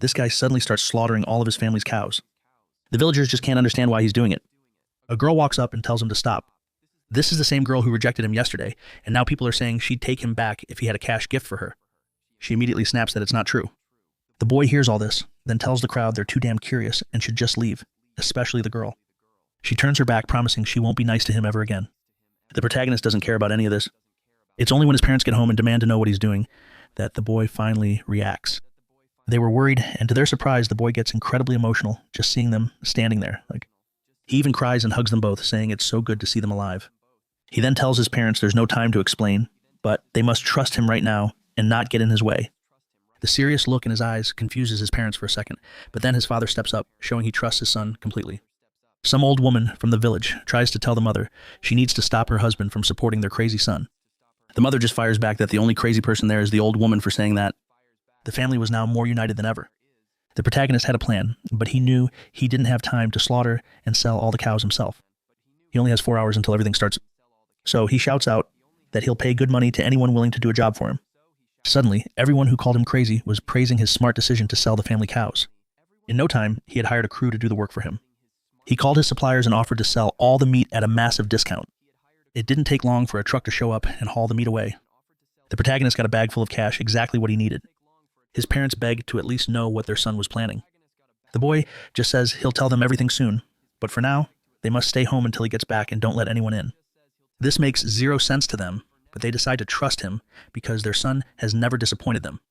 This guy suddenly starts slaughtering all of his family's cows. The villagers just can't understand why he's doing it. A girl walks up and tells him to stop. This is the same girl who rejected him yesterday, and now people are saying she'd take him back if he had a cash gift for her. She immediately snaps that it's not true. The boy hears all this, then tells the crowd they're too damn curious and should just leave, especially the girl. She turns her back, promising she won't be nice to him ever again. The protagonist doesn't care about any of this. It's only when his parents get home and demand to know what he's doing that the boy finally reacts. They were worried, and to their surprise, the boy gets incredibly emotional just seeing them standing there. He even cries and hugs them both, saying it's so good to see them alive. He then tells his parents there's no time to explain, but they must trust him right now and not get in his way. The serious look in his eyes confuses his parents for a second, but then his father steps up, showing he trusts his son completely. Some old woman from the village tries to tell the mother she needs to stop her husband from supporting their crazy son. The mother just fires back that the only crazy person there is the old woman for saying that. The family was now more united than ever. The protagonist had a plan, but he knew he didn't have time to slaughter and sell all the cows himself. He only has 4 hours until everything starts. So he shouts out that he'll pay good money to anyone willing to do a job for him. Suddenly, everyone who called him crazy was praising his smart decision to sell the family cows. In no time, he had hired a crew to do the work for him. He called his suppliers and offered to sell all the meat at a massive discount. It didn't take long for a truck to show up and haul the meat away. The protagonist got a bag full of cash, exactly what he needed. His parents begged to at least know what their son was planning. The boy just says he'll tell them everything soon, but for now, they must stay home until he gets back and don't let anyone in. This makes zero sense to them, but they decide to trust him because their son has never disappointed them.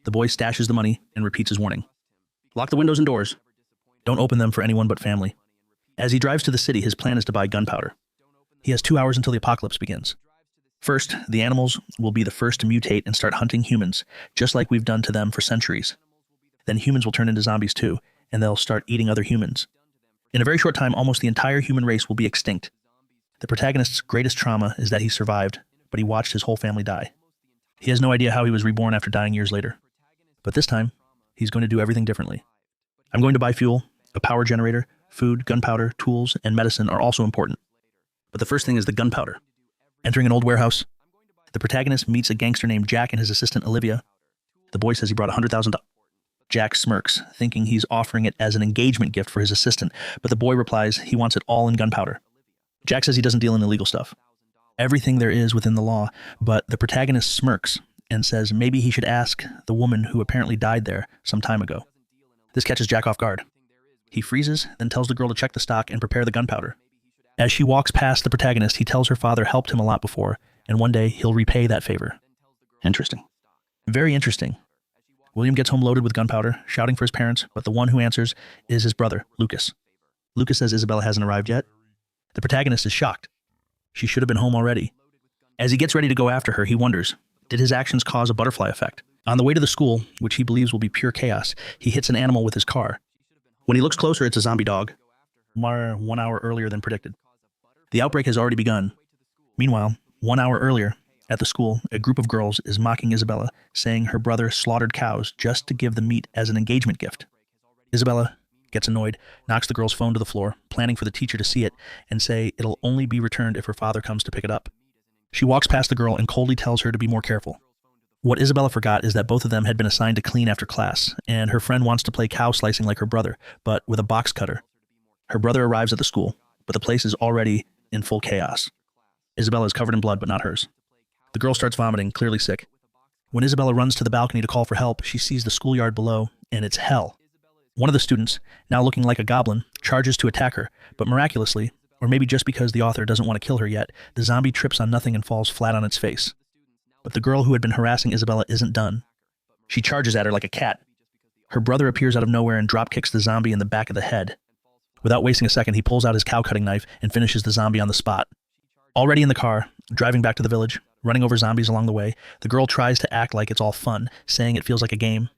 The boy stashes the money and repeats his warning. Lock the windows and doors. Don't open them for anyone but family. As he drives to the city, his plan is to buy gunpowder. He has 2 hours until the apocalypse begins. First, the animals will be the first to mutate and start hunting humans, just like we've done to them for centuries. Then humans will turn into zombies too, and they'll start eating other humans. In a very short time, almost the entire human race will be extinct. The protagonist's greatest trauma is that he survived, but he watched his whole family die. He has no idea how he was reborn after dying years later. But this time, he's going to do everything differently. I'm going to buy fuel, a power generator, food, gunpowder, tools, and medicine are also important. But the first thing is the gunpowder. Entering an old warehouse, the protagonist meets a gangster named Jack and his assistant Olivia. The boy says he brought $100,000. Jack smirks, thinking he's offering it as an engagement gift for his assistant, but the boy replies he wants it all in gunpowder. Jack says he doesn't deal in illegal stuff. Everything there is within the law, but the protagonist smirks and says maybe he should ask the woman who apparently died there some time ago. This catches Jack off guard. He freezes, then tells the girl to check the stock and prepare the gunpowder. As she walks past the protagonist, he tells her father helped him a lot before, and one day he'll repay that favor. Interesting. Very interesting. William gets home loaded with gunpowder, shouting for his parents, but the one who answers is his brother, Lucas. Lucas says Isabella hasn't arrived yet. The protagonist is shocked. She should have been home already. As he gets ready to go after her, he wonders, did his actions cause a butterfly effect? On the way to the school, which he believes will be pure chaos, he hits an animal with his car. When he looks closer, it's a zombie dog, 1 hour earlier than predicted. The outbreak has already begun. Meanwhile, 1 hour earlier, at the school, a group of girls is mocking Isabella, saying her brother slaughtered cows just to give the meat as an engagement gift. Isabella gets annoyed, knocks the girl's phone to the floor, planning for the teacher to see it and say it'll only be returned if her father comes to pick it up. She walks past the girl and coldly tells her to be more careful. What Isabella forgot is that both of them had been assigned to clean after class, and her friend wants to play cow slicing like her brother, but with a box cutter. Her brother arrives at the school, but the place is already in full chaos. Isabella is covered in blood, but not hers. The girl starts vomiting, clearly sick. When Isabella runs to the balcony to call for help, she sees the schoolyard below, and it's hell. One of the students, now looking like a goblin, charges to attack her, but miraculously, or maybe just because the author doesn't want to kill her yet, the zombie trips on nothing and falls flat on its face. But the girl who had been harassing Isabella isn't done. She charges at her like a cat. Her brother appears out of nowhere and drop kicks the zombie in the back of the head. Without wasting a second, he pulls out his cow-cutting knife and finishes the zombie on the spot. Already in the car, driving back to the village, running over zombies along the way, the girl tries to act like it's all fun, saying it feels like a game.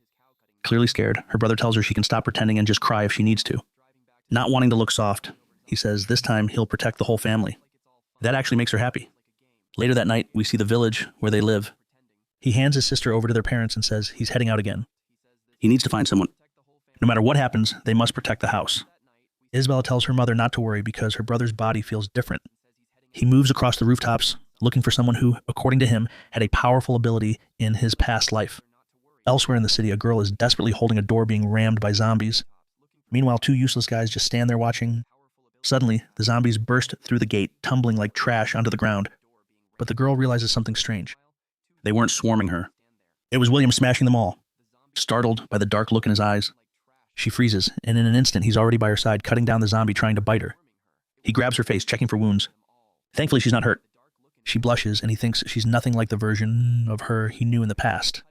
Clearly scared, her brother tells her she can stop pretending and just cry if she needs to. Not wanting to look soft, he says this time he'll protect the whole family. That actually makes her happy. Later that night, we see the village where they live. He hands his sister over to their parents and says he's heading out again. He needs to find someone. No matter what happens, they must protect the house. Isabella tells her mother not to worry because her brother's body feels different. He moves across the rooftops, looking for someone who, according to him, had a powerful ability in his past life. Elsewhere in the city, a girl is desperately holding a door being rammed by zombies. Meanwhile, two useless guys just stand there watching. Suddenly, the zombies burst through the gate, tumbling like trash onto the ground. But the girl realizes something strange. They weren't swarming her. It was William smashing them all. Startled by the dark look in his eyes, she freezes, and in an instant he's already by her side, cutting down the zombie trying to bite her. He grabs her face, checking for wounds. Thankfully, she's not hurt. She blushes, and he thinks she's nothing like the version of her he knew in the past.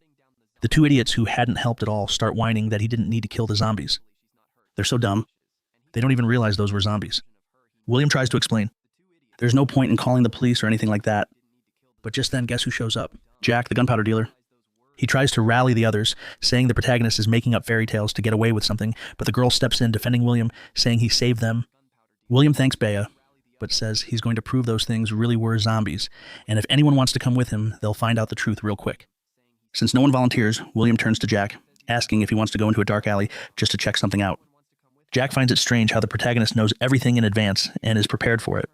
The two idiots who hadn't helped at all start whining that he didn't need to kill the zombies. They're so dumb. They don't even realize those were zombies. William tries to explain. There's no point in calling the police or anything like that. But just then, guess who shows up? Jack, the gunpowder dealer. He tries to rally the others, saying the protagonist is making up fairy tales to get away with something, but the girl steps in, defending William, saying he saved them. William thanks Bea, but says he's going to prove those things really were zombies, and if anyone wants to come with him, they'll find out the truth real quick. Since no one volunteers, William turns to Jack, asking if he wants to go into a dark alley just to check something out. Jack finds it strange how the protagonist knows everything in advance and is prepared for it.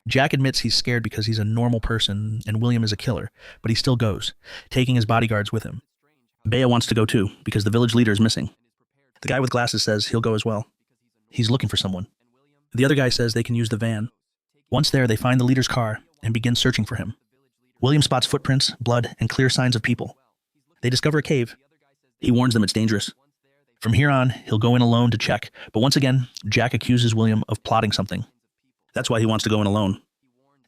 Jack admits he's scared because he's a normal person and William is a killer, but he still goes, taking his bodyguards with him. Bea wants to go too, because the village leader is missing. The guy with glasses says he'll go as well. He's looking for someone. The other guy says they can use the van. Once there, they find the leader's car and begin searching for him. William spots footprints, blood, and clear signs of people. They discover a cave. He warns them it's dangerous. From here on, he'll go in alone to check, but once again, Jack accuses William of plotting something. That's why he wants to go in alone.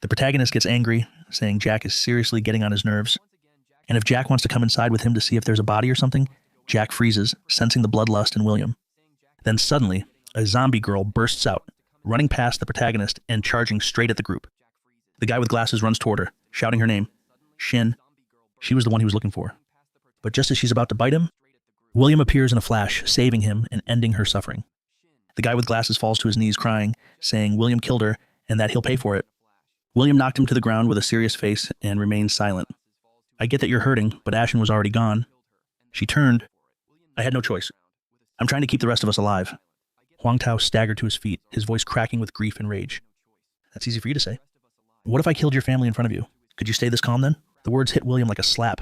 The protagonist gets angry, saying Jack is seriously getting on his nerves. And if Jack wants to come inside with him to see if there's a body or something, Jack freezes, sensing the bloodlust in William. Then suddenly, a zombie girl bursts out, running past the protagonist and charging straight at the group. The guy with glasses runs toward her, shouting her name, Shin. She was the one he was looking for. But just as she's about to bite him, William appears in a flash, saving him and ending her suffering. The guy with glasses falls to his knees crying, saying William killed her and that he'll pay for it. William knocked him to the ground with a serious face and remained silent. I get that you're hurting, but Ashen was already gone. She turned. I had no choice. I'm trying to keep the rest of us alive. Huang Tao staggered to his feet, his voice cracking with grief and rage. That's easy for you to say. What if I killed your family in front of you? Could you stay this calm then? The words hit William like a slap.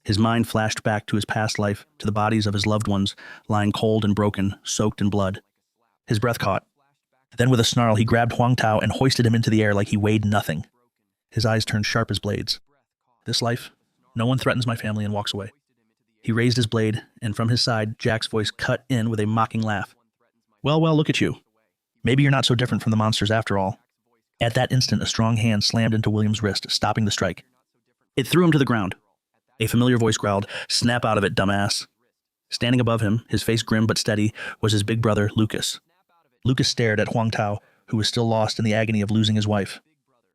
His mind flashed back to his past life, to the bodies of his loved ones, lying cold and broken, soaked in blood. His breath caught. Then with a snarl, he grabbed Huang Tao and hoisted him into the air like he weighed nothing. His eyes turned sharp as blades. This life, no one threatens my family, and walks away. He raised his blade, and from his side, Jack's voice cut in with a mocking laugh. Well, look at you. Maybe you're not so different from the monsters after all. At that instant, a strong hand slammed into William's wrist, stopping the strike. It threw him to the ground. A familiar voice growled, "Snap out of it, dumbass." Standing above him, his face grim but steady, was his big brother, Lucas. Lucas stared at Huang Tao, who was still lost in the agony of losing his wife.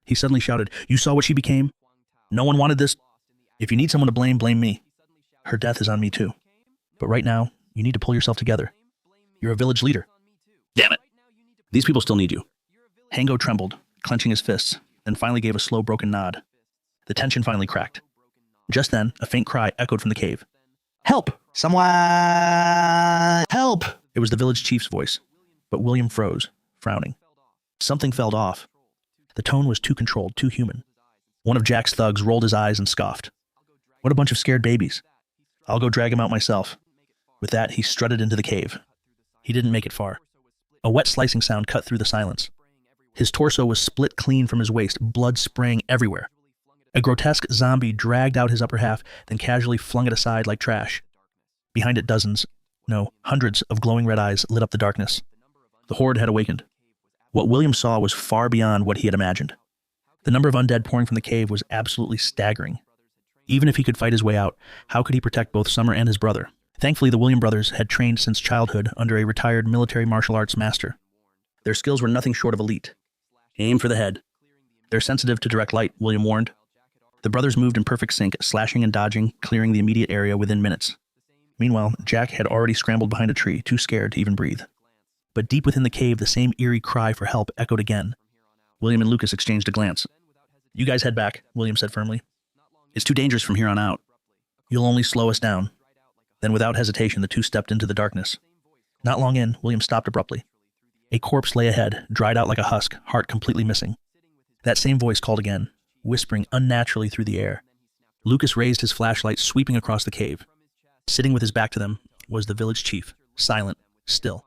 He suddenly shouted, "You saw what she became? No one wanted this. If you need someone to blame, blame me. Her death is on me too. But right now, you need to pull yourself together. You're a village leader." "Damn it. These people still need you." Hango trembled, clenching his fists, then finally gave a slow, broken nod. The tension finally cracked. Just then, a faint cry echoed from the cave. "Help! Someone! Help!" It was the village chief's voice, but William froze, frowning. Something felt off. The tone was too controlled, too human. One of Jack's thugs rolled his eyes and scoffed. "What a bunch of scared babies. I'll go drag him out myself." With that, he strutted into the cave. He didn't make it far. A wet slicing sound cut through the silence. His torso was split clean from his waist, blood spraying everywhere. A grotesque zombie dragged out his upper half, then casually flung it aside like trash. Behind it, hundreds of glowing red eyes lit up the darkness. The horde had awakened. What William saw was far beyond what he had imagined. The number of undead pouring from the cave was absolutely staggering. Even if he could fight his way out, how could he protect both Summer and his brother? Thankfully, the William brothers had trained since childhood under a retired military martial arts master. Their skills were nothing short of elite. Aim for the head. They're sensitive to direct light, William warned. The brothers moved in perfect sync, slashing and dodging, clearing the immediate area within minutes. Meanwhile, Jack had already scrambled behind a tree, too scared to even breathe. But deep within the cave, the same eerie cry for help echoed again. William and Lucas exchanged a glance. "You guys head back," William said firmly. "It's too dangerous from here on out. You'll only slow us down." Then without hesitation, the two stepped into the darkness. Not long in, William stopped abruptly. A corpse lay ahead, dried out like a husk, heart completely missing. That same voice called again, whispering unnaturally through the air. Lucas raised his flashlight, sweeping across the cave. Sitting with his back to them was the village chief, silent, still.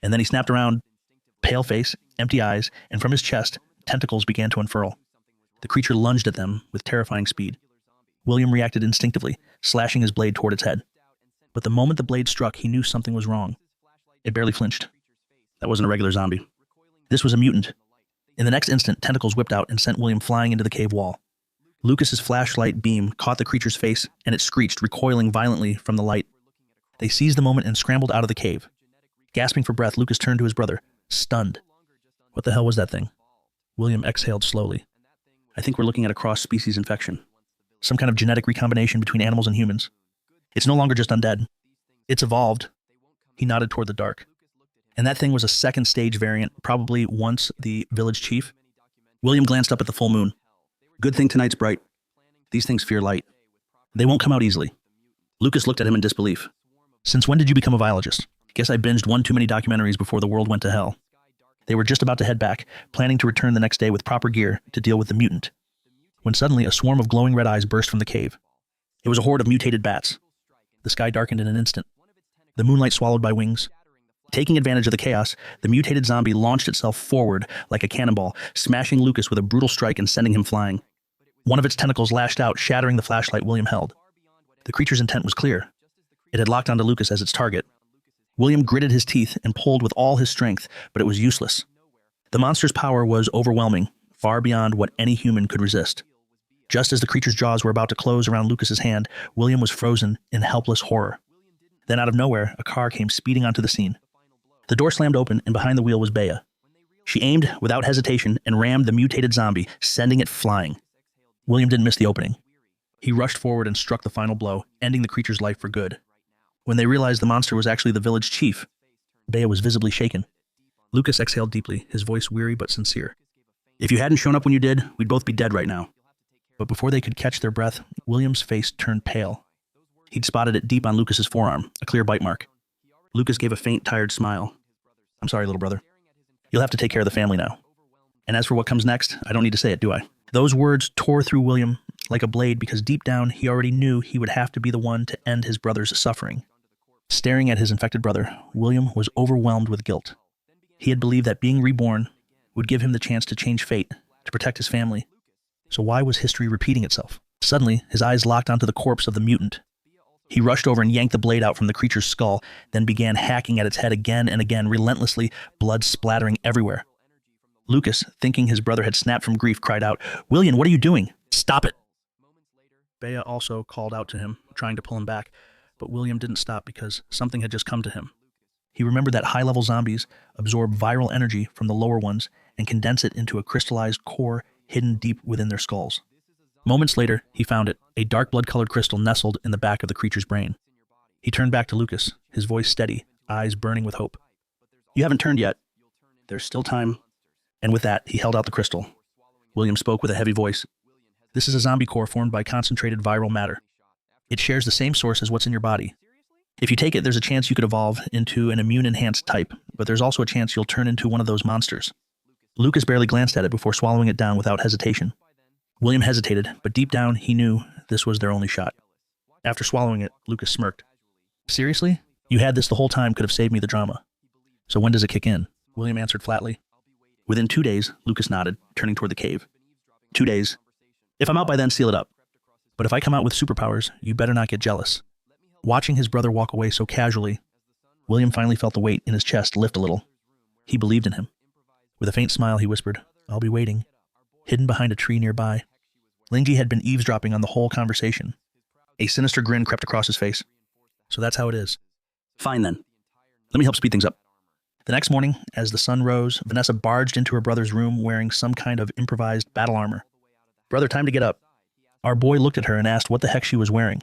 And then he snapped around, pale face, empty eyes, and from his chest, tentacles began to unfurl. The creature lunged at them with terrifying speed. William reacted instinctively, slashing his blade toward its head. But the moment the blade struck, he knew something was wrong. It barely flinched. That wasn't a regular zombie. This was a mutant. In the next instant, tentacles whipped out and sent William flying into the cave wall. Lucas's flashlight beam caught the creature's face, and it screeched, recoiling violently from the light. They seized the moment and scrambled out of the cave. Gasping for breath, Lucas turned to his brother, stunned. What the hell was that thing? William exhaled slowly. I think we're looking at a cross-species infection. Some kind of genetic recombination between animals and humans. It's no longer just undead. It's evolved. He nodded toward the dark. And that thing was a second-stage variant, probably once the village chief. William glanced up at the full moon. Good thing tonight's bright. These things fear light. They won't come out easily. Lucas looked at him in disbelief. Since when did you become a biologist? Guess I binged one too many documentaries before the world went to hell. They were just about to head back, planning to return the next day with proper gear to deal with the mutant, when suddenly a swarm of glowing red eyes burst from the cave. It was a horde of mutated bats. The sky darkened in an instant. The moonlight swallowed by wings. Taking advantage of the chaos, the mutated zombie launched itself forward like a cannonball, smashing Lucas with a brutal strike and sending him flying. One of its tentacles lashed out, shattering the flashlight William held. The creature's intent was clear. It had locked onto Lucas as its target. William gritted his teeth and pulled with all his strength, but it was useless. The monster's power was overwhelming, far beyond what any human could resist. Just as the creature's jaws were about to close around Lucas's hand, William was frozen in helpless horror. Then out of nowhere, a car came speeding onto the scene. The door slammed open, and behind the wheel was Bea. She aimed without hesitation and rammed the mutated zombie, sending it flying. William didn't miss the opening. He rushed forward and struck the final blow, ending the creature's life for good. When they realized the monster was actually the village chief, Bea was visibly shaken. Lucas exhaled deeply, his voice weary but sincere. If you hadn't shown up when you did, we'd both be dead right now. But before they could catch their breath, William's face turned pale. He'd spotted it deep on Lucas's forearm, a clear bite mark. Lucas gave a faint, tired smile. I'm sorry, little brother. You'll have to take care of the family now. And as for what comes next, I don't need to say it, do I? Those words tore through William like a blade because deep down he already knew he would have to be the one to end his brother's suffering. Staring at his infected brother, William was overwhelmed with guilt. He had believed that being reborn would give him the chance to change fate, to protect his family. So why was history repeating itself? Suddenly, his eyes locked onto the corpse of the mutant. He rushed over and yanked the blade out from the creature's skull, then began hacking at its head again and again, relentlessly, blood splattering everywhere. Lucas, thinking his brother had snapped from grief, cried out, "William, what are you doing? Stop it!" Bea also called out to him, trying to pull him back, but William didn't stop because something had just come to him. He remembered that high-level zombies absorb viral energy from the lower ones and condense it into a crystallized core hidden deep within their skulls. Moments later, he found it, a dark blood-colored crystal nestled in the back of the creature's brain. He turned back to Lucas, his voice steady, eyes burning with hope. You haven't turned yet. There's still time. And with that, he held out the crystal. William spoke with a heavy voice. This is a zombie core formed by concentrated viral matter. It shares the same source as what's in your body. If you take it, there's a chance you could evolve into an immune-enhanced type, but there's also a chance you'll turn into one of those monsters. Lucas barely glanced at it before swallowing it down without hesitation. William hesitated, but deep down he knew this was their only shot. After swallowing it, Lucas smirked. Seriously? You had this the whole time, could have saved me the drama. So when does it kick in? William answered flatly. Within 2 days, Lucas nodded, turning toward the cave. 2 days. If I'm out by then, seal it up. But if I come out with superpowers, you better not get jealous. Watching his brother walk away so casually, William finally felt the weight in his chest lift a little. He believed in him. With a faint smile, he whispered, I'll be waiting. Hidden behind a tree nearby. Lingji had been eavesdropping on the whole conversation. A sinister grin crept across his face. So that's how it is. Fine then. Let me help speed things up. The next morning, as the sun rose, Vanessa barged into her brother's room wearing some kind of improvised battle armor. Brother, time to get up. Our boy looked at her and asked what the heck she was wearing.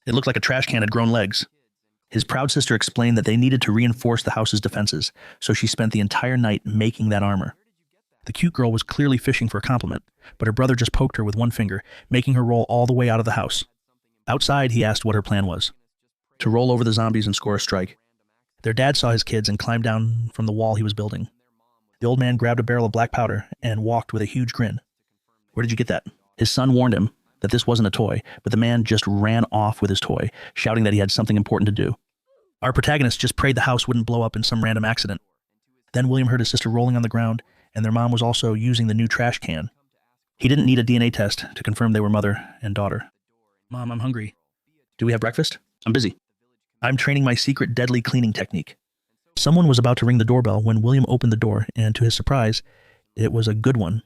It looked like a trash can had grown legs. His proud sister explained that they needed to reinforce the house's defenses, so she spent the entire night making that armor. The cute girl was clearly fishing for a compliment, but her brother just poked her with one finger, making her roll all the way out of the house. Outside, he asked what her plan was. To roll over the zombies and score a strike. Their dad saw his kids and climbed down from the wall he was building. The old man grabbed a barrel of black powder and walked with a huge grin. Where did you get that? His son warned him, that this wasn't a toy, but the man just ran off with his toy, shouting that he had something important to do. Our protagonist just prayed the house wouldn't blow up in some random accident. Then William heard his sister rolling on the ground, and their mom was also using the new trash can. He didn't need a DNA test to confirm they were mother and daughter. Mom, I'm hungry. Do we have breakfast? I'm busy. I'm training my secret deadly cleaning technique. Someone was about to ring the doorbell when William opened the door, and to his surprise, it was a good one.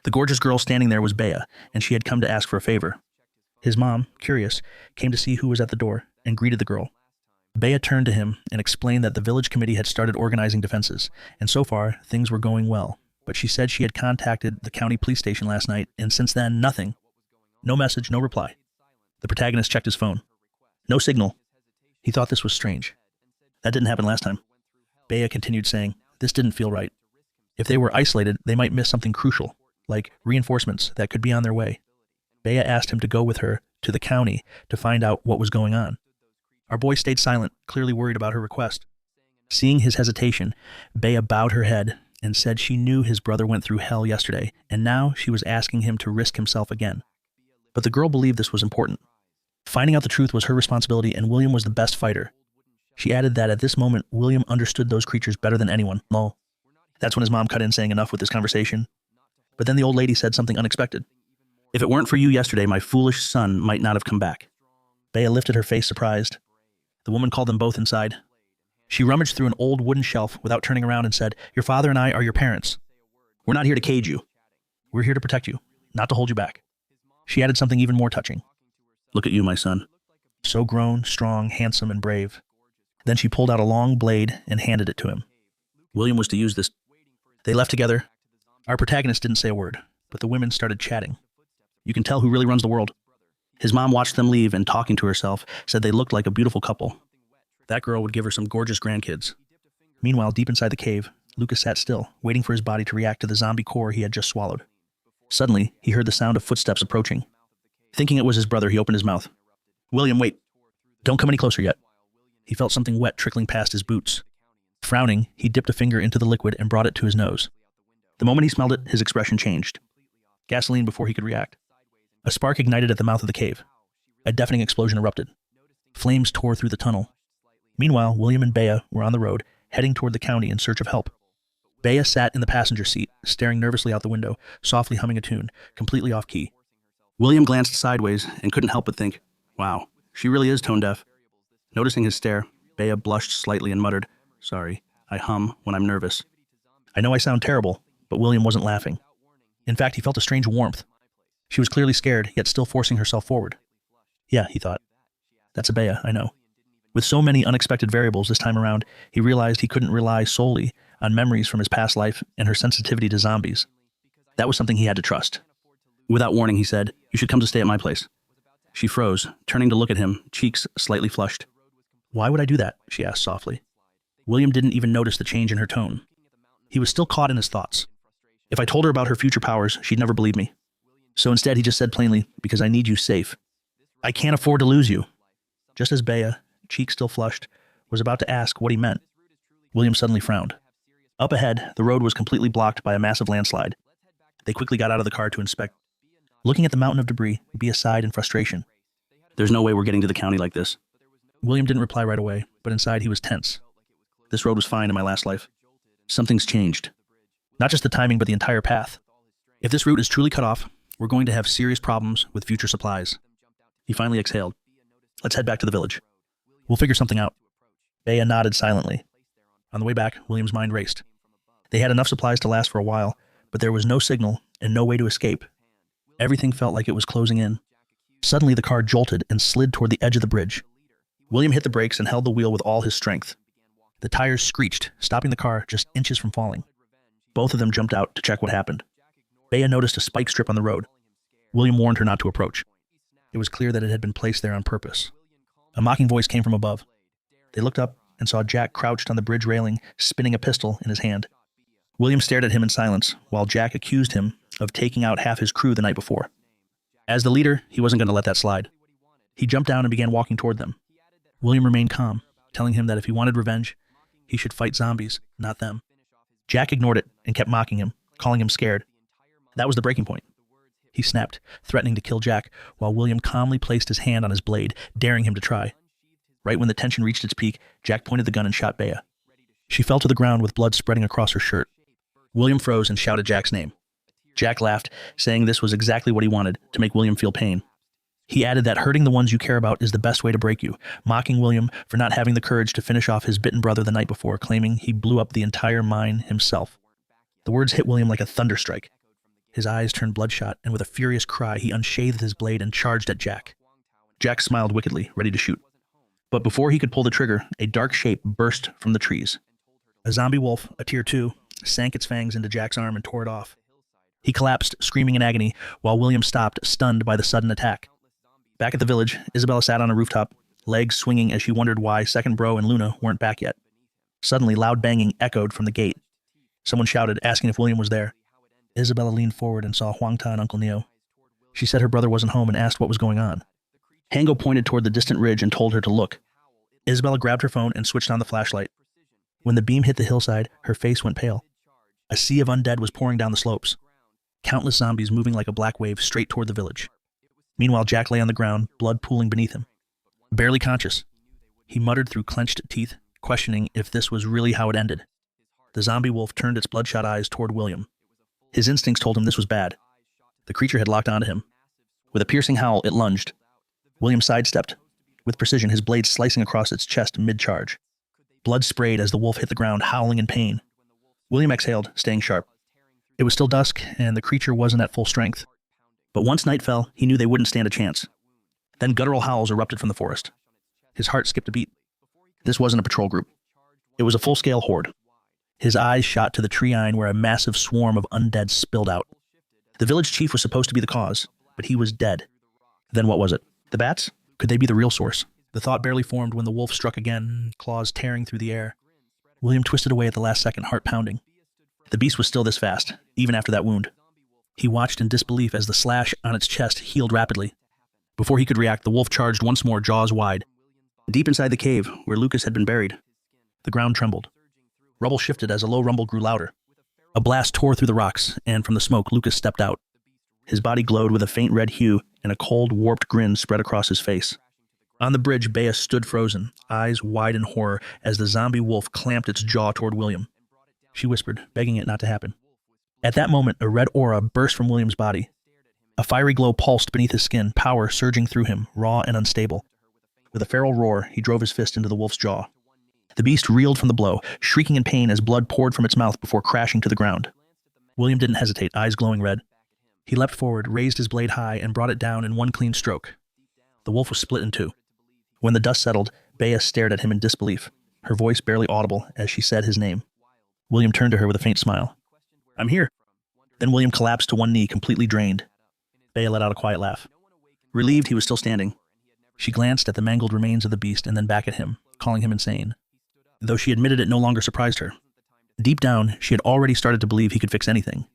The gorgeous girl standing there was Bea, and she had come to ask for a favor. His mom, curious, came to see who was at the door and greeted the girl. Bea turned to him and explained that the village committee had started organizing defenses, and so far, things were going well. But she said she had contacted the county police station last night, and since then, nothing. No message, no reply. The protagonist checked his phone. No signal. He thought this was strange. That didn't happen last time. Bea continued saying, this didn't feel right. If they were isolated, they might miss something crucial, like reinforcements that could be on their way. Bea asked him to go with her to the county to find out what was going on. Our boy stayed silent, clearly worried about her request. Seeing his hesitation, Bea bowed her head and said she knew his brother went through hell yesterday, and now she was asking him to risk himself again. But the girl believed this was important. Finding out the truth was her responsibility, and William was the best fighter. She added that at this moment, William understood those creatures better than anyone. Lol. That's when his mom cut in saying enough with this conversation. But then the old lady said something unexpected. If it weren't for you yesterday, my foolish son might not have come back. Bea lifted her face surprised. The woman called them both inside. She rummaged through an old wooden shelf without turning around and said, your father and I are your parents. We're not here to cage you. We're here to protect you, not to hold you back. She added something even more touching. Look at you, my son. So grown, strong, handsome, and brave. Then she pulled out a long blade and handed it to him. William was to use this. They left together. Our protagonist didn't say a word, but the women started chatting. You can tell who really runs the world. His mom watched them leave and, talking to herself, said they looked like a beautiful couple. That girl would give her some gorgeous grandkids. Meanwhile, deep inside the cave, Lucas sat still, waiting for his body to react to the zombie core he had just swallowed. Suddenly, he heard the sound of footsteps approaching. Thinking it was his brother, he opened his mouth. William, wait. Don't come any closer yet. He felt something wet trickling past his boots. Frowning, he dipped a finger into the liquid and brought it to his nose. The moment he smelled it, his expression changed. Gasoline before he could react. A spark ignited at the mouth of the cave. A deafening explosion erupted. Flames tore through the tunnel. Meanwhile, William and Bea were on the road, heading toward the county in search of help. Bea sat in the passenger seat, staring nervously out the window, softly humming a tune, completely off key. William glanced sideways and couldn't help but think, wow, she really is tone deaf. Noticing his stare, Bea blushed slightly and muttered, sorry, I hum when I'm nervous. I know I sound terrible, but William wasn't laughing. In fact, he felt a strange warmth. She was clearly scared, yet still forcing herself forward. Yeah, he thought. That's a Bea, I know. With so many unexpected variables this time around, he realized he couldn't rely solely on memories from his past life and her sensitivity to zombies. That was something he had to trust. Without warning, he said, you should come to stay at my place. She froze, turning to look at him, cheeks slightly flushed. Why would I do that? She asked softly. William didn't even notice the change in her tone. He was still caught in his thoughts. If I told her about her future powers, she'd never believe me. So instead, he just said plainly, because I need you safe. I can't afford to lose you. Just as Bea, cheeks still flushed, was about to ask what he meant, William suddenly frowned. Up ahead, the road was completely blocked by a massive landslide. They quickly got out of the car to inspect. Looking at the mountain of debris, Bea sighed in frustration. There's no way we're getting to the county like this. William didn't reply right away, but inside he was tense. This road was fine in my last life. Something's changed. Not just the timing, but the entire path. If this route is truly cut off, we're going to have serious problems with future supplies. He finally exhaled. Let's head back to the village. We'll figure something out. Bea nodded silently. On the way back, William's mind raced. They had enough supplies to last for a while, but there was no signal and no way to escape. Everything felt like it was closing in. Suddenly, the car jolted and slid toward the edge of the bridge. William hit the brakes and held the wheel with all his strength. The tires screeched, stopping the car just inches from falling. Both of them jumped out to check what happened. Bea noticed a spike strip on the road. William warned her not to approach. It was clear that it had been placed there on purpose. A mocking voice came from above. They looked up and saw Jack crouched on the bridge railing, spinning a pistol in his hand. William stared at him in silence, while Jack accused him of taking out half his crew the night before. As the leader, he wasn't going to let that slide. He jumped down and began walking toward them. William remained calm, telling him that if he wanted revenge, he should fight zombies, not them. Jack ignored it and kept mocking him, calling him scared. That was the breaking point. he snapped, threatening to kill Jack, while William calmly placed his hand on his blade, daring him to try. Right when the tension reached its peak, Jack pointed the gun and shot Bea. She fell to the ground with blood spreading across her shirt. William froze and shouted Jack's name. Jack laughed, saying this was exactly what he wanted, to make William feel pain. He added that hurting the ones you care about is the best way to break you, mocking William for not having the courage to finish off his bitten brother the night before, claiming he blew up the entire mine himself. The words hit William like a thunderstrike. His eyes turned bloodshot, and with a furious cry, he unsheathed his blade and charged at Jack. Jack smiled wickedly, ready to shoot. But before he could pull the trigger, a dark shape burst from the trees. A zombie wolf, a tier 2, sank its fangs into Jack's arm and tore it off. He collapsed, screaming in agony, while William stopped, stunned by the sudden attack. Back at the village, Isabella sat on a rooftop, legs swinging as she wondered why Second Bro and Luna weren't back yet. Suddenly, loud banging echoed from the gate. Someone shouted, asking if William was there. Isabella leaned forward and saw Huangta and Uncle Neo. She said her brother wasn't home and asked what was going on. Hango pointed toward the distant ridge and told her to look. Isabella grabbed her phone and switched on the flashlight. When the beam hit the hillside, her face went pale. A sea of undead was pouring down the slopes. Countless zombies moving like a black wave straight toward the village. Meanwhile, Jack lay on the ground, blood pooling beneath him. Barely conscious, he muttered through clenched teeth, questioning if this was really how it ended. The zombie wolf turned its bloodshot eyes toward William. His instincts told him this was bad. The creature had locked onto him. With a piercing howl, it lunged. William sidestepped, with precision, his blade slicing across its chest mid-charge. Blood sprayed as the wolf hit the ground, howling in pain. William exhaled, staying sharp. It was still dusk, and the creature wasn't at full strength. But once night fell, he knew they wouldn't stand a chance. Then guttural howls erupted from the forest. His heart skipped a beat. This wasn't a patrol group. It was a full-scale horde. His eyes shot to the tree-line where a massive swarm of undead spilled out. The village chief was supposed to be the cause, but he was dead. Then what was it? The bats? Could they be the real source? The thought barely formed when the wolf struck again, claws tearing through the air. William twisted away at the last second, heart pounding. The beast was still this fast, even after that wound. He watched in disbelief as the slash on its chest healed rapidly. Before he could react, the wolf charged once more, jaws wide. Deep inside the cave, where Lucas had been buried, the ground trembled. Rubble shifted as a low rumble grew louder. A blast tore through the rocks, and from the smoke, Lucas stepped out. His body glowed with a faint red hue, and a cold, warped grin spread across his face. On the bridge, Bea stood frozen, eyes wide in horror, as the zombie wolf clamped its jaw toward William. She whispered, begging it not to happen. At that moment, a red aura burst from William's body. A fiery glow pulsed beneath his skin, power surging through him, raw and unstable. With a feral roar, he drove his fist into the wolf's jaw. The beast reeled from the blow, shrieking in pain as blood poured from its mouth before crashing to the ground. William didn't hesitate, eyes glowing red. He leapt forward, raised his blade high, and brought it down in one clean stroke. The wolf was split in two. When the dust settled, Bea stared at him in disbelief, her voice barely audible as she said his name. William turned to her with a faint smile. "I'm here." Then William collapsed to one knee, completely drained. Bea let out a quiet laugh. Relieved, he was still standing. She glanced at the mangled remains of the beast and then back at him, calling him insane. Though she admitted it no longer surprised her. Deep down, she had already started to believe he could fix anything.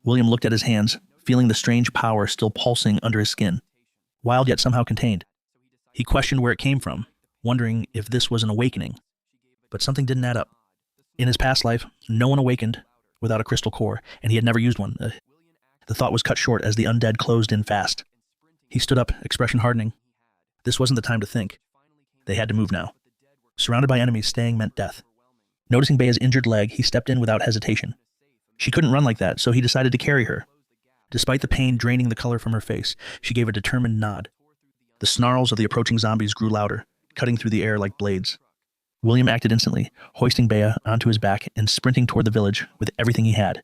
William looked at his hands, feeling the strange power still pulsing under his skin, wild yet somehow contained. He questioned where it came from, wondering if this was an awakening. But something didn't add up. In his past life, no one awakened without a crystal core, and he had never used one. The thought was cut short as the undead closed in fast. He stood up, expression hardening. This wasn't the time to think. They had to move now. Surrounded by enemies, staying meant death. Noticing Bea's injured leg, he stepped in without hesitation. She couldn't run like that, so he decided to carry her. Despite the pain draining the color from her face, she gave a determined nod. The snarls of the approaching zombies grew louder, cutting through the air like blades. William acted instantly, hoisting Bea onto his back and sprinting toward the village with everything he had.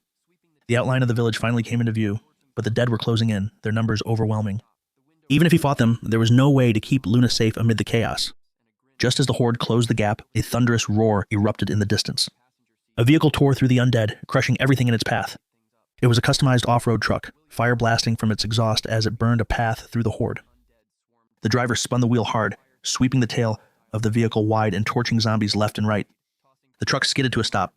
The outline of the village finally came into view, but the dead were closing in, their numbers overwhelming. Even if he fought them, there was no way to keep Luna safe amid the chaos. Just as the horde closed the gap, a thunderous roar erupted in the distance. A vehicle tore through the undead, crushing everything in its path. It was a customized off-road truck, fire blasting from its exhaust as it burned a path through the horde. The driver spun the wheel hard, sweeping the tail of the vehicle wide and torching zombies left and right. The truck skidded to a stop.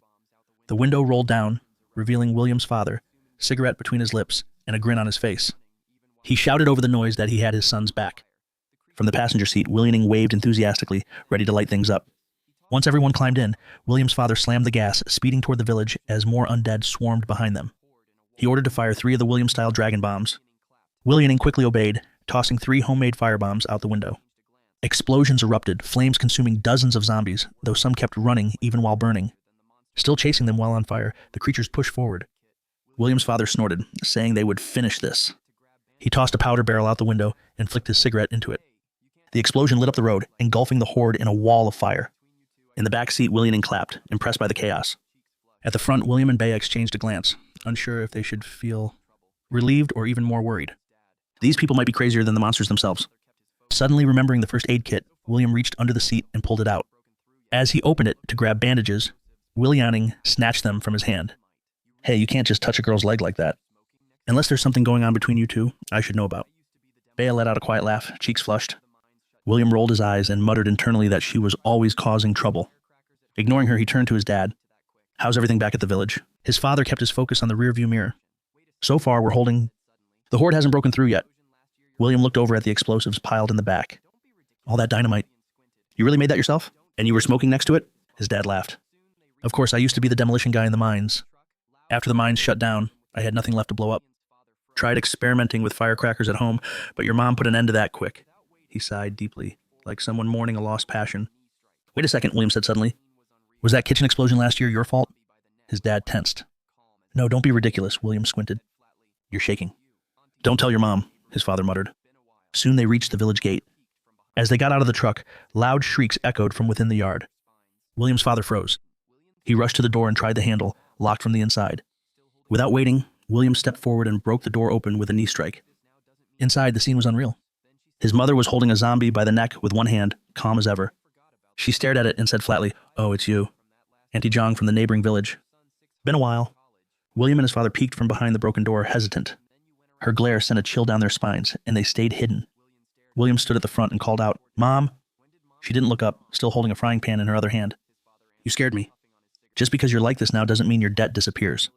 The window rolled down, revealing William's father, cigarette between his lips and a grin on his face. He shouted over the noise that he had his son's back. From the passenger seat, William waved enthusiastically, ready to light things up. Once everyone climbed in, William's father slammed the gas, speeding toward the village as more undead swarmed behind them. He ordered to fire 3 of the William-style dragon bombs. William quickly obeyed, tossing 3 homemade firebombs out the window. Explosions erupted, flames consuming dozens of zombies, though some kept running even while burning. Still chasing them while on fire, the creatures pushed forward. William's father snorted, saying they would finish this. He tossed a powder barrel out the window and flicked his cigarette into it. The explosion lit up the road, engulfing the horde in a wall of fire. In the back seat, William clapped, impressed by the chaos. At the front, William and Bea exchanged a glance, unsure if they should feel relieved or even more worried. These people might be crazier than the monsters themselves. Suddenly remembering the first aid kit, William reached under the seat and pulled it out. As he opened it to grab bandages, William snatched them from his hand. Hey, you can't just touch a girl's leg like that. Unless there's something going on between you two, I should know about. Bea let out a quiet laugh, cheeks flushed. William rolled his eyes and muttered internally that she was always causing trouble. Ignoring her, he turned to his dad. How's everything back at the village? His father kept his focus on the rearview mirror. So far, we're holding... The horde hasn't broken through yet. William looked over at the explosives piled in the back. All that dynamite. You really made that yourself? And you were smoking next to it? His dad laughed. Of course, I used to be the demolition guy in the mines. After the mines shut down, I had nothing left to blow up. Tried experimenting with firecrackers at home, but your mom put an end to that quick. He sighed deeply, like someone mourning a lost passion. Wait a second, William said suddenly. Was that kitchen explosion last year your fault? His dad tensed. No, don't be ridiculous, William squinted. You're shaking. Don't tell your mom, his father muttered. Soon they reached the village gate. As they got out of the truck, loud shrieks echoed from within the yard. William's father froze. He rushed to the door and tried the handle, locked from the inside. Without waiting, William stepped forward and broke the door open with a knee strike. Inside, the scene was unreal. His mother was holding a zombie by the neck with one hand, calm as ever. She stared at it and said flatly, Oh, it's you. Auntie Jong from the neighboring village. Been a while. William and his father peeked from behind the broken door, hesitant. Her glare sent a chill down their spines, and they stayed hidden. William stood at the front and called out, Mom! She didn't look up, still holding a frying pan in her other hand. You scared me. Just because you're like this now doesn't mean your debt disappears.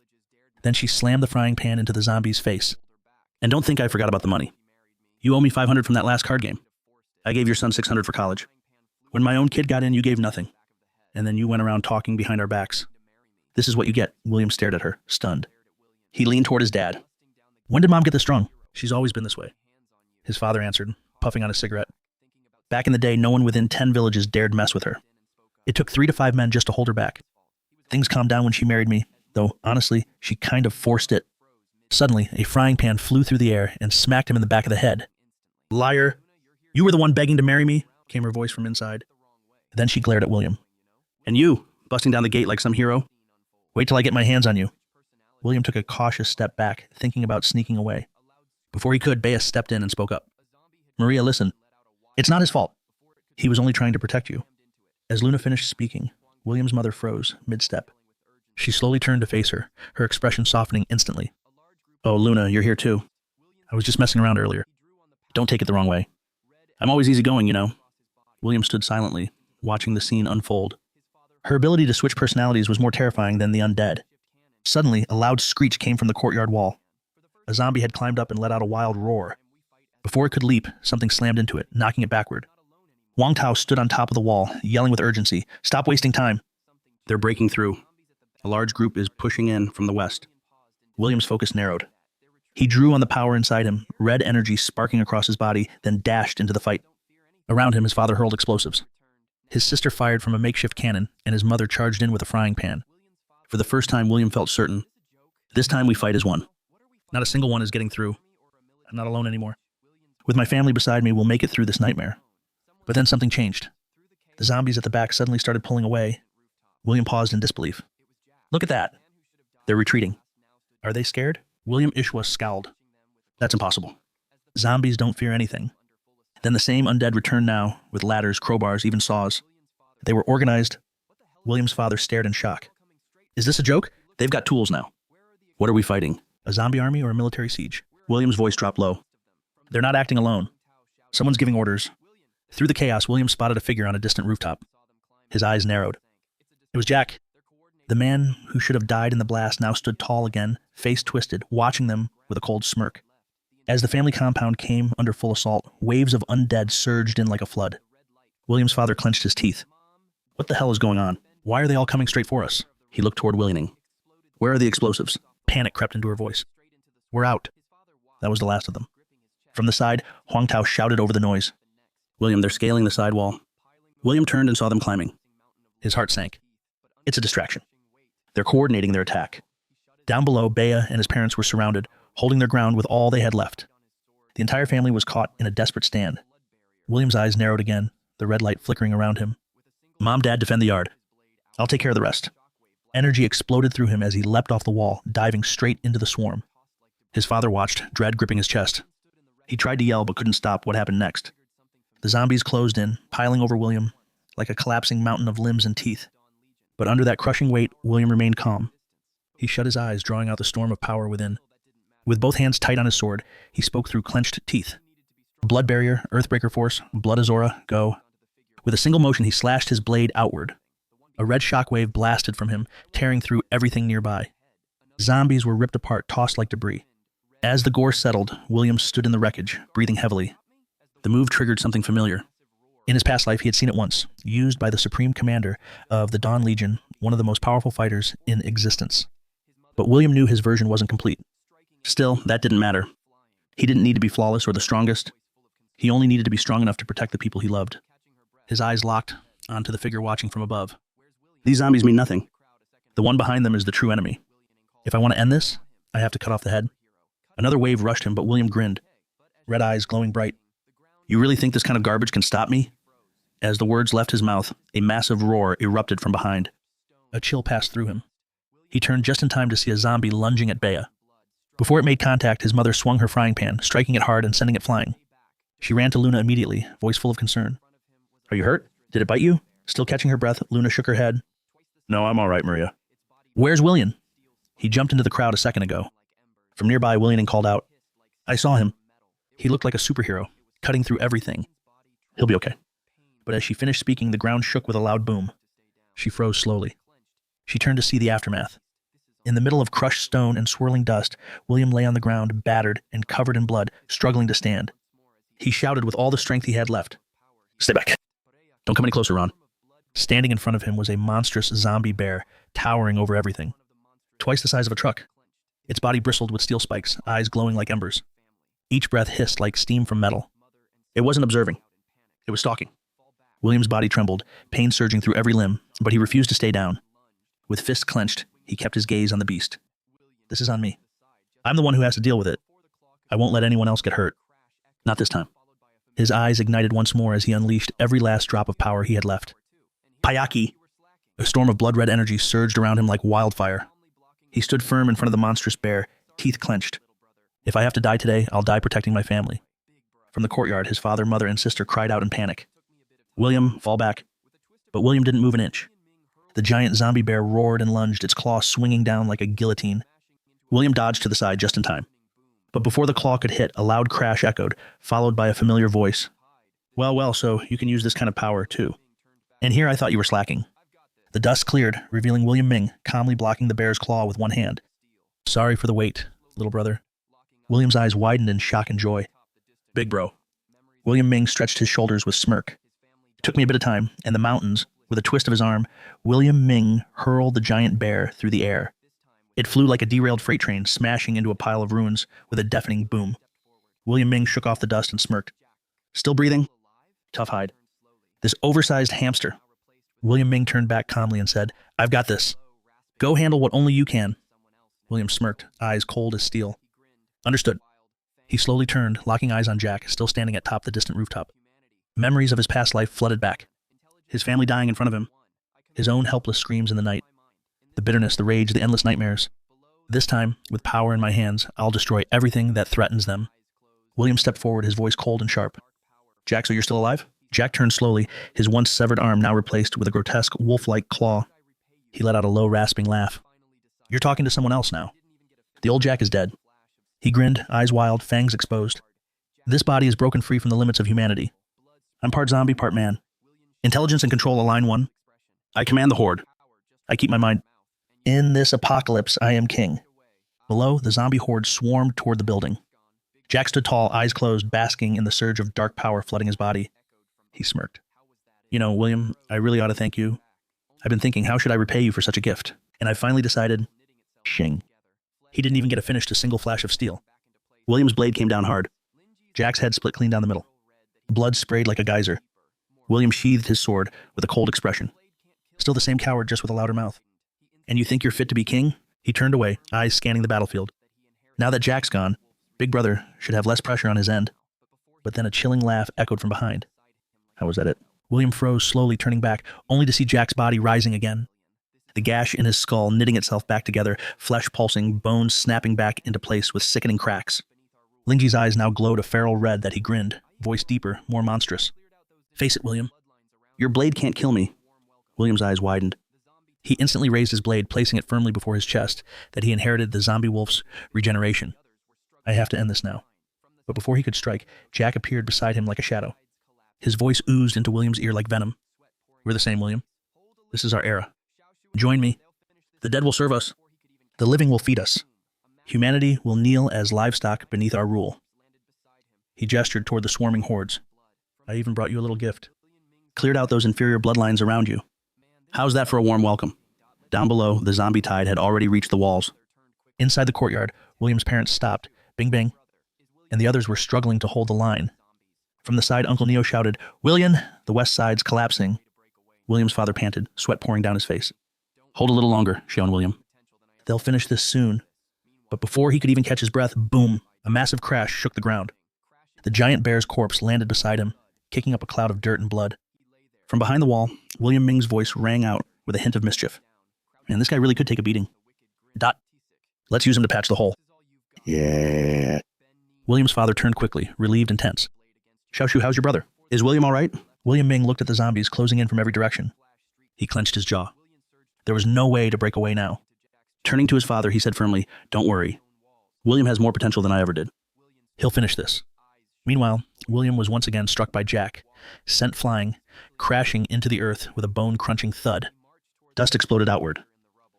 Then she slammed the frying pan into the zombie's face. And don't think I forgot about the money. You owe me $500 from that last card game. I gave your son $600 for college. When my own kid got in, you gave nothing. And then you went around talking behind our backs. This is what you get. William stared at her, stunned. He leaned toward his dad. When did Mom get this strong? She's always been this way. His father answered, puffing on a cigarette. Back in the day, no one within 10 villages dared mess with her. It took 3 to 5 men just to hold her back. Things calmed down when she married me, though, honestly, she kind of forced it. Suddenly, a frying pan flew through the air and smacked him in the back of the head. Liar! You were the one begging to marry me, came her voice from inside. Then she glared at William. And you, busting down the gate like some hero? Wait till I get my hands on you. William took a cautious step back, thinking about sneaking away. Before he could, Bea stepped in and spoke up. Maria, listen. It's not his fault. He was only trying to protect you. As Luna finished speaking, William's mother froze, mid-step. She slowly turned to face her, her expression softening instantly. Oh, Luna, you're here too. I was just messing around earlier. Don't take it the wrong way. I'm always easygoing, you know. William stood silently, watching the scene unfold. Her ability to switch personalities was more terrifying than the undead. Suddenly, a loud screech came from the courtyard wall. A zombie had climbed up and let out a wild roar. Before it could leap, something slammed into it, knocking it backward. Wang Tao stood on top of the wall, yelling with urgency, Stop wasting time! They're breaking through. A large group is pushing in from the west. William's focus narrowed. He drew on the power inside him, red energy sparking across his body, then dashed into the fight. Around him, his father hurled explosives. His sister fired from a makeshift cannon, and his mother charged in with a frying pan. For the first time, William felt certain. This time we fight as one. Not a single one is getting through. I'm not alone anymore. With my family beside me, we'll make it through this nightmare. But then something changed. The zombies at the back suddenly started pulling away. William paused in disbelief. Look at that. They're retreating. Are they scared? William Ishwa scowled. That's impossible. Zombies don't fear anything. Then the same undead returned now, with ladders, crowbars, even saws. They were organized. William's father stared in shock. Is this a joke? They've got tools now. What are we fighting? A zombie army or a military siege? William's voice dropped low. They're not acting alone. Someone's giving orders. Through the chaos, William spotted a figure on a distant rooftop. His eyes narrowed. It was Jack. The man who should have died in the blast now stood tall again, face twisted, watching them with a cold smirk. As the family compound came under full assault, waves of undead surged in like a flood. William's father clenched his teeth. What the hell is going on? Why are they all coming straight for us? He looked toward William. Where are the explosives? Panic crept into her voice. We're out. That was the last of them. From the side, Huang Tao shouted over the noise. "William, they're scaling the sidewall." William turned and saw them climbing. His heart sank. It's a distraction. They're coordinating their attack. Down below, Bea and his parents were surrounded, holding their ground with all they had left. The entire family was caught in a desperate stand. William's eyes narrowed again, the red light flickering around him. "Mom, Dad, defend the yard. I'll take care of the rest." Energy exploded through him as he leapt off the wall, diving straight into the swarm. His father watched, dread gripping his chest. He tried to yell but couldn't stop what happened next. The zombies closed in, piling over William like a collapsing mountain of limbs and teeth. But under that crushing weight, William remained calm. He shut his eyes, drawing out the storm of power within. With both hands tight on his sword, he spoke through clenched teeth. "Blood barrier, Earthbreaker force, Blood Azora, go." With a single motion, he slashed his blade outward. A red shockwave blasted from him, tearing through everything nearby. Zombies were ripped apart, tossed like debris. As the gore settled, William stood in the wreckage, breathing heavily. The move triggered something familiar. In his past life, he had seen it once, used by the Supreme Commander of the Dawn Legion, one of the most powerful fighters in existence. But William knew his version wasn't complete. Still, that didn't matter. He didn't need to be flawless or the strongest. He only needed to be strong enough to protect the people he loved. His eyes locked onto the figure watching from above. "These zombies mean nothing. The one behind them is the true enemy. If I want to end this, I have to cut off the head." Another wave rushed him, but William grinned, red eyes glowing bright. "You really think this kind of garbage can stop me?" As the words left his mouth, a massive roar erupted from behind. A chill passed through him. He turned just in time to see a zombie lunging at Bea. Before it made contact, his mother swung her frying pan, striking it hard and sending it flying. She ran to Luna immediately, voice full of concern. "Are you hurt? Did it bite you?" Still catching her breath, Luna shook her head. "No, I'm all right, Maria." "Where's William?" He jumped into the crowd a second ago. From nearby, William called out. "I saw him. He looked like a superhero, cutting through everything. He'll be okay." But as she finished speaking, the ground shook with a loud boom. She froze slowly. She turned to see the aftermath. In the middle of crushed stone and swirling dust, William lay on the ground, battered and covered in blood, struggling to stand. He shouted with all the strength he had left. "Stay back. Don't come any closer, Ron." Standing in front of him was a monstrous zombie bear, towering over everything. Twice the size of a truck. Its body bristled with steel spikes, eyes glowing like embers. Each breath hissed like steam from metal. It wasn't observing. It was stalking. William's body trembled, pain surging through every limb, but he refused to stay down. With fists clenched, he kept his gaze on the beast. "This is on me. I'm the one who has to deal with it. I won't let anyone else get hurt. Not this time." His eyes ignited once more as he unleashed every last drop of power he had left. "Payaki!" A storm of blood-red energy surged around him like wildfire. He stood firm in front of the monstrous bear, teeth clenched. "If I have to die today, I'll die protecting my family." From the courtyard, his father, mother, and sister cried out in panic. "William, fall back." But William didn't move an inch. The giant zombie bear roared and lunged, its claw swinging down like a guillotine. William dodged to the side just in time. But before the claw could hit, a loud crash echoed, followed by a familiar voice. Well, well, so you can use this kind of power, too. And here I thought you were slacking." The dust cleared, revealing William Ming, calmly blocking the bear's claw with one hand. "Sorry for the wait, little brother." William's eyes widened in shock and joy. "Big bro." William Ming stretched his shoulders with smirk. "It took me a bit of time, and the mountains." With a twist of his arm, William Ming hurled the giant bear through the air. It flew like a derailed freight train, smashing into a pile of ruins with a deafening boom. William Ming shook off the dust and smirked. "Still breathing? Tough hide. This oversized hamster." William Ming turned back calmly and said, "I've got this. Go handle what only you can." William smirked, eyes cold as steel. "Understood." He slowly turned, locking eyes on Jack, still standing atop the distant rooftop. Memories of his past life flooded back. His family dying in front of him. His own helpless screams in the night. The bitterness, the rage, the endless nightmares. This time, with power in my hands, I'll destroy everything that threatens them. William stepped forward, his voice cold and sharp. "Jack, so you're still alive?" Jack turned slowly, his once severed arm now replaced with a grotesque wolf-like claw. He let out a low, rasping laugh. "You're talking to someone else now. The old Jack is dead." He grinned, eyes wild, fangs exposed. "This body is broken free from the limits of humanity. I'm part zombie, part man. Intelligence and control align one. I command the horde. I keep my mind. In this apocalypse, I am king." Below, the zombie horde swarmed toward the building. Jack stood tall, eyes closed, basking in the surge of dark power flooding his body. He smirked. "You know, William, I really ought to thank you. I've been thinking, how should I repay you for such a gift? And I finally decided, shing." He didn't even get a finish to single flash of steel. William's blade came down hard. Jack's head split clean down the middle. Blood sprayed like a geyser. William sheathed his sword with a cold expression. Still the same coward, just with a louder mouth. And you think you're fit to be king? He turned away, eyes scanning the battlefield. Now that Jack's gone, Big Brother should have less pressure on his end. But then a chilling laugh echoed from behind. How was that it? William froze, slowly turning back, only to see Jack's body rising again. The gash in his skull knitting itself back together, flesh pulsing, bones snapping back into place with sickening cracks. Lingy's eyes now glowed a feral red that he grinned, voice deeper, more monstrous. Face it, William. Your blade can't kill me. William's eyes widened. He instantly raised his blade, placing it firmly before his chest, that he inherited the zombie wolf's regeneration. I have to end this now. But before he could strike, Jack appeared beside him like a shadow. His voice oozed into William's ear like venom. We're the same, William. This is our era. Join me. The dead will serve us. The living will feed us. Humanity will kneel as livestock beneath our rule. He gestured toward the swarming hordes. I even brought you a little gift. Cleared out those inferior bloodlines around you. How's that for a warm welcome? Down below, the zombie tide had already reached the walls. Inside the courtyard, William's parents stopped, bing bing, and the others were struggling to hold the line. From the side, Uncle Neo shouted, William, the west side's collapsing. William's father panted, sweat pouring down his face. Hold a little longer, shouted William. They'll finish this soon. But before he could even catch his breath, boom, a massive crash shook the ground. The giant bear's corpse landed beside him, kicking up a cloud of dirt and blood. From behind the wall, William Ming's voice rang out with a hint of mischief. Man, this guy really could take a beating. Dot. Let's use him to patch the hole. Yeah. William's father turned quickly, relieved and tense. Xiaoshu, how's your brother? Is William all right? William Ming looked at the zombies closing in from every direction. He clenched his jaw. There was no way to break away now. Turning to his father, he said firmly, Don't worry. William has more potential than I ever did. He'll finish this. Meanwhile, William was once again struck by Jack, sent flying, crashing into the earth with a bone-crunching thud. Dust exploded outward.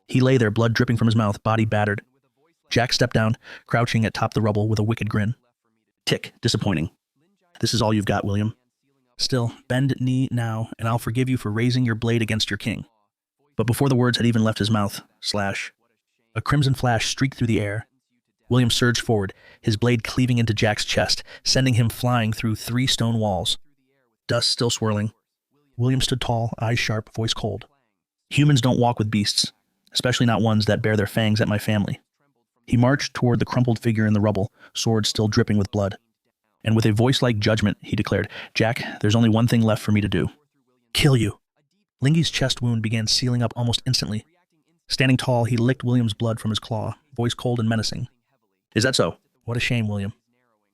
He lay there, blood dripping from his mouth, body battered. Jack stepped down, crouching atop the rubble with a wicked grin. Tick, disappointing. This is all you've got, William. Still, bend knee now, and I'll forgive you for raising your blade against your king. But before the words had even left his mouth, a crimson flash streaked through the air. William surged forward, his blade cleaving into Jack's chest, sending him flying through 3 stone walls. Dust still swirling. William stood tall, eyes sharp, voice cold. Humans don't walk with beasts, especially not ones that bear their fangs at my family. He marched toward the crumpled figure in the rubble, sword still dripping with blood. And with a voice like judgment, he declared, Jack, there's only one thing left for me to do. Kill you. Lingy's chest wound began sealing up almost instantly. Standing tall, he licked William's blood from his claw, voice cold and menacing. Is that so? What a shame, William.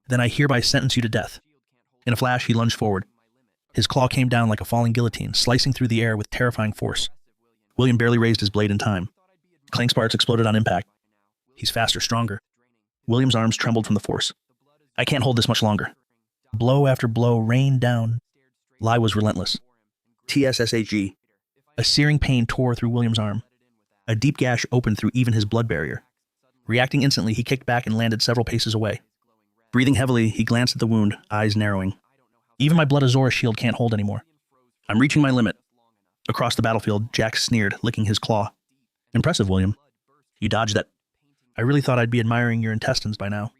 Then I hereby sentence you to death. In a flash, he lunged forward. His claw came down like a falling guillotine, slicing through the air with terrifying force. William barely raised his blade in time. Clank sparks exploded on impact. He's faster, stronger. William's arms trembled from the force. I can't hold this much longer. Blow after blow rained down. Lai was relentless. TSSAG. A searing pain tore through William's arm. A deep gash opened through even his blood barrier. Reacting instantly, he kicked back and landed several paces away. Breathing heavily, he glanced at the wound, eyes narrowing. Even my Blood Azora shield can't hold anymore. I'm reaching my limit. Across the battlefield, Jack sneered, licking his claw. Impressive, William. You dodged that. I really thought I'd be admiring your intestines by now.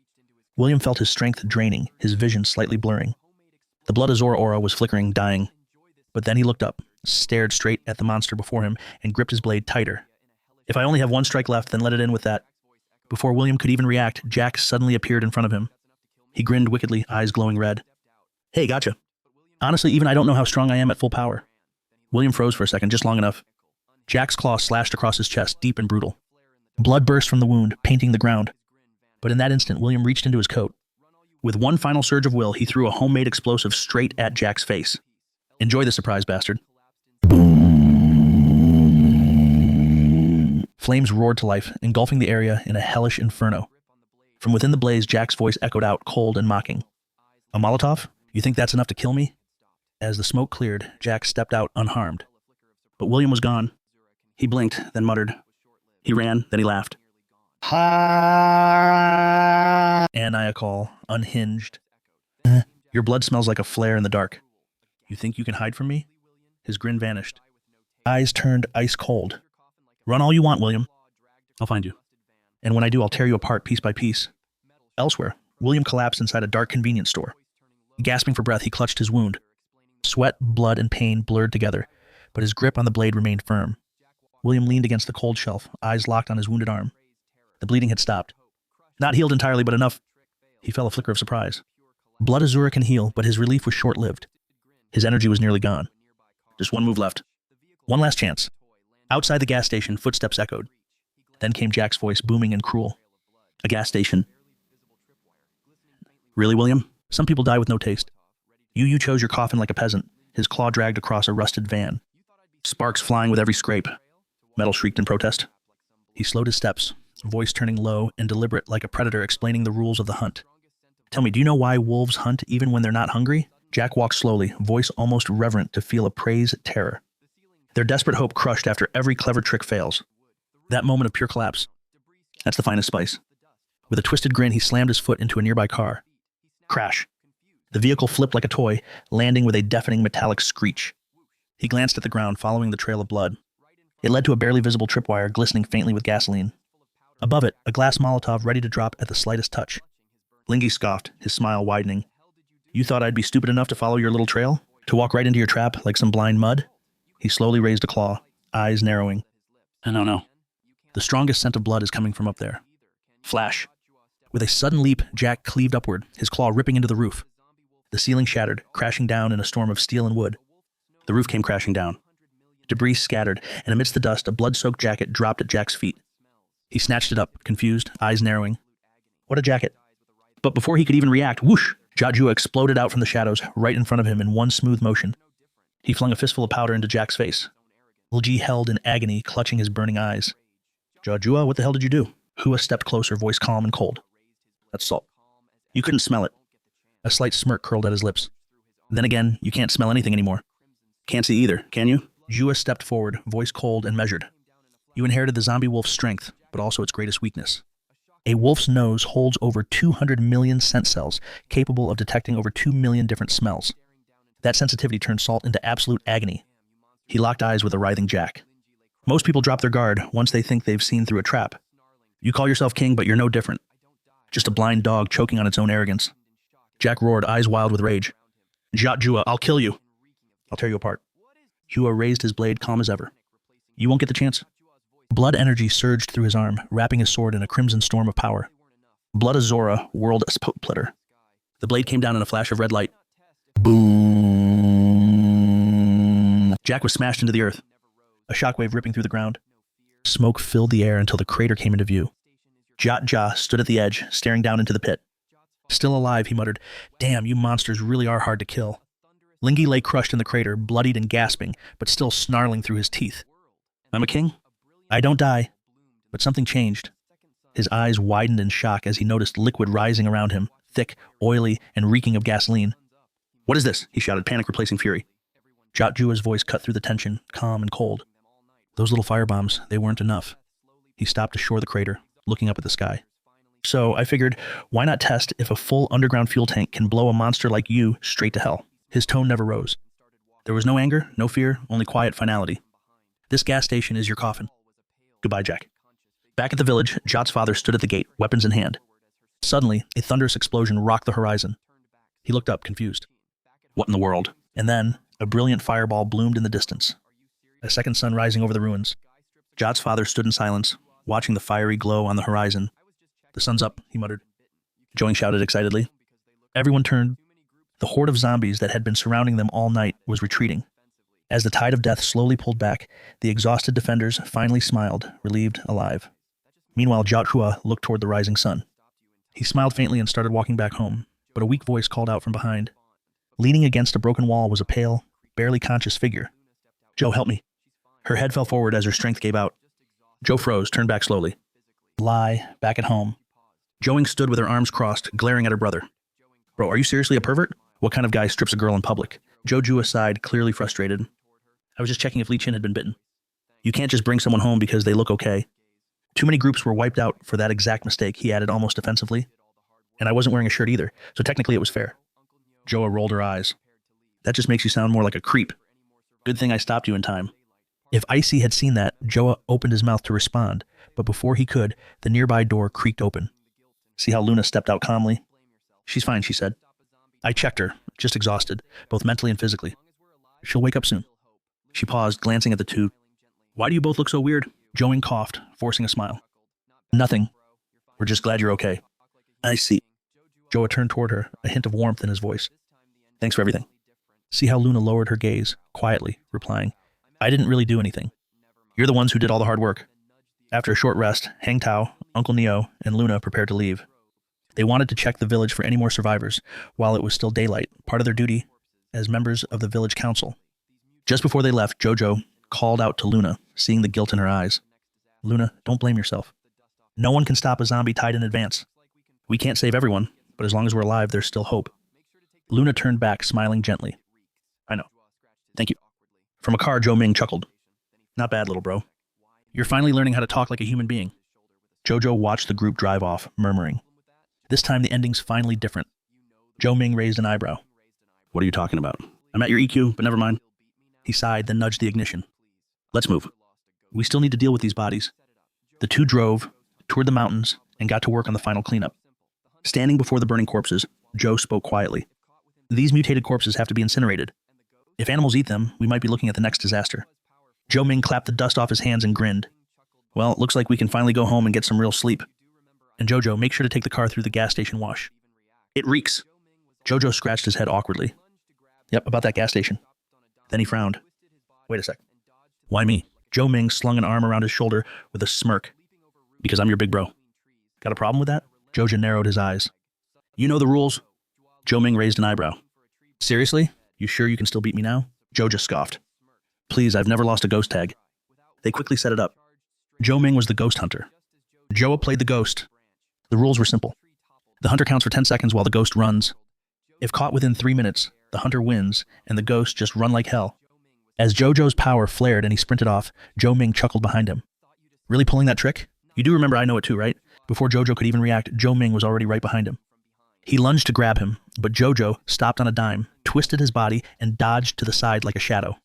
William felt his strength draining, his vision slightly blurring. The Blood Azora aura was flickering, dying. But then he looked up, stared straight at the monster before him, and gripped his blade tighter. If I only have one strike left, then let it in with that. Before William could even react, Jack suddenly appeared in front of him. He grinned wickedly, eyes glowing red. Hey, gotcha. Honestly, even I don't know how strong I am at full power. William froze for a second, just long enough. Jack's claw slashed across his chest, deep and brutal. Blood burst from the wound, painting the ground. But in that instant, William reached into his coat. With one final surge of will, he threw a homemade explosive straight at Jack's face. Enjoy the surprise, bastard. Flames roared to life, engulfing the area in a hellish inferno. From within the blaze, Jack's voice echoed out, cold and mocking. A Molotov? You think that's enough to kill me? As the smoke cleared, Jack stepped out unharmed. But William was gone. He blinked, then muttered. He ran, then he laughed. Aniacal, unhinged. Your blood smells like a flare in the dark. You think you can hide from me? His grin vanished. Eyes turned ice cold. Run all you want, William. I'll find you. And when I do, I'll tear you apart piece by piece. Elsewhere, William collapsed inside a dark convenience store. Gasping for breath, he clutched his wound. Sweat, blood, and pain blurred together, but his grip on the blade remained firm. William leaned against the cold shelf, eyes locked on his wounded arm. The bleeding had stopped. Not healed entirely, but enough. He felt a flicker of surprise. Blood Azura can heal, but his relief was short-lived. His energy was nearly gone. Just one move left. One last chance. Outside the gas station, footsteps echoed. Then came Jack's voice, booming and cruel. A gas station. Really, William? Some people die with no taste. You chose your coffin like a peasant, his claw dragged across a rusted van. Sparks flying with every scrape. Metal shrieked in protest. He slowed his steps, voice turning low and deliberate like a predator explaining the rules of the hunt. Tell me, do you know why wolves hunt even when they're not hungry? Jack walked slowly, voice almost reverent to feel a prey's terror. Their desperate hope crushed after every clever trick fails. That moment of pure collapse. That's the finest spice. With a twisted grin, he slammed his foot into a nearby car. Crash. The vehicle flipped like a toy, landing with a deafening metallic screech. He glanced at the ground, following the trail of blood. It led to a barely visible tripwire glistening faintly with gasoline. Above it, a glass Molotov ready to drop at the slightest touch. Lingy scoffed, his smile widening. You thought I'd be stupid enough to follow your little trail? To walk right into your trap like some blind mud? He slowly raised a claw, eyes narrowing. No. The strongest scent of blood is coming from up there. Flash. With a sudden leap, Jack cleaved upward, his claw ripping into the roof. The ceiling shattered, crashing down in a storm of steel and wood. The roof came crashing down. Debris scattered, and amidst the dust, a blood-soaked jacket dropped at Jack's feet. He snatched it up, confused, eyes narrowing. What a jacket. But before he could even react, whoosh! Jia exploded out from the shadows, right in front of him in one smooth motion. He flung a fistful of powder into Jack's face. Lil held in agony, clutching his burning eyes. Jia, what the hell did you do? Hua stepped closer, voice calm and cold. That's salt. You couldn't smell it. A slight smirk curled at his lips. Then again, you can't smell anything anymore. Can't see either, can you? Jua stepped forward, voice cold and measured. You inherited the zombie wolf's strength, but also its greatest weakness. A wolf's nose holds over 200 million scent cells, capable of detecting over 2 million different smells. That sensitivity turned Salt into absolute agony. He locked eyes with a writhing Jack. Most people drop their guard once they think they've seen through a trap. You call yourself king, but you're no different. Just a blind dog choking on its own arrogance. Jack roared, eyes wild with rage. Jia, I'll kill you. I'll tear you apart. Hua raised his blade, calm as ever. You won't get the chance. Blood energy surged through his arm, wrapping his sword in a crimson storm of power. Blood Azora whirled a splitter. The blade came down in a flash of red light. Boom! Jack was smashed into the earth, a shockwave ripping through the ground. Smoke filled the air until the crater came into view. Jia stood at the edge, staring down into the pit. Still alive, he muttered, Damn, you monsters really are hard to kill. Lingy lay crushed in the crater, bloodied and gasping, but still snarling through his teeth. I'm a king? I don't die. But something changed. His eyes widened in shock as he noticed liquid rising around him, thick, oily, and reeking of gasoline. What is this? He shouted, panic replacing fury. Jia's voice cut through the tension, calm and cold. Those little firebombs, they weren't enough. He stopped to shore the crater, looking up at the sky. So I figured, why not test if a full underground fuel tank can blow a monster like you straight to hell? His tone never rose. There was no anger, no fear, only quiet finality. This gas station is your coffin. Goodbye, Jack. Back at the village, Jot's father stood at the gate, weapons in hand. Suddenly, a thunderous explosion rocked the horizon. He looked up, confused. What in the world? And then, a brilliant fireball bloomed in the distance. A second sun rising over the ruins. Jot's father stood in silence, watching the fiery glow on the horizon. The sun's up, he muttered. Joing shouted excitedly. Everyone turned. The horde of zombies that had been surrounding them all night was retreating. As the tide of death slowly pulled back, the exhausted defenders finally smiled, relieved, alive. Meanwhile, Jiahua looked toward the rising sun. He smiled faintly and started walking back home, but a weak voice called out from behind. Leaning against a broken wall was a pale, barely conscious figure. Joe, help me. Her head fell forward as her strength gave out. Joe froze, turned back slowly. Lie, back at home. Joing stood with her arms crossed, glaring at her brother. Bro, are you seriously a pervert? What kind of guy strips a girl in public? Joe drew aside, clearly frustrated. I was just checking if Li Chin had been bitten. You can't just bring someone home because they look okay. Too many groups were wiped out for that exact mistake, he added almost offensively. And I wasn't wearing a shirt either, so technically it was fair. Joa rolled her eyes. That just makes you sound more like a creep. Good thing I stopped you in time. If Icy had seen that, Joa opened his mouth to respond, but before he could, the nearby door creaked open. See how Luna stepped out calmly? She's fine, she said. I checked her, just exhausted, both mentally and physically. She'll wake up soon. She paused, glancing at the two. Why do you both look so weird? Joe coughed, forcing a smile. Nothing. We're just glad you're okay. I see. Joe turned toward her, a hint of warmth in his voice. Thanks for everything. See how Luna lowered her gaze, quietly, replying, I didn't really do anything. You're the ones who did all the hard work. After a short rest, Hang Tao, Uncle Neo, and Luna prepared to leave. They wanted to check the village for any more survivors, while it was still daylight, part of their duty as members of the village council. Just before they left, Jojo called out to Luna, seeing the guilt in her eyes. Luna, don't blame yourself. No one can stop a zombie tide in advance. We can't save everyone, but as long as we're alive, there's still hope. Luna turned back, smiling gently. I know. Thank you. From a car, Joe Ming chuckled. Not bad, little bro. You're finally learning how to talk like a human being. Jojo watched the group drive off, murmuring. This time the ending's finally different. Joe Ming raised an eyebrow. What are you talking about? I'm at your EQ, but never mind. He sighed, then nudged the ignition. Let's move. We still need to deal with these bodies. The two drove, toured the mountains, and got to work on the final cleanup. Standing before the burning corpses, Joe spoke quietly. These mutated corpses have to be incinerated. If animals eat them, we might be looking at the next disaster. Joe Ming clapped the dust off his hands and grinned. Well, it looks like we can finally go home and get some real sleep. And Jojo, make sure to take the car through the gas station wash. It reeks. Jojo scratched his head awkwardly. Yep, about that gas station. Then he frowned. Wait a sec. Why me? Joe Ming slung an arm around his shoulder with a smirk. Because I'm your big bro. Got a problem with that? Jojo narrowed his eyes. You know the rules. Joe Ming raised an eyebrow. Seriously? You sure you can still beat me now? Jojo scoffed. Please, I've never lost a ghost tag. They quickly set it up. Joe Ming was the ghost hunter. Joa played the ghost. The rules were simple. The hunter counts for 10 seconds while the ghost runs. If caught within 3 minutes, the hunter wins, and the ghosts just run like hell. As Jojo's power flared and he sprinted off, Joe Ming chuckled behind him. Really pulling that trick? You do remember I know it too, right? Before Jojo could even react, Joe Ming was already right behind him. He lunged to grab him, but Jojo stopped on a dime, twisted his body, and dodged to the side like a shadow.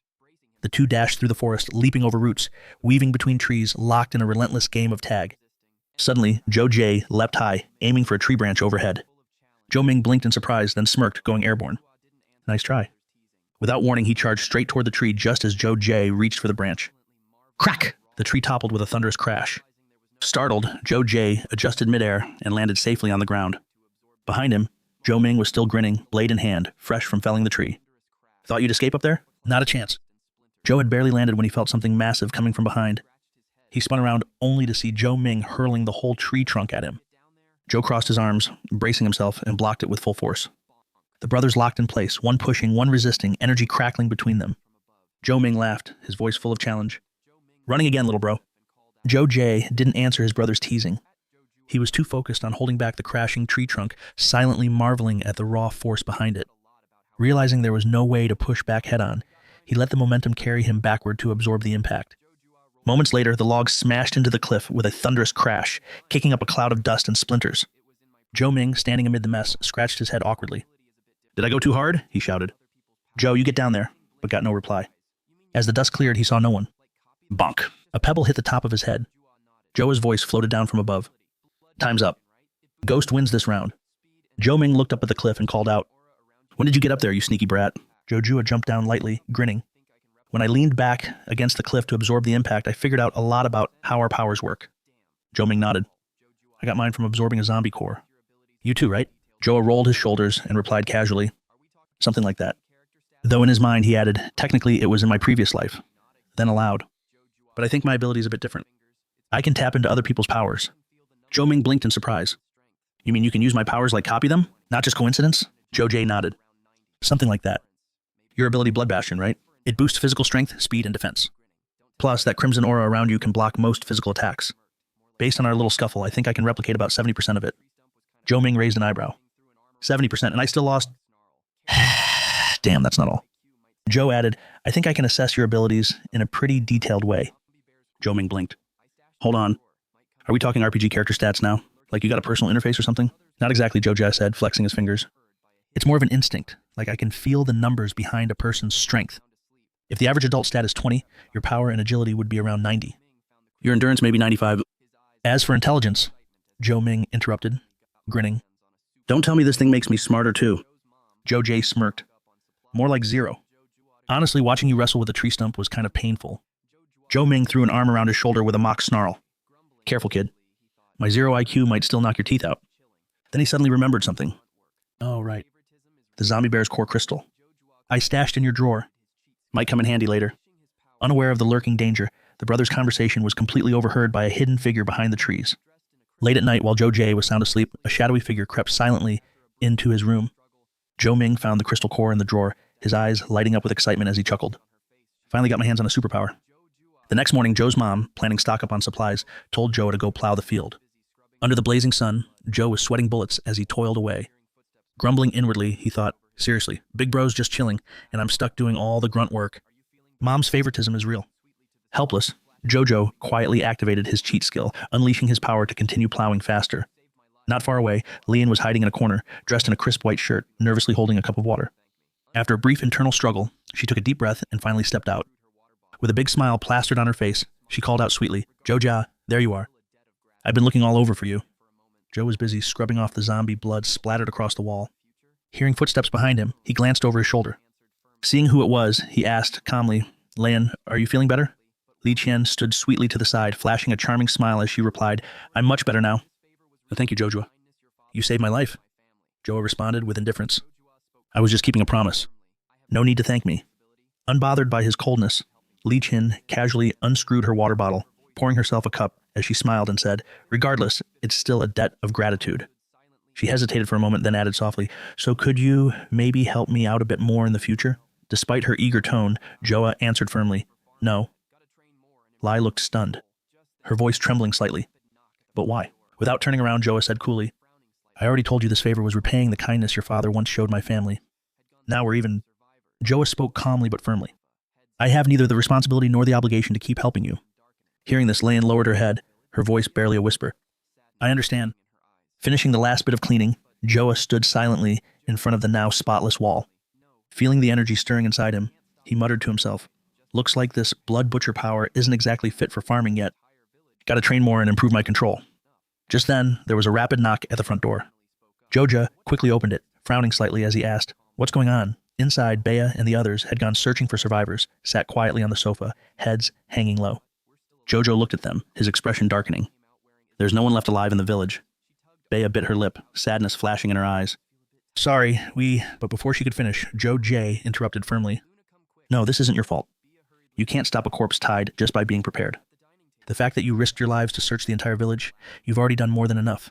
The two dashed through the forest, leaping over roots, weaving between trees, locked in a relentless game of tag. Suddenly, Joe J leapt high, aiming for a tree branch overhead. Joe Ming blinked in surprise, then smirked, going airborne. Nice try. Without warning, he charged straight toward the tree just as Joe J reached for the branch. Crack! The tree toppled with a thunderous crash. Startled, Joe J adjusted midair and landed safely on the ground. Behind him, Joe Ming was still grinning, blade in hand, fresh from felling the tree. Thought you'd escape up there? Not a chance. Joe had barely landed when he felt something massive coming from behind. He spun around only to see Joe Ming hurling the whole tree trunk at him. Joe crossed his arms, bracing himself, and blocked it with full force. The brothers locked in place, one pushing, one resisting, energy crackling between them. Joe Ming laughed, his voice full of challenge. Running again, little bro. Joe J didn't answer his brother's teasing. He was too focused on holding back the crashing tree trunk, silently marveling at the raw force behind it. Realizing there was no way to push back head-on, he let the momentum carry him backward to absorb the impact. Moments later, the log smashed into the cliff with a thunderous crash, kicking up a cloud of dust and splinters. Joe Ming, standing amid the mess, scratched his head awkwardly. Did I go too hard? He shouted. Joe, you get down there, but got no reply. As the dust cleared, he saw no one. Bonk. A pebble hit the top of his head. Joe's voice floated down from above. Time's up. Ghost wins this round. Joe Ming looked up at the cliff and called out. When did you get up there, you sneaky brat? Joe Jua jumped down lightly, grinning. When I leaned back against the cliff to absorb the impact, I figured out a lot about how our powers work. Joe Ming nodded. I got mine from absorbing a zombie core. You too, right? Joa rolled his shoulders and replied casually. Something like that. Though in his mind he added, technically it was in my previous life. Then aloud. But I think my ability is a bit different. I can tap into other people's powers. Joe Ming blinked in surprise. You mean you can use my powers like copy them? Not just coincidence? Joe J nodded. Something like that. Your ability Blood Bastion, right? It boosts physical strength, speed, and defense. Plus, that crimson aura around you can block most physical attacks. Based on our little scuffle, I think I can replicate about 70% of it. Joe Ming raised an eyebrow. 70%, and I still lost... Damn, that's not all. Joe added, I think I can assess your abilities in a pretty detailed way. Joe Ming blinked. Hold on. Are we talking RPG character stats now? Like you got a personal interface or something? Not exactly, Joe Jai said, flexing his fingers. It's more of an instinct, like I can feel the numbers behind a person's strength. If the average adult stat is 20, your power and agility would be around 90. Your endurance may be 95. As for intelligence, Joe Ming interrupted, grinning. Don't tell me this thing makes me smarter too. Joe J smirked. More like 0. Honestly, watching you wrestle with a tree stump was kind of painful. Joe Ming threw an arm around his shoulder with a mock snarl. Careful, kid. My 0 IQ might still knock your teeth out. Then he suddenly remembered something. Oh, right. The zombie bear's core crystal. I stashed in your drawer. Might come in handy later. Unaware of the lurking danger, the brothers' conversation was completely overheard by a hidden figure behind the trees. Late at night, while Joe J was sound asleep, a shadowy figure crept silently into his room. Joe Ming found the crystal core in the drawer, his eyes lighting up with excitement as he chuckled. Finally got my hands on a superpower. The next morning, Joe's mom, planning stock up on supplies, told Joe to go plow the field. Under the blazing sun, Joe was sweating bullets as he toiled away. Grumbling inwardly, he thought, seriously, big bro's just chilling, and I'm stuck doing all the grunt work. Mom's favoritism is real. Helpless, Jojo quietly activated his cheat skill, unleashing his power to continue plowing faster. Not far away, Lian was hiding in a corner, dressed in a crisp white shirt, nervously holding a cup of water. After a brief internal struggle, she took a deep breath and finally stepped out. With a big smile plastered on her face, she called out sweetly, Joja, there you are. I've been looking all over for you. Joe was busy scrubbing off the zombie blood splattered across the wall. Hearing footsteps behind him, he glanced over his shoulder. Seeing who it was, he asked calmly, Lian, are you feeling better? Li Qian stood sweetly to the side, flashing a charming smile as she replied, I'm much better now. Thank you, Jojo. You saved my life. Joa responded with indifference. I was just keeping a promise. No need to thank me. Unbothered by his coldness, Li Qian casually unscrewed her water bottle, pouring herself a cup as she smiled and said, regardless, it's still a debt of gratitude. She hesitated for a moment, then added softly, so could you maybe help me out a bit more in the future? Despite her eager tone, Joa answered firmly, no. Lai looked stunned, her voice trembling slightly. But why? Without turning around, Joa said coolly, I already told you this favor was repaying the kindness your father once showed my family. Now we're even. Joa spoke calmly but firmly. I have neither the responsibility nor the obligation to keep helping you. Hearing this, Lian lowered her head, her voice barely a whisper. I understand. Finishing the last bit of cleaning, Joa stood silently in front of the now spotless wall. Feeling the energy stirring inside him, he muttered to himself, looks like this blood butcher power isn't exactly fit for farming yet. Gotta train more and improve my control. Just then, there was a rapid knock at the front door. Joja quickly opened it, frowning slightly as he asked, what's going on? Inside, Bea and the others had gone searching for survivors, sat quietly on the sofa, heads hanging low. Jojo looked at them, his expression darkening. There's no one left alive in the village. Bea bit her lip, sadness flashing in her eyes. Sorry, but before she could finish, Joe J interrupted firmly. No, this isn't your fault. You can't stop a corpse tied just by being prepared. The fact that you risked your lives to search the entire village, you've already done more than enough.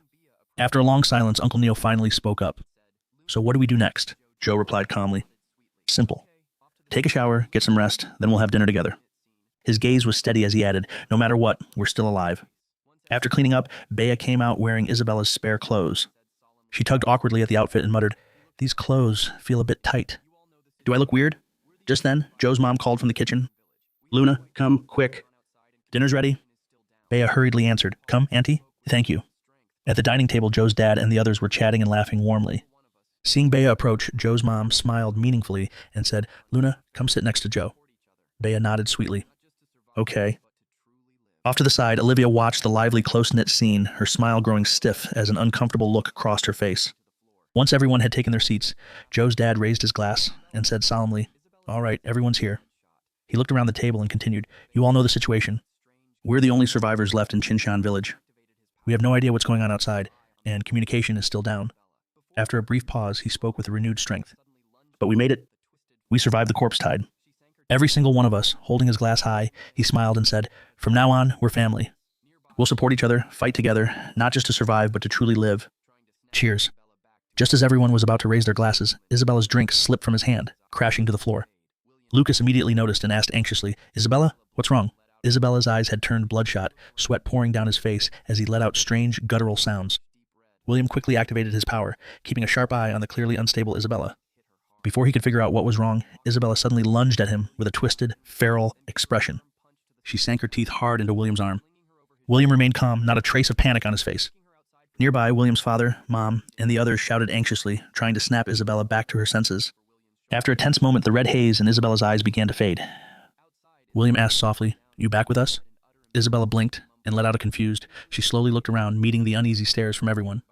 After a long silence, Uncle Neil finally spoke up. So what do we do next? Joe replied calmly. Simple. Take a shower, get some rest, then we'll have dinner together. His gaze was steady as he added, no matter what, we're still alive. After cleaning up, Bea came out wearing Isabella's spare clothes. She tugged awkwardly at the outfit and muttered, these clothes feel a bit tight. Do I look weird? Just then, Joe's mom called from the kitchen. Luna, come, quick. Dinner's ready. Bea hurriedly answered, come, Auntie? Thank you. At the dining table, Joe's dad and the others were chatting and laughing warmly. Seeing Bea approach, Joe's mom smiled meaningfully and said, Luna, come sit next to Joe. Bea nodded sweetly. Okay. Off to the side, Olivia watched the lively, close-knit scene, her smile growing stiff as an uncomfortable look crossed her face. Once everyone had taken their seats, Joe's dad raised his glass and said solemnly, all right, everyone's here. He looked around the table and continued, you all know the situation. We're the only survivors left in Chinshan village. We have no idea what's going on outside, and communication is still down. After a brief pause, he spoke with renewed strength. But we made it. We survived the corpse tide. Every single one of us, holding his glass high, he smiled and said, from now on, we're family. We'll support each other, fight together, not just to survive, but to truly live. Cheers. Just as everyone was about to raise their glasses, Isabella's drink slipped from his hand, crashing to the floor. Lucas immediately noticed and asked anxiously, Isabella, what's wrong? Isabella's eyes had turned bloodshot, sweat pouring down his face as he let out strange, guttural sounds. William quickly activated his power, keeping a sharp eye on the clearly unstable Isabella. Before he could figure out what was wrong, Isabella suddenly lunged at him with a twisted, feral expression. She sank her teeth hard into William's arm. William remained calm, not a trace of panic on his face. Nearby, William's father, mom, and the others shouted anxiously, trying to snap Isabella back to her senses. After a tense moment, the red haze in Isabella's eyes began to fade. William asked softly, you back with us? Isabella blinked and let out a confused. She slowly looked around, meeting the uneasy stares from everyone.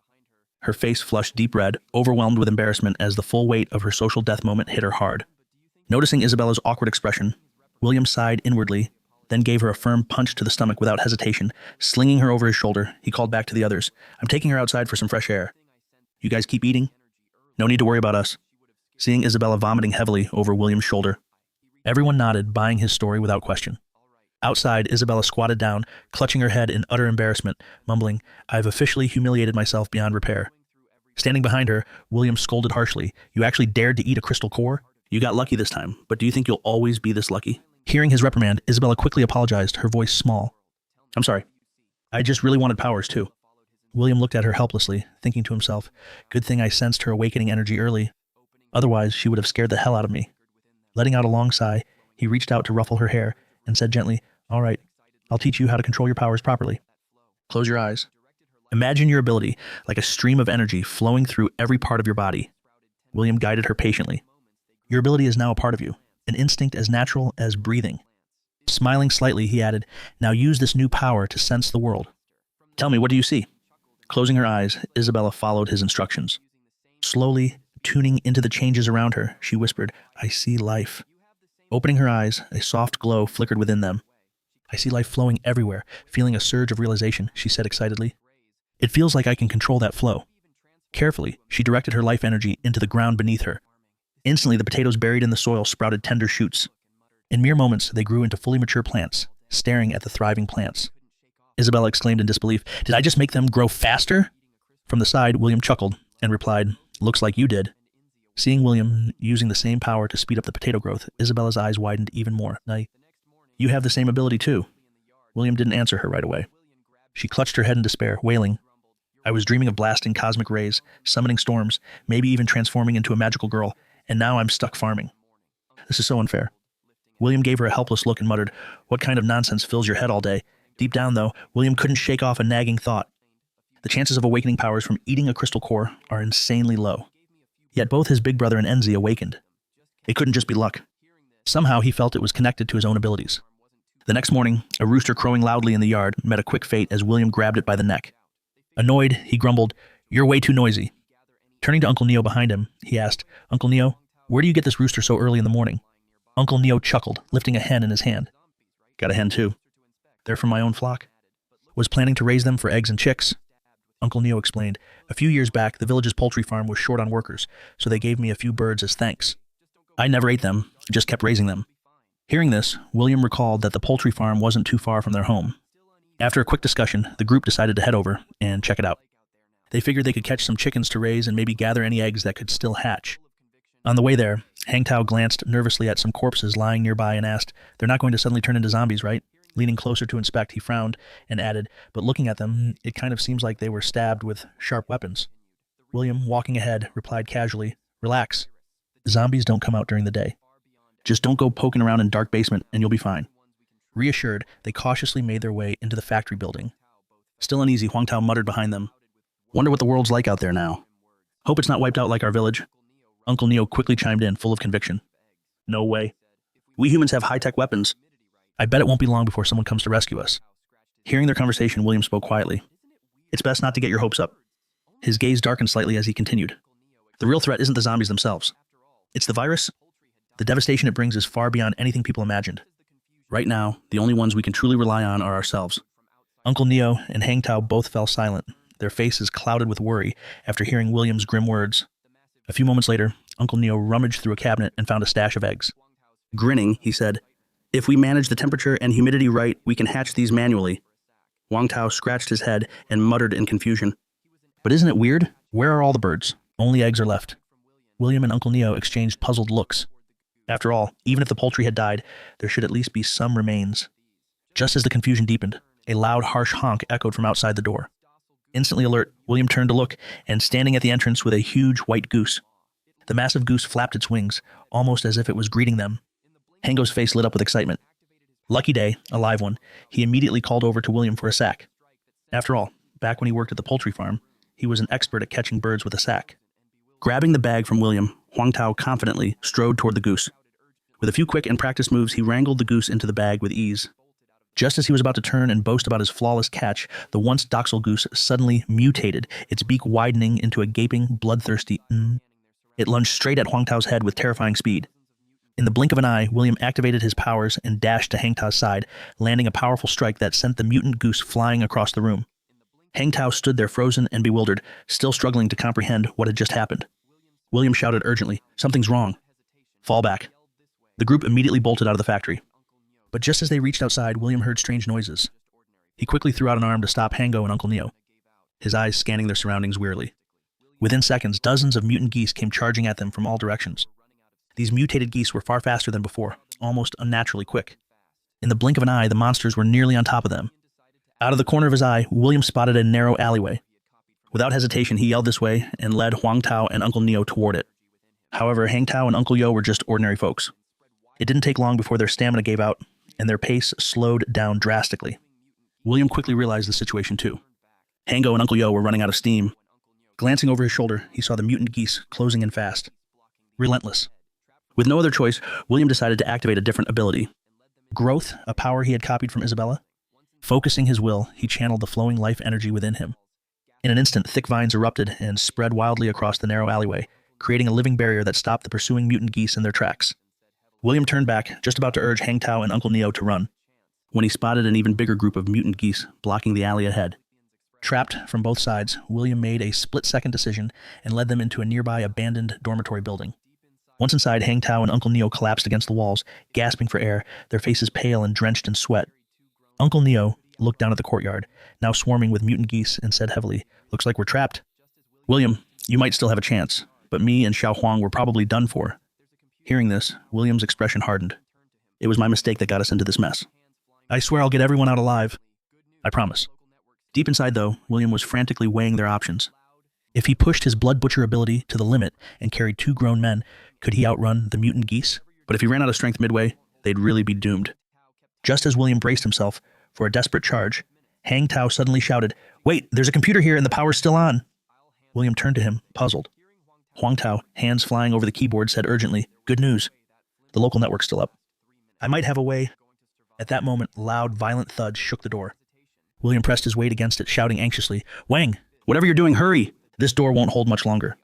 Her face flushed deep red, overwhelmed with embarrassment as the full weight of her social death moment hit her hard. Noticing Isabella's awkward expression, William sighed inwardly, then gave her a firm punch to the stomach without hesitation. Slinging her over his shoulder, he called back to the others, "I'm taking her outside for some fresh air. You guys keep eating? No need to worry about us." Seeing Isabella vomiting heavily over William's shoulder, everyone nodded, buying his story without question. Outside, Isabella squatted down, clutching her head in utter embarrassment, mumbling, "I've officially humiliated myself beyond repair." Standing behind her, William scolded harshly, "You actually dared to eat a crystal core? You got lucky this time, but do you think you'll always be this lucky?" Hearing his reprimand, Isabella quickly apologized, her voice small. "I'm sorry. I just really wanted powers, too." William looked at her helplessly, thinking to himself, "Good thing I sensed her awakening energy early. Otherwise, she would have scared the hell out of me." Letting out a long sigh, he reached out to ruffle her hair and said gently, "All right, I'll teach you how to control your powers properly. Close your eyes. Imagine your ability like a stream of energy flowing through every part of your body." William guided her patiently. "Your ability is now a part of you, an instinct as natural as breathing." Smiling slightly, he added, "Now use this new power to sense the world. Tell me, what do you see?" Closing her eyes, Isabella followed his instructions. Slowly, tuning into the changes around her, she whispered, "I see life." Opening her eyes, a soft glow flickered within them. "I see life flowing everywhere." Feeling a surge of realization, she said excitedly, "It feels like I can control that flow." Carefully, she directed her life energy into the ground beneath her. Instantly, the potatoes buried in the soil sprouted tender shoots. In mere moments, they grew into fully mature plants, staring at the thriving plants. Isabella exclaimed in disbelief, "Did I just make them grow faster?" From the side, William chuckled and replied, "Looks like you did." Seeing William using the same power to speed up the potato growth, Isabella's eyes widened even more. "You have the same ability too." William didn't answer her right away. She clutched her head in despair, wailing, "I was dreaming of blasting cosmic rays, summoning storms, maybe even transforming into a magical girl, and now I'm stuck farming. This is so unfair." William gave her a helpless look and muttered, "What kind of nonsense fills your head all day?" Deep down, though, William couldn't shake off a nagging thought. The chances of awakening powers from eating a crystal core are insanely low. Yet both his big brother and Enzi awakened. It couldn't just be luck. Somehow he felt it was connected to his own abilities. The next morning, a rooster crowing loudly in the yard met a quick fate as William grabbed it by the neck. Annoyed, he grumbled, "You're way too noisy." Turning to Uncle Neo behind him, he asked, "Uncle Neo, where do you get this rooster so early in the morning?" Uncle Neo chuckled, lifting a hen in his hand. "Got a hen too. They're from my own flock. Was planning to raise them for eggs and chicks." Uncle Neo explained, "A few years back, the village's poultry farm was short on workers, so they gave me a few birds as thanks. I never ate them, just kept raising them." Hearing this, William recalled that the poultry farm wasn't too far from their home. After a quick discussion, the group decided to head over and check it out. They figured they could catch some chickens to raise and maybe gather any eggs that could still hatch. On the way there, Hang Tao glanced nervously at some corpses lying nearby and asked, "They're not going to suddenly turn into zombies, right?" Leaning closer to inspect, he frowned and added, "But looking at them, it kind of seems like they were stabbed with sharp weapons." William, walking ahead, replied casually, "Relax. Zombies don't come out during the day. Just don't go poking around in dark basement and you'll be fine." Reassured, they cautiously made their way into the factory building. Still uneasy, Huang Tao muttered behind them, "Wonder what the world's like out there now. Hope it's not wiped out like our village." Uncle Neo quickly chimed in, full of conviction, "No way. We humans have high-tech weapons. I bet it won't be long before someone comes to rescue us." Hearing their conversation, William spoke quietly. "It's best not to get your hopes up." His gaze darkened slightly as he continued. "The real threat isn't the zombies themselves. It's the virus. The devastation it brings is far beyond anything people imagined. Right now, the only ones we can truly rely on are ourselves." Uncle Neo and Hang Tao both fell silent, their faces clouded with worry after hearing William's grim words. A few moments later, Uncle Neo rummaged through a cabinet and found a stash of eggs. Grinning, he said, "If we manage the temperature and humidity right, we can hatch these manually." Wang Tao scratched his head and muttered in confusion, "But isn't it weird? Where are all the birds? Only eggs are left." William and Uncle Neo exchanged puzzled looks. After all, even if the poultry had died, there should at least be some remains. Just as the confusion deepened, a loud, harsh honk echoed from outside the door. Instantly alert, William turned to look, and standing at the entrance with a huge white goose. The massive goose flapped its wings, almost as if it was greeting them. Hango's face lit up with excitement. Lucky day, a live one, he immediately called over to William for a sack. After all, back when he worked at the poultry farm, he was an expert at catching birds with a sack. Grabbing the bag from William, Huang Tao confidently strode toward the goose. With a few quick and practiced moves, he wrangled the goose into the bag with ease. Just as he was about to turn and boast about his flawless catch, the once docile goose suddenly mutated, its beak widening into a gaping, bloodthirsty It lunged straight at Huang Tao's head with terrifying speed. In the blink of an eye, William activated his powers and dashed to Hang Tao's side, landing a powerful strike that sent the mutant goose flying across the room. Hang Tao stood there frozen and bewildered, still struggling to comprehend what had just happened. William shouted urgently, "Something's wrong. Fall back." The group immediately bolted out of the factory. But just as they reached outside, William heard strange noises. He quickly threw out an arm to stop Hango and Uncle Neo, his eyes scanning their surroundings wearily. Within seconds, dozens of mutant geese came charging at them from all directions. These mutated geese were far faster than before, almost unnaturally quick. In the blink of an eye, the monsters were nearly on top of them. Out of the corner of his eye, William spotted a narrow alleyway. Without hesitation, he yelled this way and led Huang Tao and Uncle Neo toward it. However, Hang Tao and Uncle Yo were just ordinary folks. It didn't take long before their stamina gave out, and their pace slowed down drastically. William quickly realized the situation too. Hango and Uncle Yo were running out of steam. Glancing over his shoulder, he saw the mutant geese closing in fast. Relentless. With no other choice, William decided to activate a different ability. Growth, a power he had copied from Isabella. Focusing his will, he channeled the flowing life energy within him. In an instant, thick vines erupted and spread wildly across the narrow alleyway, creating a living barrier that stopped the pursuing mutant geese in their tracks. William turned back, just about to urge Hang Tao and Uncle Neo to run, when he spotted an even bigger group of mutant geese blocking the alley ahead. Trapped from both sides, William made a split-second decision and led them into a nearby abandoned dormitory building. Once inside, Hang Tao and Uncle Neo collapsed against the walls, gasping for air, their faces pale and drenched in sweat. Uncle Neo looked down at the courtyard, now swarming with mutant geese, and said heavily, "Looks like we're trapped. William, you might still have a chance, but me and Xiao Huang were probably done for." Hearing this, William's expression hardened. "It was my mistake that got us into this mess. I swear I'll get everyone out alive. I promise." Deep inside, though, William was frantically weighing their options. If he pushed his blood butcher ability to the limit and carried 2 grown men, could he outrun the mutant geese? But if he ran out of strength midway, they'd really be doomed. Just as William braced himself for a desperate charge, Hang Tao suddenly shouted, "Wait, there's a computer here and the power's still on." William turned to him, puzzled. Huang Tao, hands flying over the keyboard, said urgently, "Good news. The local network's still up. I might have a way." At that moment, loud, violent thuds shook the door. William pressed his weight against it, shouting anxiously, "Wang, whatever you're doing, hurry! This door won't hold much longer."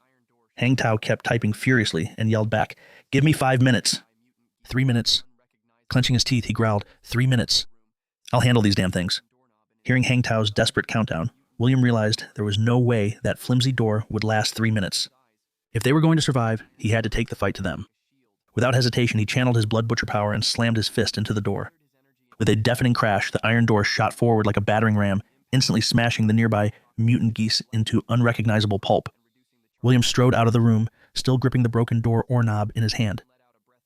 Hang Tao kept typing furiously and yelled back, "Give me 5 minutes." 3 minutes. Clenching his teeth, he growled, 3 minutes. "I'll handle these damn things." Hearing Hang Tao's desperate countdown, William realized there was no way that flimsy door would last 3 minutes. If they were going to survive, he had to take the fight to them. Without hesitation, he channeled his blood butcher power and slammed his fist into the door. With a deafening crash, the iron door shot forward like a battering ram, instantly smashing the nearby mutant geese into unrecognizable pulp. William strode out of the room, still gripping the broken door knob in his hand.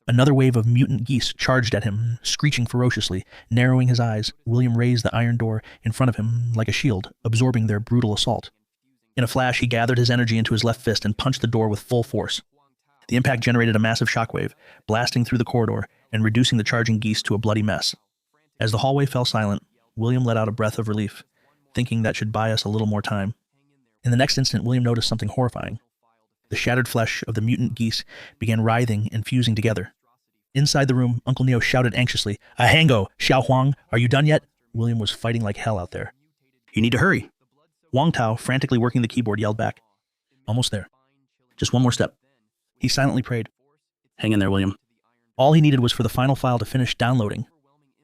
Another wave of mutant geese charged at him, screeching ferociously. Narrowing his eyes, William raised the iron door in front of him like a shield, absorbing their brutal assault. In a flash, he gathered his energy into his left fist and punched the door with full force. The impact generated a massive shockwave, blasting through the corridor and reducing the charging geese to a bloody mess. As the hallway fell silent, William let out a breath of relief, thinking that should buy us a little more time. In the next instant, William noticed something horrifying. The shattered flesh of the mutant geese began writhing and fusing together. Inside the room, Uncle Neo shouted anxiously, "Ahango, Xiao Huang, are you done yet?" William was fighting like hell out there. "You need to hurry." Huang Tao, frantically working the keyboard, yelled back, "Almost there. Just one more step." He silently prayed, "Hang in there, William." All he needed was for the final file to finish downloading.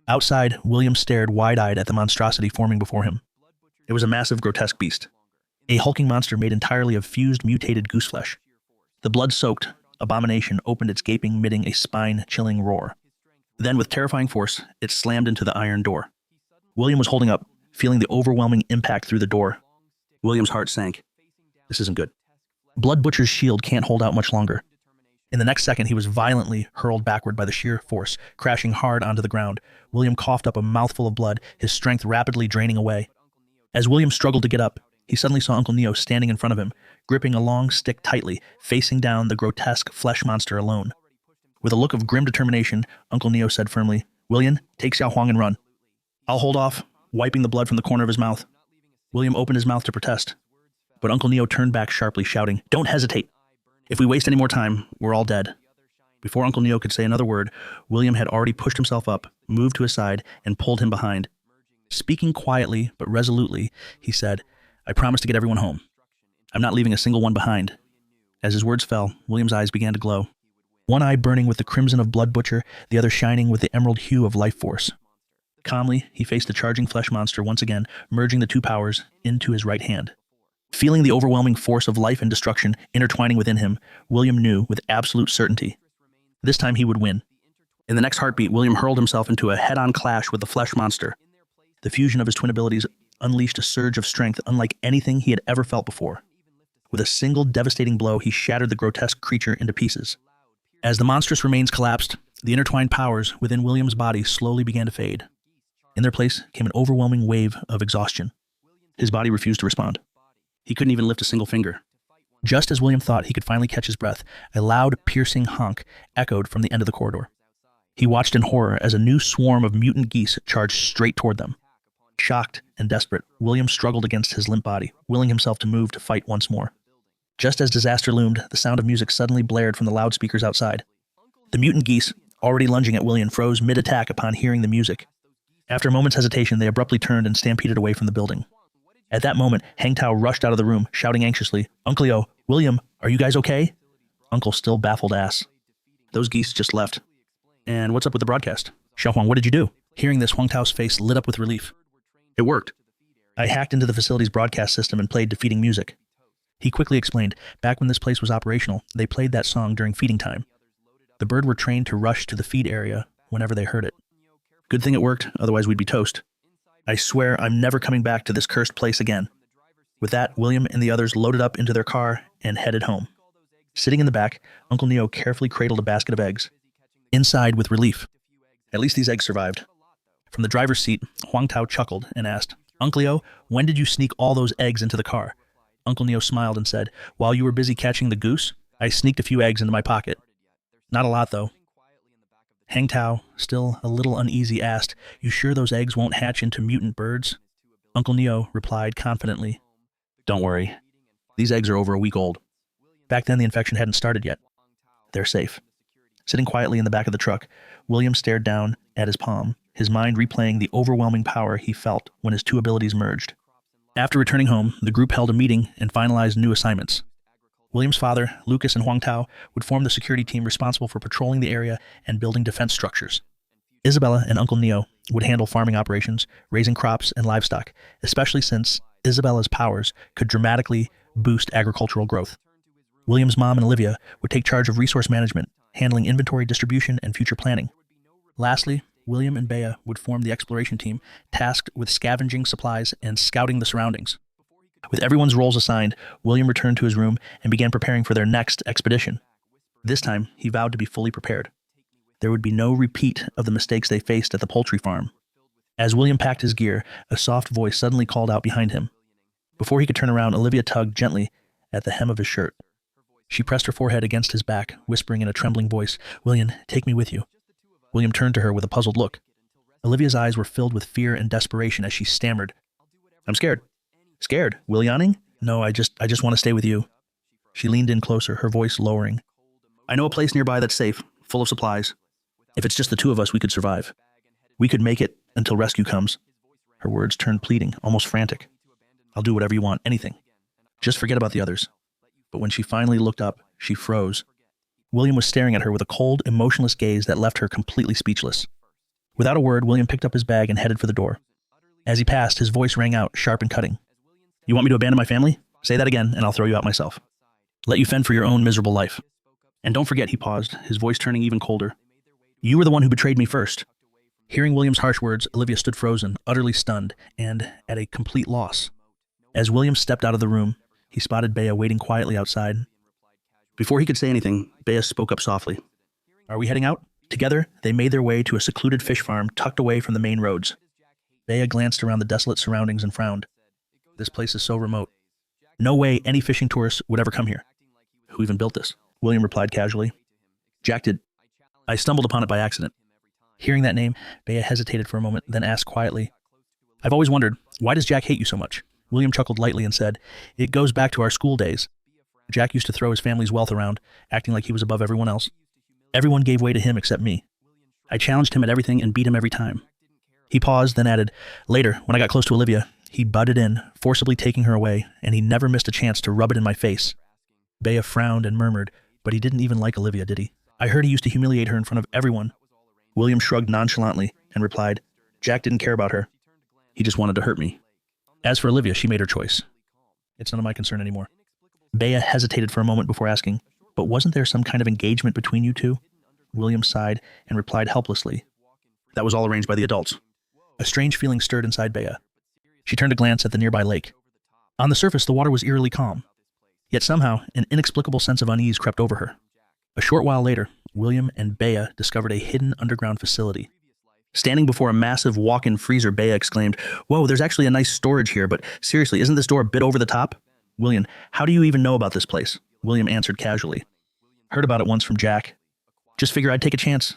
Outside, William stared wide-eyed at the monstrosity forming before him. It was a massive, grotesque beast. A hulking monster made entirely of fused, mutated goose flesh. The blood-soaked abomination opened its gaping, emitting a spine-chilling roar. Then, with terrifying force, it slammed into the iron door. William was holding up, feeling the overwhelming impact through the door. William's heart sank. This isn't good. Blood Butcher's shield can't hold out much longer. In the next second, he was violently hurled backward by the sheer force, crashing hard onto the ground. William coughed up a mouthful of blood, his strength rapidly draining away. As William struggled to get up, he suddenly saw Uncle Neo standing in front of him, gripping a long stick tightly, facing down the grotesque flesh monster alone. With a look of grim determination, Uncle Neo said firmly, "William, take Xiao Huang and run." "I'll hold off," wiping the blood from the corner of his mouth. William opened his mouth to protest, but Uncle Neo turned back sharply, shouting, "Don't hesitate. If we waste any more time, we're all dead." Before Uncle Neo could say another word, William had already pushed himself up, moved to his side, and pulled him behind. Speaking quietly but resolutely, he said, "I promise to get everyone home. I'm not leaving a single one behind." As his words fell, William's eyes began to glow. One eye burning with the crimson of Blood Butcher, the other shining with the emerald hue of Life Force. Calmly, he faced the charging flesh monster once again, merging the two powers into his right hand. Feeling the overwhelming force of life and destruction intertwining within him, William knew with absolute certainty. This time he would win. In the next heartbeat, William hurled himself into a head-on clash with the flesh monster. The fusion of his twin abilities unleashed a surge of strength unlike anything he had ever felt before. With a single devastating blow, he shattered the grotesque creature into pieces. As the monstrous remains collapsed, the intertwined powers within William's body slowly began to fade. In their place came an overwhelming wave of exhaustion. His body refused to respond. He couldn't even lift a single finger. Just as William thought he could finally catch his breath, a loud, piercing honk echoed from the end of the corridor. He watched in horror as a new swarm of mutant geese charged straight toward them. Shocked and desperate, William struggled against his limp body, willing himself to move to fight once more. Just as disaster loomed, the sound of music suddenly blared from the loudspeakers outside. The mutant geese, already lunging at William, froze mid-attack upon hearing the music. After a moment's hesitation, they abruptly turned and stampeded away from the building. At that moment, Hang Tao rushed out of the room, shouting anxiously, "Uncle Leo, William, are you guys okay?" Uncle still baffled asked, "Those geese just left." "And what's up with the broadcast?" "Xiaohuang, what did you do?" Hearing this, Huang Tao's face lit up with relief. "It worked. I hacked into the facility's broadcast system and played defeating music." He quickly explained, back when this place was operational, they played that song during feeding time. The bird were trained to rush to the feed area whenever they heard it. Good thing it worked, otherwise we'd be toast. I swear I'm never coming back to this cursed place again. With that, William and the others loaded up into their car and headed home. Sitting in the back, Uncle Neo carefully cradled a basket of eggs. Inside with relief. At least these eggs survived. From the driver's seat, Huang Tao chuckled and asked, "Uncle Leo, when did you sneak all those eggs into the car?" Uncle Neo smiled and said, "While you were busy catching the goose, I sneaked a few eggs into my pocket. Not a lot, though." Hang Tao, still a little uneasy, asked, "You sure those eggs won't hatch into mutant birds?" Uncle Neo replied confidently, "Don't worry. These eggs are over a week old. Back then, the infection hadn't started yet. They're safe." Sitting quietly in the back of the truck, William stared down at his palm, his mind replaying the overwhelming power he felt when his two abilities merged. After returning home, the group held a meeting and finalized new assignments. William's father, Lucas, and Huang Tao would form the security team responsible for patrolling the area and building defense structures. Isabella and Uncle Neo would handle farming operations, raising crops and livestock, especially since Isabella's powers could dramatically boost agricultural growth. William's mom and Olivia would take charge of resource management, handling inventory distribution and future planning. Lastly, William and Bea would form the exploration team, tasked with scavenging supplies and scouting the surroundings. With everyone's roles assigned, William returned to his room and began preparing for their next expedition. This time, he vowed to be fully prepared. There would be no repeat of the mistakes they faced at the poultry farm. As William packed his gear, a soft voice suddenly called out behind him. Before he could turn around, Olivia tugged gently at the hem of his shirt. She pressed her forehead against his back, whispering in a trembling voice, "William, take me with you." William turned to her with a puzzled look. Olivia's eyes were filled with fear and desperation as she stammered, "I'm scared." "Scared? Willianing?" "No, I just want to stay with you." She leaned in closer, her voice lowering. "I know a place nearby that's safe, full of supplies. If it's just the two of us, we could survive. We could make it until rescue comes." Her words turned pleading, almost frantic. "I'll do whatever you want, anything. Just forget about the others." But when she finally looked up, she froze. William was staring at her with a cold, emotionless gaze that left her completely speechless. Without a word, William picked up his bag and headed for the door. As he passed, his voice rang out, sharp and cutting. "You want me to abandon my family? Say that again, and I'll throw you out myself. Let you fend for your own miserable life. And don't forget," he paused, his voice turning even colder, "you were the one who betrayed me first." Hearing William's harsh words, Olivia stood frozen, utterly stunned, and at a complete loss. As William stepped out of the room, he spotted Bea waiting quietly outside. Before he could say anything, Bea spoke up softly. "Are we heading out?" Together, they made their way to a secluded fish farm tucked away from the main roads. Bea glanced around the desolate surroundings and frowned. "This place is so remote. No way any fishing tourists would ever come here." "Who even built this?" William replied casually. "Jack did. I stumbled upon it by accident." Hearing that name, Bea hesitated for a moment, then asked quietly, "I've always wondered, why does Jack hate you so much?" William chuckled lightly and said, "It goes back to our school days. Jack used to throw his family's wealth around, acting like he was above everyone else. Everyone gave way to him except me. I challenged him at everything and beat him every time. He paused, then added, "Later, when I got close to Olivia, he butted in, forcibly taking her away, and he never missed a chance to rub it in my face." Bea frowned and murmured, "But he didn't even like Olivia, did he? I heard he used to humiliate her in front of everyone." William shrugged nonchalantly and replied, "Jack didn't care about her. He just wanted to hurt me. As for Olivia, she made her choice. It's none of my concern anymore." Bea hesitated for a moment before asking, "But wasn't there some kind of engagement between you two?" William sighed and replied helplessly, "That was all arranged by the adults." A strange feeling stirred inside Bea. She turned to glance at the nearby lake. On the surface, the water was eerily calm. Yet somehow, an inexplicable sense of unease crept over her. A short while later, William and Bea discovered a hidden underground facility. Standing before a massive walk-in freezer, Bea exclaimed, "Whoa, there's actually a nice storage here, but seriously, isn't this door a bit over the top?" William, "How do you even know about this place?" William answered casually, "Heard about it once from Jack. Just figured I'd take a chance."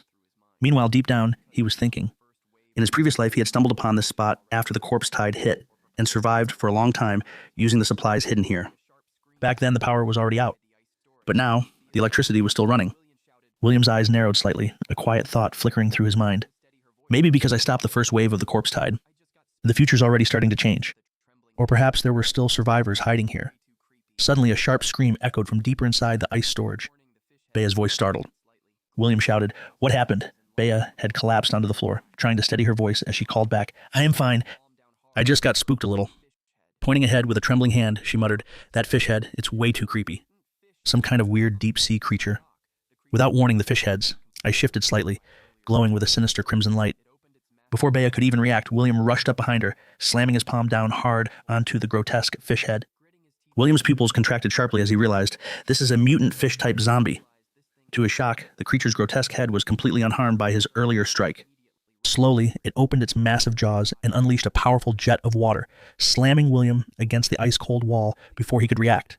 Meanwhile, deep down, he was thinking. In his previous life, he had stumbled upon this spot after the corpse tide hit and survived for a long time using the supplies hidden here. Back then, the power was already out. But now, the electricity was still running. William's eyes narrowed slightly, a quiet thought flickering through his mind. Maybe because I stopped the first wave of the corpse tide. The future's already starting to change. Or perhaps there were still survivors hiding here. Suddenly, a sharp scream echoed from deeper inside the ice storage. Bea's voice startled. William shouted, "What happened?" Bea had collapsed onto the floor, trying to steady her voice as she called back, "I am fine. I just got spooked a little." Pointing ahead with a trembling hand, she muttered, "That fish head, it's way too creepy. Some kind of weird deep-sea creature." Without warning the fish heads, I shifted slightly, glowing with a sinister crimson light. Before Bea could even react, William rushed up behind her, slamming his palm down hard onto the grotesque fish head. William's pupils contracted sharply as he realized, this is a mutant fish-type zombie. To his shock, the creature's grotesque head was completely unharmed by his earlier strike. Slowly, it opened its massive jaws and unleashed a powerful jet of water, slamming William against the ice-cold wall before he could react.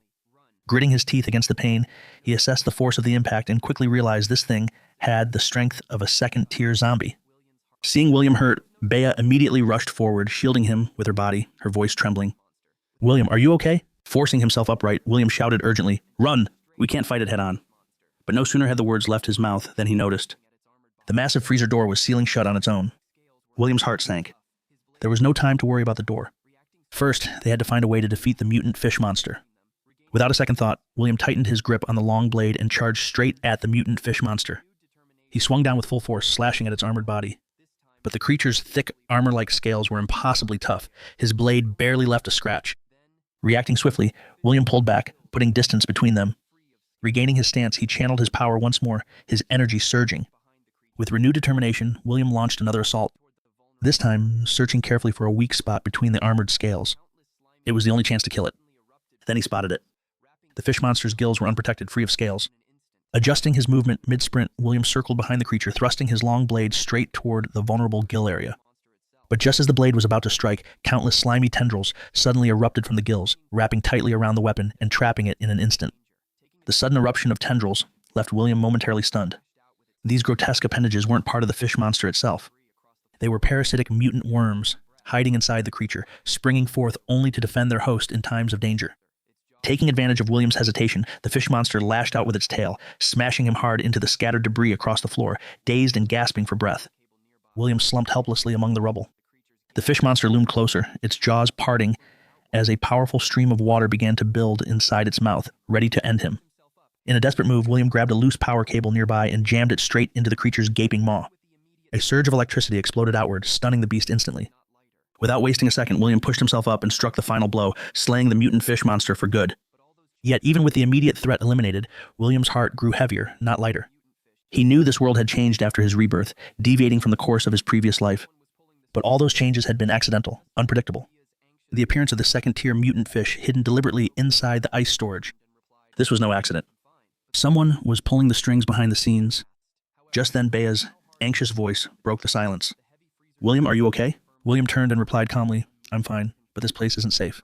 Gritting his teeth against the pain, he assessed the force of the impact and quickly realized this thing had the strength of a second-tier zombie. Seeing William hurt, Bea immediately rushed forward, shielding him with her body, her voice trembling. "William, are you okay?" Forcing himself upright, William shouted urgently, "Run! We can't fight it head-on." But no sooner had the words left his mouth than he noticed. The massive freezer door was sealing shut on its own. William's heart sank. There was no time to worry about the door. First, they had to find a way to defeat the mutant fish monster. Without a second thought, William tightened his grip on the long blade and charged straight at the mutant fish monster. He swung down with full force, slashing at its armored body. But the creature's thick, armor-like scales were impossibly tough. His blade barely left a scratch. Reacting swiftly, William pulled back, putting distance between them. Regaining his stance, he channeled his power once more, his energy surging. With renewed determination, William launched another assault. This time, searching carefully for a weak spot between the armored scales. It was the only chance to kill it. Then he spotted it. The fish monster's gills were unprotected, free of scales. Adjusting his movement mid-sprint, William circled behind the creature, thrusting his long blade straight toward the vulnerable gill area. But just as the blade was about to strike, countless slimy tendrils suddenly erupted from the gills, wrapping tightly around the weapon and trapping it in an instant. The sudden eruption of tendrils left William momentarily stunned. These grotesque appendages weren't part of the fish monster itself. They were parasitic mutant worms, hiding inside the creature, springing forth only to defend their host in times of danger. Taking advantage of William's hesitation, the fish monster lashed out with its tail, smashing him hard into the scattered debris across the floor, dazed and gasping for breath. William slumped helplessly among the rubble. The fish monster loomed closer, its jaws parting as a powerful stream of water began to build inside its mouth, ready to end him. In a desperate move, William grabbed a loose power cable nearby and jammed it straight into the creature's gaping maw. A surge of electricity exploded outward, stunning the beast instantly. Without wasting a second, William pushed himself up and struck the final blow, slaying the mutant fish monster for good. Yet even with the immediate threat eliminated, William's heart grew heavier, not lighter. He knew this world had changed after his rebirth, deviating from the course of his previous life. But all those changes had been accidental, unpredictable. The appearance of the second-tier mutant fish hidden deliberately inside the ice storage. This was no accident. Someone was pulling the strings behind the scenes. Just then, Bea's anxious voice broke the silence. "William, are you okay?" William turned and replied calmly, "I'm fine, but this place isn't safe.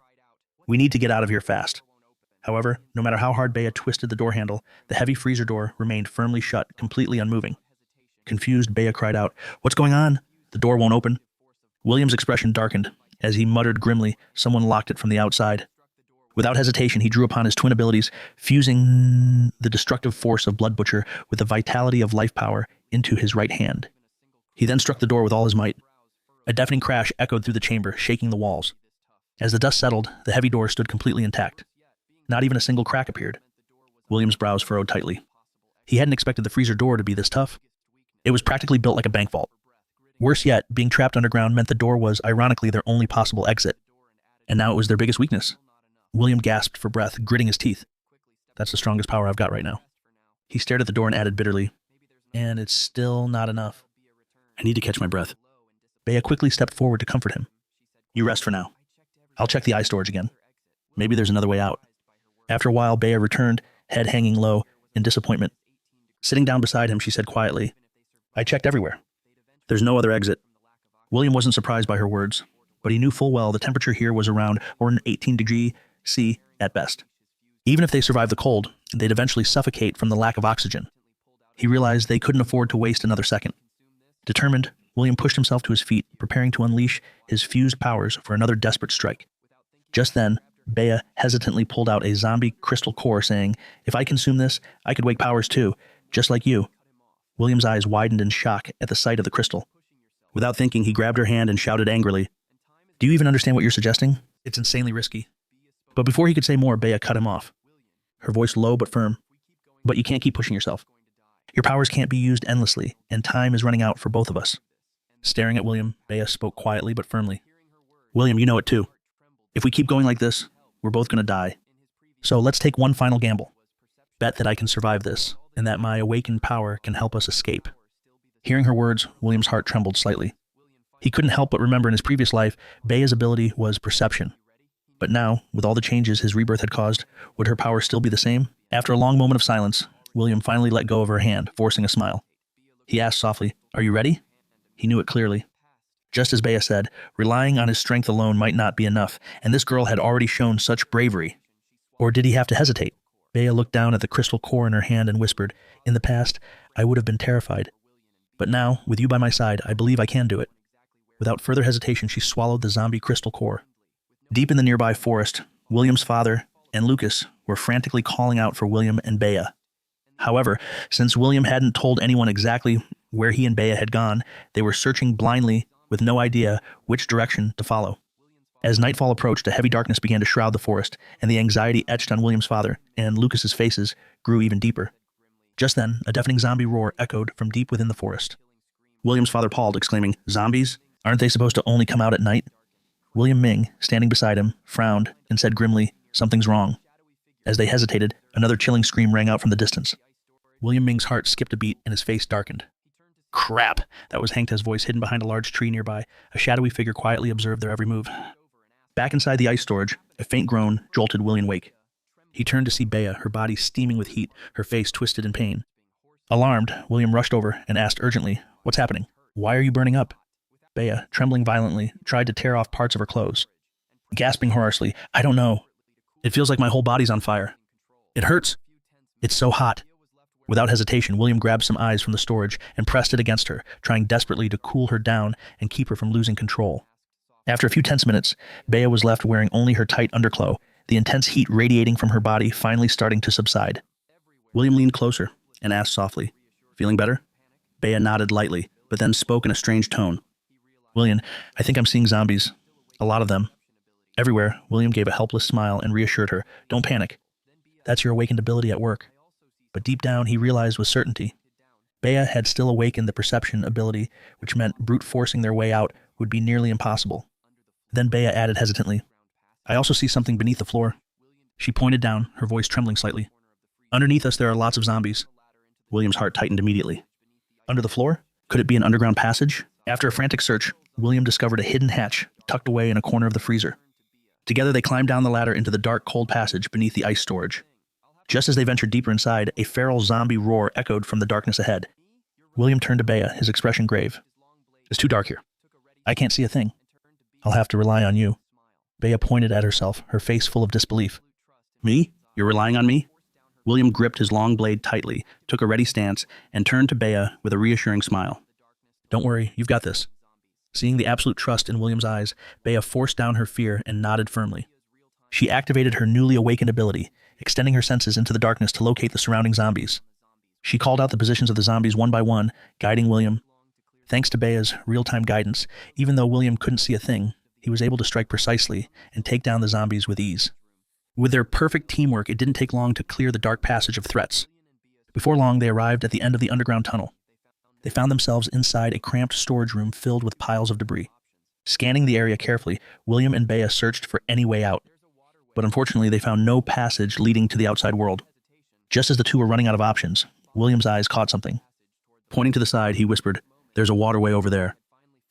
We need to get out of here fast." However, no matter how hard Bea twisted the door handle, the heavy freezer door remained firmly shut, completely unmoving. Confused, Bea cried out, "What's going on? The door won't open." William's expression darkened. As he muttered grimly, someone locked it from the outside. Without hesitation, he drew upon his twin abilities, fusing the destructive force of Blood Butcher with the vitality of life power into his right hand. He then struck the door with all his might. A deafening crash echoed through the chamber, shaking the walls. As the dust settled, the heavy door stood completely intact. Not even a single crack appeared. William's brows furrowed tightly. He hadn't expected the freezer door to be this tough. It was practically built like a bank vault. Worse yet, being trapped underground meant the door was, ironically, their only possible exit. And now it was their biggest weakness. William gasped for breath, gritting his teeth. That's the strongest power I've got right now. He stared at the door and added bitterly, and it's still not enough. I need to catch my breath. Bea quickly stepped forward to comfort him. You rest for now. I'll check the eye storage again. Maybe there's another way out. After a while, Bea returned, head hanging low, in disappointment. Sitting down beside him, she said quietly, I checked everywhere. There's no other exit. William wasn't surprised by her words, but he knew full well the temperature here was around 18 degrees C at best. Even if they survived the cold, they'd eventually suffocate from the lack of oxygen. He realized they couldn't afford to waste another second. Determined, William pushed himself to his feet, preparing to unleash his fused powers for another desperate strike. Just then, Bea hesitantly pulled out a zombie crystal core, saying, If I consume this, I could wake powers too, just like you. William's eyes widened in shock at the sight of the crystal. Without thinking, he grabbed her hand and shouted angrily, Do you even understand what you're suggesting? It's insanely risky. But before he could say more, Bea cut him off. Her voice low but firm. But you can't keep pushing yourself. Your powers can't be used endlessly, and time is running out for both of us. Staring at William, Bea spoke quietly but firmly. William, you know it too. If we keep going like this, we're both going to die. So let's take one final gamble. Bet that I can survive this, and that my awakened power can help us escape. Hearing her words, William's heart trembled slightly. He couldn't help but remember in his previous life, Bea's ability was perception. But now, with all the changes his rebirth had caused, would her power still be the same? After a long moment of silence, William finally let go of her hand, forcing a smile. He asked softly, Are you ready? He knew it clearly. Just as Bea said, relying on his strength alone might not be enough, and this girl had already shown such bravery. Or did he have to hesitate? Bea looked down at the crystal core in her hand and whispered, In the past, I would have been terrified. But now, with you by my side, I believe I can do it. Without further hesitation, she swallowed the zombie crystal core. Deep in the nearby forest, William's father and Lucas were frantically calling out for William and Bea. However, since William hadn't told anyone exactly where he and Bea had gone, they were searching blindly with no idea which direction to follow. As nightfall approached, a heavy darkness began to shroud the forest, and the anxiety etched on William's father and Lucas's faces grew even deeper. Just then, a deafening zombie roar echoed from deep within the forest. William's father paused, exclaiming, Zombies? Aren't they supposed to only come out at night? William Ming, standing beside him, frowned and said grimly, Something's wrong. As they hesitated, another chilling scream rang out from the distance. William Ming's heart skipped a beat and his face darkened. Crap! That was Hangta's voice hidden behind a large tree nearby. A shadowy figure quietly observed their every move. Back inside the ice storage, a faint groan jolted William wake. He turned to see Bea, her body steaming with heat, her face twisted in pain. Alarmed, William rushed over and asked urgently, What's happening? Why are you burning up? Bea, trembling violently, tried to tear off parts of her clothes. Gasping hoarsely, I don't know. It feels like my whole body's on fire. It hurts. It's so hot. Without hesitation, William grabbed some ice from the storage and pressed it against her, trying desperately to cool her down and keep her from losing control. After a few tense minutes, Bea was left wearing only her tight underclothes, the intense heat radiating from her body finally starting to subside. William leaned closer and asked softly, Feeling better? Bea nodded lightly, but then spoke in a strange tone. William, I think I'm seeing zombies. A lot of them. Everywhere, William gave a helpless smile and reassured her, Don't panic. That's your awakened ability at work. But deep down, he realized with certainty. Bea had still awakened the perception ability, which meant brute forcing their way out would be nearly impossible. Then Bea added hesitantly, I also see something beneath the floor. She pointed down, her voice trembling slightly. Underneath us, there are lots of zombies. William's heart tightened immediately. Under the floor? Could it be an underground passage? After a frantic search, William discovered a hidden hatch tucked away in a corner of the freezer. Together, they climbed down the ladder into the dark, cold passage beneath the ice storage. Just as they ventured deeper inside, a feral zombie roar echoed from the darkness ahead. William turned to Bea, his expression grave. It's too dark here. I can't see a thing. I'll have to rely on you. Bea pointed at herself, her face full of disbelief. Me? You're relying on me? William gripped his long blade tightly, took a ready stance, and turned to Bea with a reassuring smile. Don't worry, you've got this. Seeing the absolute trust in William's eyes, Bea forced down her fear and nodded firmly. She activated her newly awakened ability, extending her senses into the darkness to locate the surrounding zombies. She called out the positions of the zombies one by one, guiding William. Thanks to Bea's real-time guidance, even though William couldn't see a thing, he was able to strike precisely and take down the zombies with ease. With their perfect teamwork, it didn't take long to clear the dark passage of threats. Before long, they arrived at the end of the underground tunnel. They found themselves inside a cramped storage room filled with piles of debris. Scanning the area carefully, William and Bea searched for any way out. But unfortunately, they found no passage leading to the outside world. Just as the two were running out of options, William's eyes caught something. Pointing to the side, he whispered, "There's a waterway over there.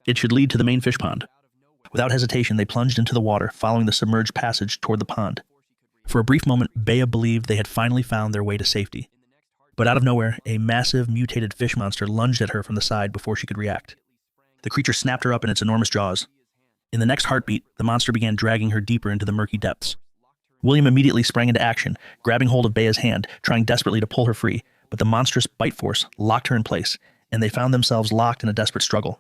It should lead to the main fish pond." Without hesitation, they plunged into the water, following the submerged passage toward the pond. For a brief moment, Bea believed they had finally found their way to safety. But out of nowhere, a massive, mutated fish monster lunged at her from the side before she could react. The creature snapped her up in its enormous jaws. In the next heartbeat, the monster began dragging her deeper into the murky depths. William immediately sprang into action, grabbing hold of Bea's hand, trying desperately to pull her free, but the monstrous bite force locked her in place, and they found themselves locked in a desperate struggle.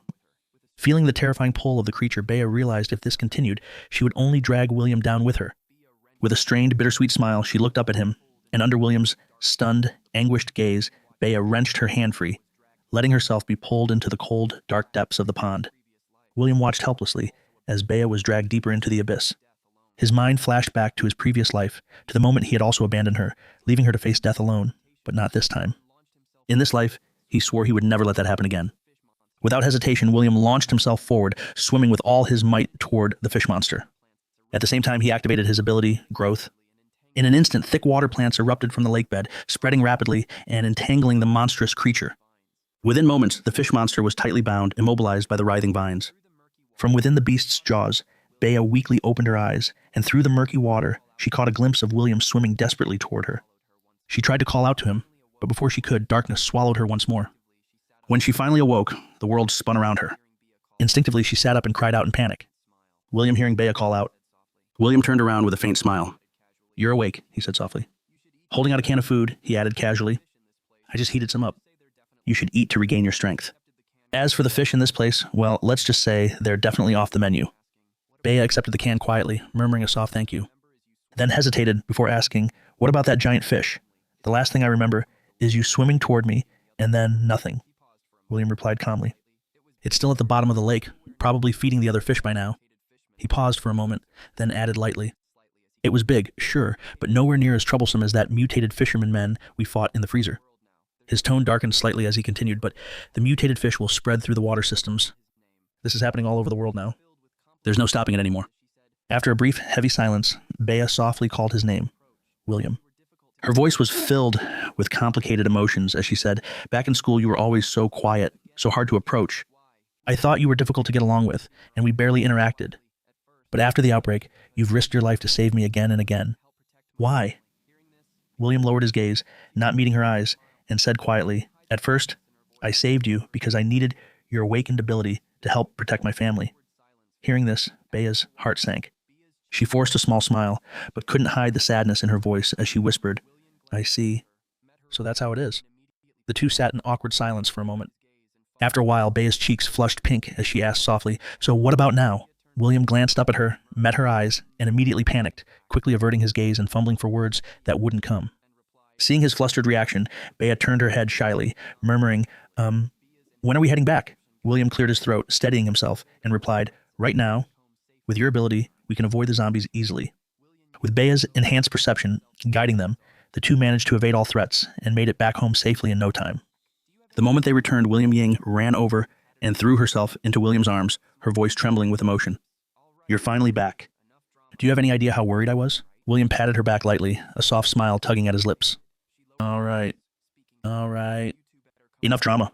Feeling the terrifying pull of the creature, Bea realized if this continued, she would only drag William down with her. With a strained, bittersweet smile, she looked up at him, and under William's stunned, anguished gaze, Bea wrenched her hand free, letting herself be pulled into the cold, dark depths of the pond. William watched helplessly as Bea was dragged deeper into the abyss. His mind flashed back to his previous life, to the moment he had also abandoned her, leaving her to face death alone, but not this time. In this life, he swore he would never let that happen again. Without hesitation, William launched himself forward, swimming with all his might toward the fish monster. At the same time, he activated his ability, Growth. In an instant, thick water plants erupted from the lake bed, spreading rapidly and entangling the monstrous creature. Within moments, the fish monster was tightly bound, immobilized by the writhing vines. From within the beast's jaws, Bea weakly opened her eyes, and through the murky water, she caught a glimpse of William swimming desperately toward her. She tried to call out to him, but before she could, darkness swallowed her once more. When she finally awoke, the world spun around her. Instinctively, she sat up and cried out in panic. William, hearing Bea call out. William turned around with a faint smile. "You're awake," he said softly. Holding out a can of food, he added casually, "I just heated some up. You should eat to regain your strength. As for the fish in this place, well, let's just say they're definitely off the menu." Bea accepted the can quietly, murmuring a soft thank you. Then hesitated before asking, "What about that giant fish? The last thing I remember is you swimming toward me, and then nothing." William replied calmly, "It's still at the bottom of the lake, probably feeding the other fish by now." He paused for a moment, then added lightly, "It was big, sure, but nowhere near as troublesome as that mutated fisherman man we fought in the freezer." His tone darkened slightly as he continued, "But the mutated fish will spread through the water systems. This is happening all over the world now. There's no stopping it anymore." After a brief, heavy silence, Bea softly called his name, William. Her voice was filled with complicated emotions as she said, "Back in school, you were always so quiet, so hard to approach. I thought you were difficult to get along with, and we barely interacted. But after the outbreak, you've risked your life to save me again and again. Why?" William lowered his gaze, not meeting her eyes, and said quietly, "At first, I saved you because I needed your awakened ability to help protect my family." Hearing this, Bea's heart sank. She forced a small smile, but couldn't hide the sadness in her voice as she whispered, "I see. So that's how it is." The two sat in awkward silence for a moment. After a while, Bea's cheeks flushed pink as she asked softly, "So what about now?" William glanced up at her, met her eyes, and immediately panicked, quickly averting his gaze and fumbling for words that wouldn't come. Seeing his flustered reaction, Bea turned her head shyly, murmuring, "When are we heading back?" William cleared his throat, steadying himself, and replied, "Right now. With your ability, we can avoid the zombies easily." With Bea's enhanced perception guiding them, the two managed to evade all threats and made it back home safely in no time. The moment they returned, William Ying ran over and threw herself into William's arms, her voice trembling with emotion. "You're finally back. Do you have any idea how worried I was?" William patted her back lightly, a soft smile tugging at his lips. All right. Enough drama.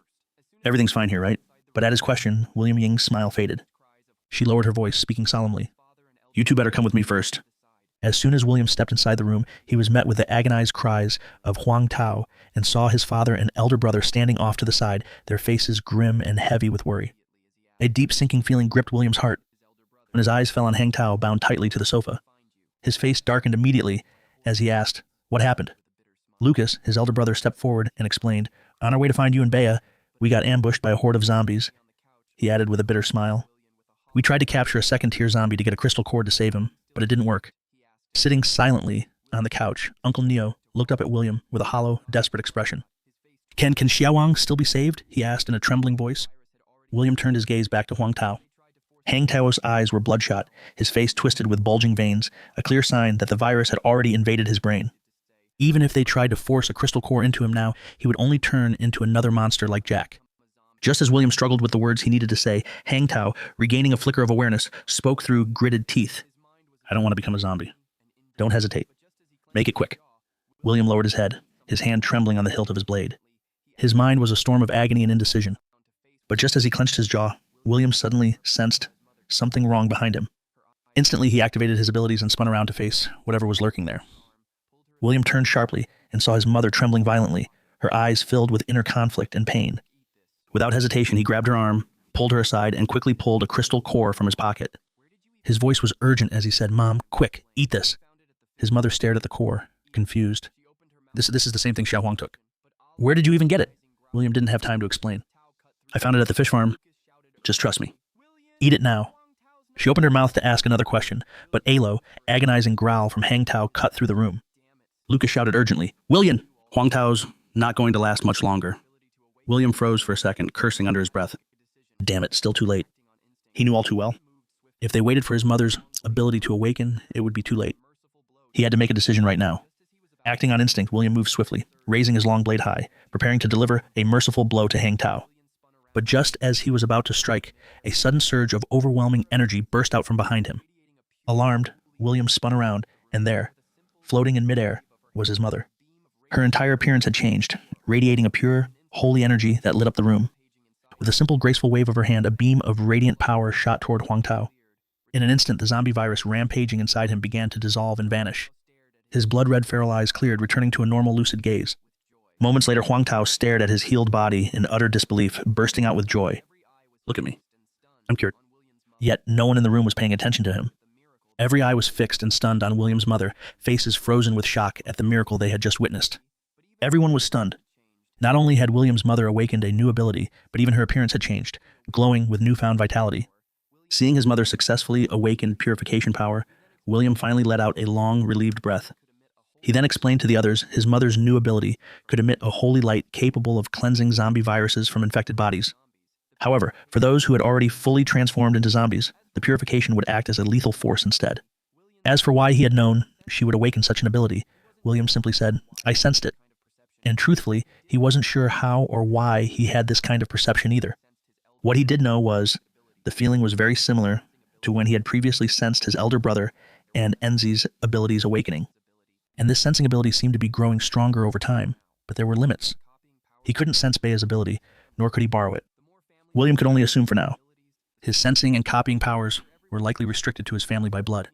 Everything's fine here, right?" But at his question, William Ying's smile faded. She lowered her voice, speaking solemnly. "You two better come with me first." As soon as William stepped inside the room, he was met with the agonized cries of Huang Tao and saw his father and elder brother standing off to the side, their faces grim and heavy with worry. A deep sinking feeling gripped William's heart when his eyes fell on Hang Tao bound tightly to the sofa. His face darkened immediately as he asked, "What happened?" Lucas, his elder brother, stepped forward and explained, "On our way to find you and Bea, we got ambushed by a horde of zombies," he added with a bitter smile. "We tried to capture a second-tier zombie to get a crystal cord to save him, but it didn't work." Sitting silently on the couch, Uncle Neo looked up at William with a hollow, desperate expression. Can Xiaowang still be saved?" he asked in a trembling voice. William turned his gaze back to Huang Tao. Hang Tao's eyes were bloodshot, his face twisted with bulging veins, a clear sign that the virus had already invaded his brain. Even if they tried to force a crystal core into him now, he would only turn into another monster like Jack. Just as William struggled with the words he needed to say, Hang Tao, regaining a flicker of awareness, spoke through gritted teeth. I don't want to become a zombie. Don't hesitate. Make it quick. William lowered his head, his hand trembling on the hilt of his blade. His mind was a storm of agony and indecision. But just as he clenched his jaw, William suddenly sensed something wrong behind him. Instantly, he activated his abilities and spun around to face whatever was lurking there. William turned sharply and saw his mother trembling violently, her eyes filled with inner conflict and pain. Without hesitation, he grabbed her arm, pulled her aside, and quickly pulled a crystal core from his pocket. His voice was urgent as he said, Mom, quick, eat this. His mother stared at the core, confused. This is the same thing Xiao Huang took. Where did you even get it? William didn't have time to explain. I found it at the fish farm. Just trust me. Eat it now. She opened her mouth to ask another question, but Alo, agonizing growl from Hang Tao cut through the room. Lucas shouted urgently, William! Huang Tao's not going to last much longer. William froze for a second, cursing under his breath. Damn it, still too late. He knew all too well. If they waited for his mother's ability to awaken, it would be too late. He had to make a decision right now. Acting on instinct, William moved swiftly, raising his long blade high, preparing to deliver a merciful blow to Hang Tao. But just as he was about to strike, a sudden surge of overwhelming energy burst out from behind him. Alarmed, William spun around, and there, floating in midair, was his mother. Her entire appearance had changed, radiating a pure, holy energy that lit up the room. With a simple, graceful wave of her hand, a beam of radiant power shot toward Huang Tao. In an instant, the zombie virus rampaging inside him began to dissolve and vanish. His blood-red feral eyes cleared, returning to a normal, lucid gaze. Moments later, Huang Tao stared at his healed body in utter disbelief, bursting out with joy. Look at me. I'm cured. Yet no one in the room was paying attention to him. Every eye was fixed and stunned on William's mother, faces frozen with shock at the miracle they had just witnessed. Everyone was stunned. Not only had William's mother awakened a new ability, but even her appearance had changed, glowing with newfound vitality. Seeing his mother successfully awaken purification power, William finally let out a long, relieved breath. He then explained to the others his mother's new ability could emit a holy light capable of cleansing zombie viruses from infected bodies. However, for those who had already fully transformed into zombies, the purification would act as a lethal force instead. As for why he had known she would awaken such an ability, William simply said, I sensed it. And truthfully, he wasn't sure how or why he had this kind of perception either. What he did know was the feeling was very similar to when he had previously sensed his elder brother and Enzi's abilities awakening. And this sensing ability seemed to be growing stronger over time, but there were limits. He couldn't sense Bea's ability, nor could he borrow it. William could only assume for now. His sensing and copying powers were likely restricted to his family by blood.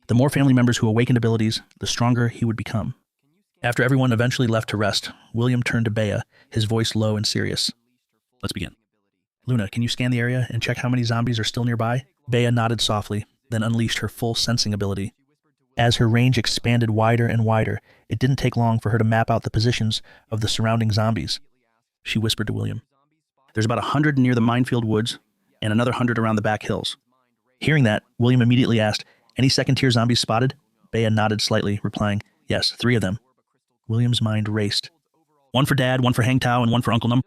The more family members who awakened abilities, the stronger he would become. After everyone eventually left to rest, William turned to Bea, his voice low and serious. Let's begin. Luna, can you scan the area and check how many zombies are still nearby? Bea nodded softly, then unleashed her full sensing ability. As her range expanded wider and wider, it didn't take long for her to map out the positions of the surrounding zombies. She whispered to William. There's about 100 near the minefield woods and another 100 around the back hills. Hearing that, William immediately asked, any second-tier zombies spotted? Bea nodded slightly, replying, yes, 3 of them. William's mind raced. 1 for Dad, 1 for Hang Tao, and 1 for Uncle Num.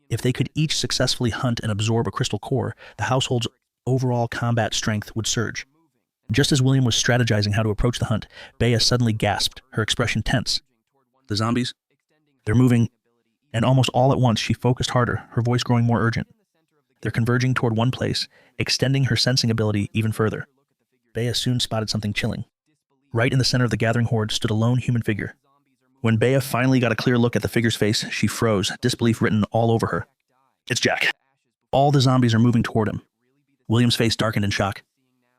If they could each successfully hunt and absorb a crystal core, the household's overall combat strength would surge. Just as William was strategizing how to approach the hunt, Bea suddenly gasped, her expression tense. The zombies? They're moving. And almost all at once, she focused harder, her voice growing more urgent. They're converging toward one place, extending her sensing ability even further. Bea soon spotted something chilling. Right in the center of the gathering horde stood a lone human figure. When Bea finally got a clear look at the figure's face, she froze, disbelief written all over her. It's Jack. All the zombies are moving toward him. William's face darkened in shock.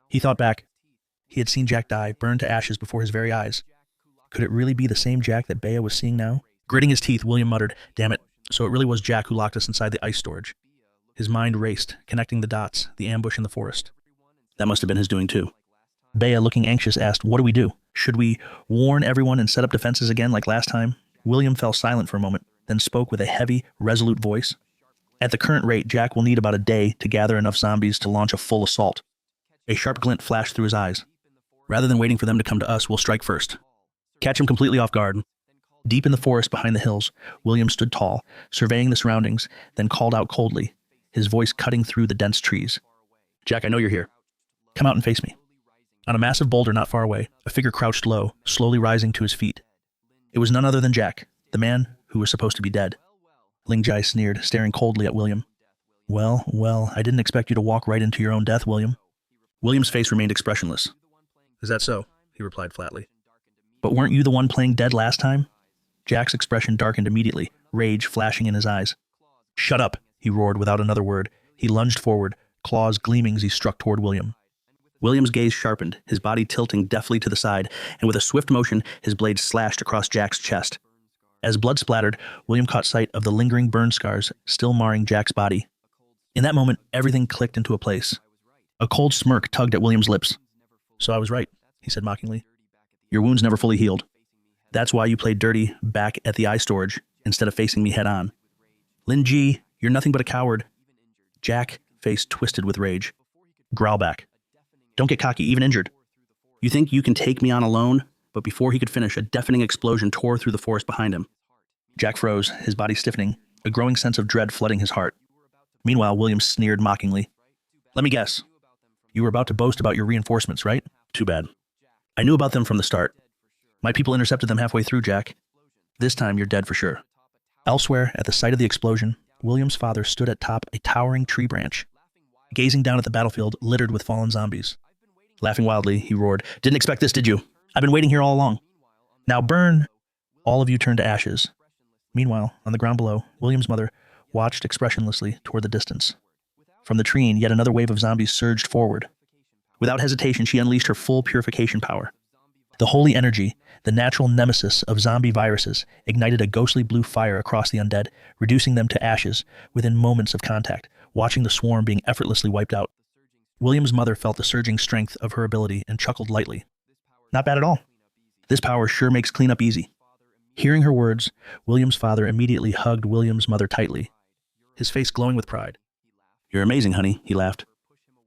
He thought back. He had seen Jack die, burned to ashes before his very eyes. Could it really be the same Jack that Bea was seeing now? Gritting his teeth, William muttered, damn it, so it really was Jack who locked us inside the ice storage. His mind raced, connecting the dots, the ambush in the forest. That must have been his doing too. Bea, looking anxious, asked, what do we do? Should we warn everyone and set up defenses again like last time? William fell silent for a moment, then spoke with a heavy, resolute voice. At the current rate, Jack will need about a day to gather enough zombies to launch a full assault. A sharp glint flashed through his eyes. Rather than waiting for them to come to us, we'll strike first. Catch him completely off guard. Deep in the forest behind the hills, William stood tall, surveying the surroundings, then called out coldly, his voice cutting through the dense trees. "Jack, I know you're here. Come out and face me." On a massive boulder not far away, a figure crouched low, slowly rising to his feet. It was none other than Jack, the man who was supposed to be dead. Ling Jai sneered, staring coldly at William. Well, I didn't expect you to walk right into your own death, William." William's face remained expressionless. "Is that so?" he replied flatly. "But weren't you the one playing dead last time?" Jack's expression darkened immediately, rage flashing in his eyes. "Shut up," he roared without another word. He lunged forward, claws gleaming as he struck toward William. William's gaze sharpened, his body tilting deftly to the side, and with a swift motion, his blade slashed across Jack's chest. As blood splattered, William caught sight of the lingering burn scars still marring Jack's body. In that moment, everything clicked into a place. A cold smirk tugged at William's lips. "So I was right," he said mockingly. "Your wounds never fully healed. That's why you played dirty back at the eye storage instead of facing me head on. Lin Ji, you're nothing but a coward." Jack, face twisted with rage. "Growl back. Don't get cocky, even injured. You think you can take me on alone?" But before he could finish, a deafening explosion tore through the forest behind him. Jack froze, his body stiffening, a growing sense of dread flooding his heart. Meanwhile, William sneered mockingly. "Let me guess. You were about to boast about your reinforcements, right? Too bad. I knew about them from the start. My people intercepted them halfway through, Jack. This time you're dead for sure." Elsewhere, at the site of the explosion, William's father stood atop a towering tree branch, gazing down at the battlefield littered with fallen zombies. Laughing wildly, he roared, "Didn't expect this, did you? I've been waiting here all along. Now burn!" All of you turned to ashes. Meanwhile, on the ground below, William's mother watched expressionlessly toward the distance. From the tree, yet another wave of zombies surged forward. Without hesitation, she unleashed her full purification power. The holy energy, the natural nemesis of zombie viruses, ignited a ghostly blue fire across the undead, reducing them to ashes within moments of contact, watching the swarm being effortlessly wiped out. William's mother felt the surging strength of her ability and chuckled lightly. "Not bad at all. This power sure makes cleanup easy." Hearing her words, William's father immediately hugged William's mother tightly, his face glowing with pride. "You're amazing, honey," he laughed.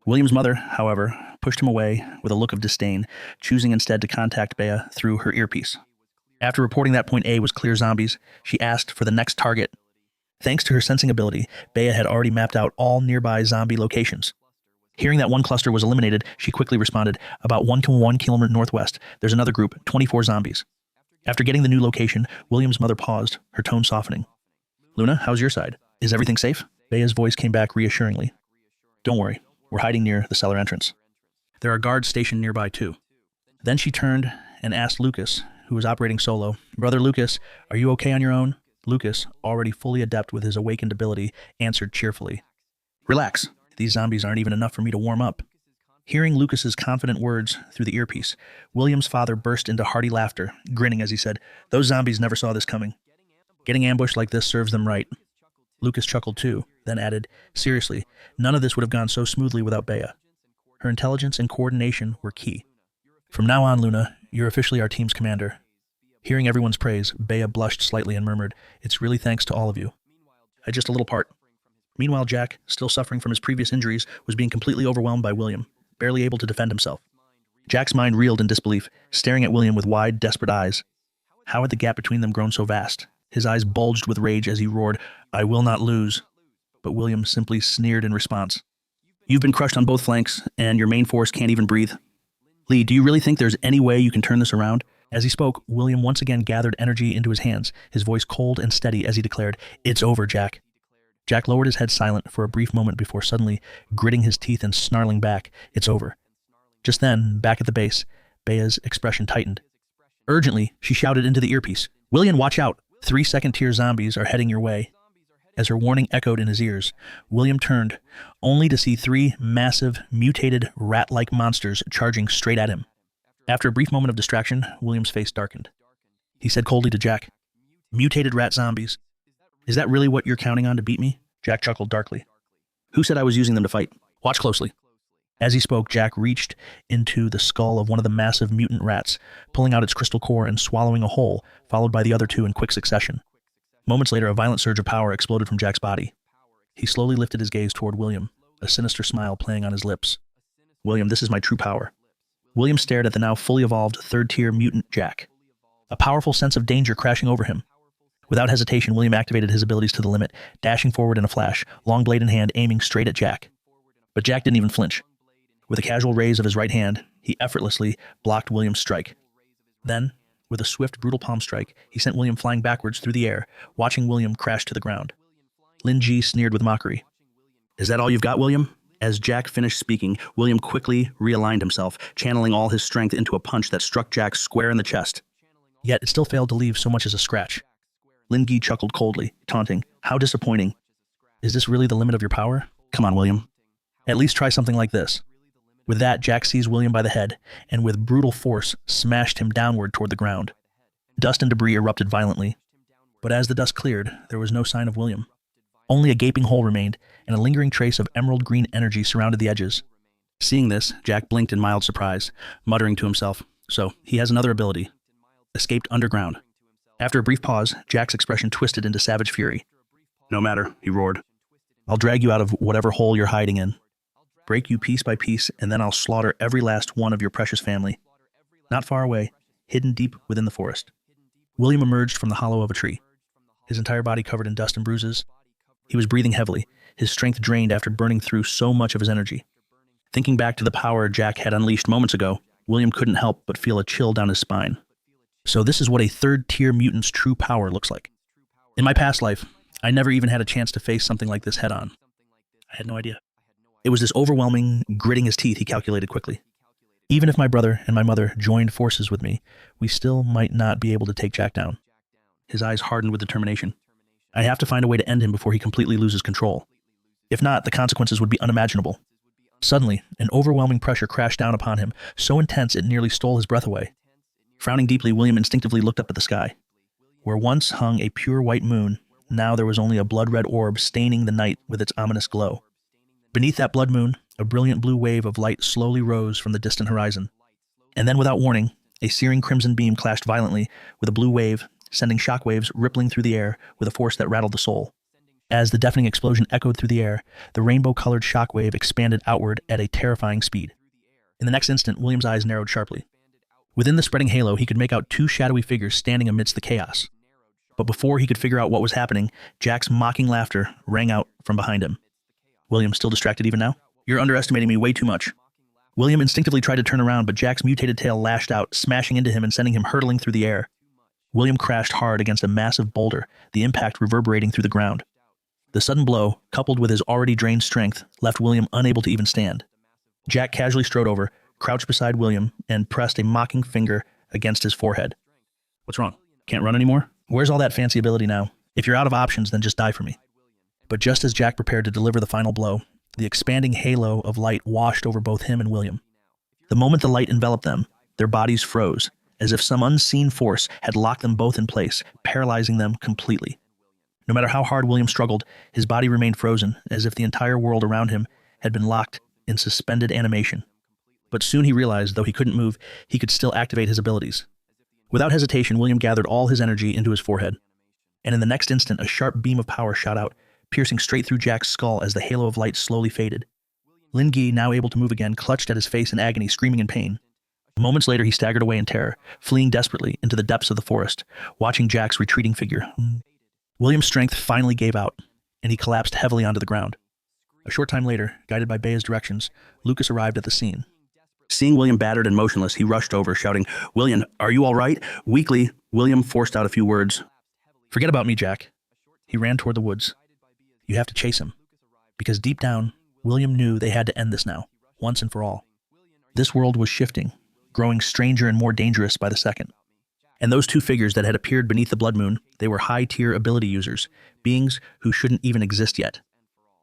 William's mother, however, pushed him away with a look of disdain, choosing instead to contact Bea through her earpiece. After reporting that point A was clear zombies, she asked for the next target. Thanks to her sensing ability, Bea had already mapped out all nearby zombie locations. Hearing that one cluster was eliminated, she quickly responded, "About 1 kilometer northwest, there's another group, 24 zombies." After getting the new location, William's mother paused, her tone softening. "Luna, how's your side? Is everything safe?" Bea's voice came back reassuringly. "Don't worry, we're hiding near the cellar entrance. There are guards stationed nearby too." Then she turned and asked Lucas, who was operating solo, "Brother Lucas, are you okay on your own?" Lucas, already fully adept with his awakened ability, answered cheerfully, "Relax. These zombies aren't even enough for me to warm up." Hearing Lucas's confident words through the earpiece, William's father burst into hearty laughter, grinning as he said, "Those zombies never saw this coming. Getting ambushed like this serves them right." Lucas chuckled too, then added, "Seriously, none of this would have gone so smoothly without Bea. Her intelligence and coordination were key. From now on, Luna, you're officially our team's commander." Hearing everyone's praise, Bea blushed slightly and murmured, "It's really thanks to all of you. I just a little part." Meanwhile, Jack, still suffering from his previous injuries, was being completely overwhelmed by William, barely able to defend himself. Jack's mind reeled in disbelief, staring at William with wide, desperate eyes. How had the gap between them grown so vast? His eyes bulged with rage as he roared, "I will not lose." But William simply sneered in response. "You've been crushed on both flanks, and your main force can't even breathe. Lee, do you really think there's any way you can turn this around?" As he spoke, William once again gathered energy into his hands, his voice cold and steady as he declared, "It's over, Jack." Jack lowered his head silent for a brief moment before suddenly gritting his teeth and snarling back, "It's over." Just then, back at the base, Bea's expression tightened. Urgently, she shouted into the earpiece, "William, watch out! 3 second-tier zombies are heading your way." As her warning echoed in his ears, William turned, only to see 3 massive, mutated, rat-like monsters charging straight at him. After a brief moment of distraction, William's face darkened. He said coldly to Jack, "Mutated rat zombies. Is that really what you're counting on to beat me?" Jack chuckled darkly. "Who said I was using them to fight? Watch closely." As he spoke, Jack reached into the skull of one of the massive mutant rats, pulling out its crystal core and swallowing a whole, followed by the other 2 in quick succession. Moments later, a violent surge of power exploded from Jack's body. He slowly lifted his gaze toward William, a sinister smile playing on his lips. "William, this is my true power." William stared at the now fully evolved 3rd-tier mutant Jack, a powerful sense of danger crashing over him. Without hesitation, William activated his abilities to the limit, dashing forward in a flash, long blade in hand, aiming straight at Jack. But Jack didn't even flinch. With a casual raise of his right hand, he effortlessly blocked William's strike. Then, with a swift, brutal palm strike, he sent William flying backwards through the air, watching William crash to the ground. Lin Ji sneered with mockery. "Is that all you've got, William?" As Jack finished speaking, William quickly realigned himself, channeling all his strength into a punch that struck Jack square in the chest. Yet it still failed to leave so much as a scratch. Lin Ji chuckled coldly, taunting, "How disappointing. Is this really the limit of your power? Come on, William. At least try something like this." With that, Jack seized William by the head, and with brutal force, smashed him downward toward the ground. Dust and debris erupted violently. But as the dust cleared, there was no sign of William. Only a gaping hole remained, and a lingering trace of emerald green energy surrounded the edges. Seeing this, Jack blinked in mild surprise, muttering to himself, "So, he has another ability. Escaped underground." After a brief pause, Jack's expression twisted into savage fury. "No matter," he roared. "I'll drag you out of whatever hole you're hiding in. Break you piece by piece, and then I'll slaughter every last one of your precious family." Not far away, hidden deep within the forest, William emerged from the hollow of a tree, his entire body covered in dust and bruises. He was breathing heavily, his strength drained after burning through so much of his energy. Thinking back to the power Jack had unleashed moments ago, William couldn't help but feel a chill down his spine. So this is what a third-tier mutant's true power looks like. In my past life, I never even had a chance to face something like this head-on. I had no idea. It was this overwhelming, gritting his teeth, he calculated quickly. Even if my brother and my mother joined forces with me, we still might not be able to take Jack down. His eyes hardened with determination. I have to find a way to end him before he completely loses control. If not, the consequences would be unimaginable. Suddenly, an overwhelming pressure crashed down upon him, so intense it nearly stole his breath away. Frowning deeply, William instinctively looked up at the sky. Where once hung a pure white moon, now there was only a blood-red orb staining the night with its ominous glow. Beneath that blood moon, a brilliant blue wave of light slowly rose from the distant horizon. And then, without warning, a searing crimson beam clashed violently with a blue wave, sending shockwaves rippling through the air with a force that rattled the soul. As the deafening explosion echoed through the air, the rainbow-colored shockwave expanded outward at a terrifying speed. In the next instant, William's eyes narrowed sharply. Within the spreading halo, he could make out two shadowy figures standing amidst the chaos. But before he could figure out what was happening, Jack's mocking laughter rang out from behind him. "William, still distracted even now? You're underestimating me way too much." William instinctively tried to turn around, but Jack's mutated tail lashed out, smashing into him and sending him hurtling through the air. William crashed hard against a massive boulder, the impact reverberating through the ground. The sudden blow, coupled with his already drained strength, left William unable to even stand. Jack casually strode over, crouched beside William, and pressed a mocking finger against his forehead. "What's wrong? Can't run anymore? Where's all that fancy ability now? If you're out of options, then just die for me." But just as Jack prepared to deliver the final blow, the expanding halo of light washed over both him and William. The moment the light enveloped them, their bodies froze, as if some unseen force had locked them both in place, paralyzing them completely. No matter how hard William struggled, his body remained frozen, as if the entire world around him had been locked in suspended animation. But soon he realized, though he couldn't move, he could still activate his abilities. Without hesitation, William gathered all his energy into his forehead. And in the next instant, a sharp beam of power shot out, piercing straight through Jack's skull as the halo of light slowly faded. Lin Gi, now able to move again, clutched at his face in agony, screaming in pain. Moments later, he staggered away in terror, fleeing desperately into the depths of the forest, watching Jack's retreating figure. William's strength finally gave out, and he collapsed heavily onto the ground. A short time later, guided by Bea's directions, Lucas arrived at the scene. Seeing William battered and motionless, he rushed over, shouting, "William, are you all right?" Weakly, William forced out a few words. "Forget about me, Jack." He ran toward the woods. "You have to chase him." Because deep down, William knew they had to end this now, once and for all. This world was shifting, growing stranger and more dangerous by the second. And those two figures that had appeared beneath the blood moon, they were high-tier ability users, beings who shouldn't even exist yet.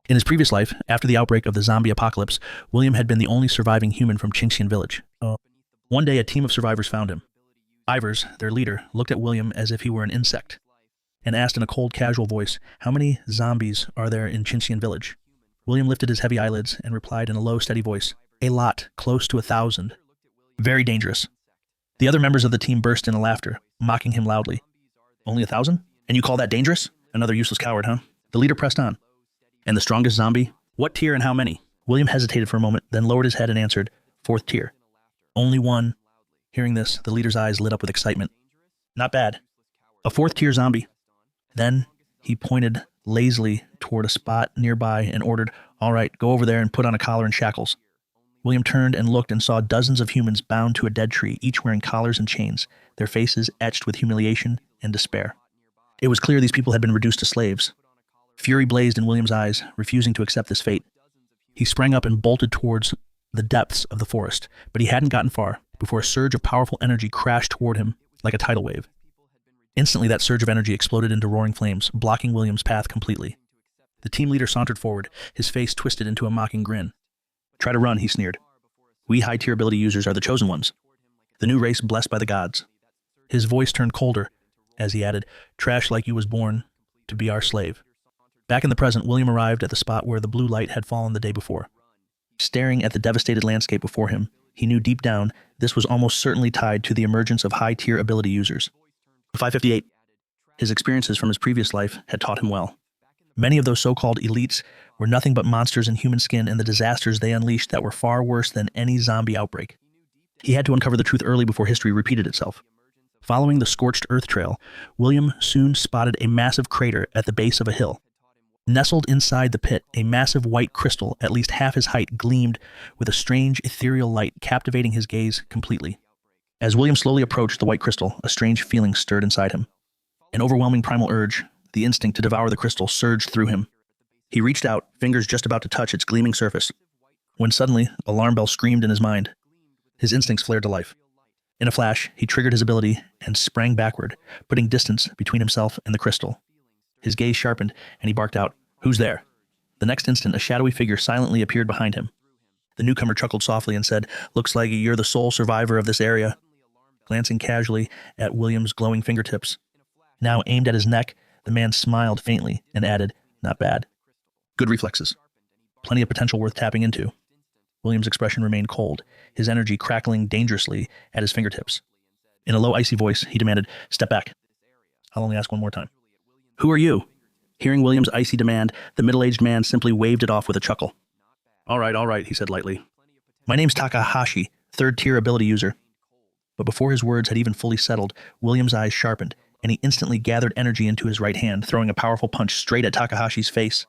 In his previous life, after the outbreak of the zombie apocalypse, William had been the only surviving human from Qingxian village. One day, a team of survivors found him. Ivers, their leader, looked at William as if he were an insect, and asked in a cold, casual voice, "How many zombies are there in Qingxian village?" William lifted his heavy eyelids and replied in a low, steady voice, "A lot, close to 1,000. Very dangerous." The other members of the team burst into laughter, mocking him loudly. "Only 1,000? And you call that dangerous? Another useless coward, huh?" The leader pressed on. "And the strongest zombie? What tier and how many?" William hesitated for a moment, then lowered his head and answered, "4th tier. Only one." Hearing this, the leader's eyes lit up with excitement. "Not bad. A 4th tier zombie. Then he pointed lazily toward a spot nearby and ordered, "All right, go over there and put on a collar and shackles." William turned and looked and saw dozens of humans bound to a dead tree, each wearing collars and chains, their faces etched with humiliation and despair. It was clear these people had been reduced to slaves. Fury blazed in William's eyes, refusing to accept this fate. He sprang up and bolted towards the depths of the forest, but he hadn't gotten far before a surge of powerful energy crashed toward him like a tidal wave. Instantly, that surge of energy exploded into roaring flames, blocking William's path completely. The team leader sauntered forward, his face twisted into a mocking grin. "Try to run," he sneered. "We high-tier ability users are the chosen ones, the new race blessed by the gods." His voice turned colder as he added, "Trash like you was born to be our slave." Back in the present, William arrived at the spot where the blue light had fallen the day before. Staring at the devastated landscape before him, he knew deep down this was almost certainly tied to the emergence of high-tier ability users. 558. His experiences from his previous life had taught him well. Many of those so-called elites were nothing but monsters in human skin, and the disasters they unleashed that were far worse than any zombie outbreak. He had to uncover the truth early before history repeated itself. Following the scorched earth trail, William soon spotted a massive crater at the base of a hill. Nestled inside the pit, a massive white crystal at least half his height gleamed with a strange ethereal light, captivating his gaze completely. As William slowly approached the white crystal, a strange feeling stirred inside him. An overwhelming primal urge, the instinct to devour the crystal, surged through him. He reached out, fingers just about to touch its gleaming surface, when suddenly, alarm bell screamed in his mind. His instincts flared to life. In a flash, he triggered his ability and sprang backward, putting distance between himself and the crystal. His gaze sharpened, and he barked out, "Who's there?" The next instant, a shadowy figure silently appeared behind him. The newcomer chuckled softly and said, "Looks like you're the sole survivor of this area." Glancing casually at William's glowing fingertips, now aimed at his neck, the man smiled faintly and added, "Not bad. Good reflexes. Plenty of potential worth tapping into." William's expression remained cold, his energy crackling dangerously at his fingertips. In a low, icy voice, he demanded, "Step back. I'll only ask one more time." "Who are you?" Hearing William's icy demand, the middle-aged man simply waved it off with a chuckle. All right, he said lightly. "My name's Takahashi, third-tier ability user." But before his words had even fully settled, William's eyes sharpened, and he instantly gathered energy into his right hand, throwing a powerful punch straight at Takahashi's face.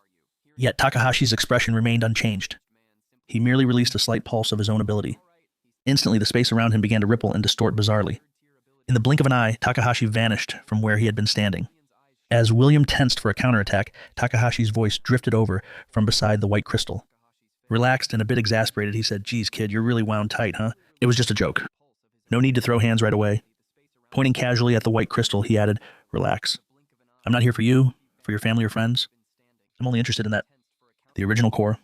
Yet Takahashi's expression remained unchanged. He merely released a slight pulse of his own ability. Instantly, the space around him began to ripple and distort bizarrely. In the blink of an eye, Takahashi vanished from where he had been standing. As William tensed for a counterattack, Takahashi's voice drifted over from beside the white crystal. Relaxed and a bit exasperated, he said, "Geez, kid, you're really wound tight, huh? It was just a joke. No need to throw hands right away." Pointing casually at the white crystal, he added, "Relax. I'm not here for you, for your family or friends. I'm only interested in the original core."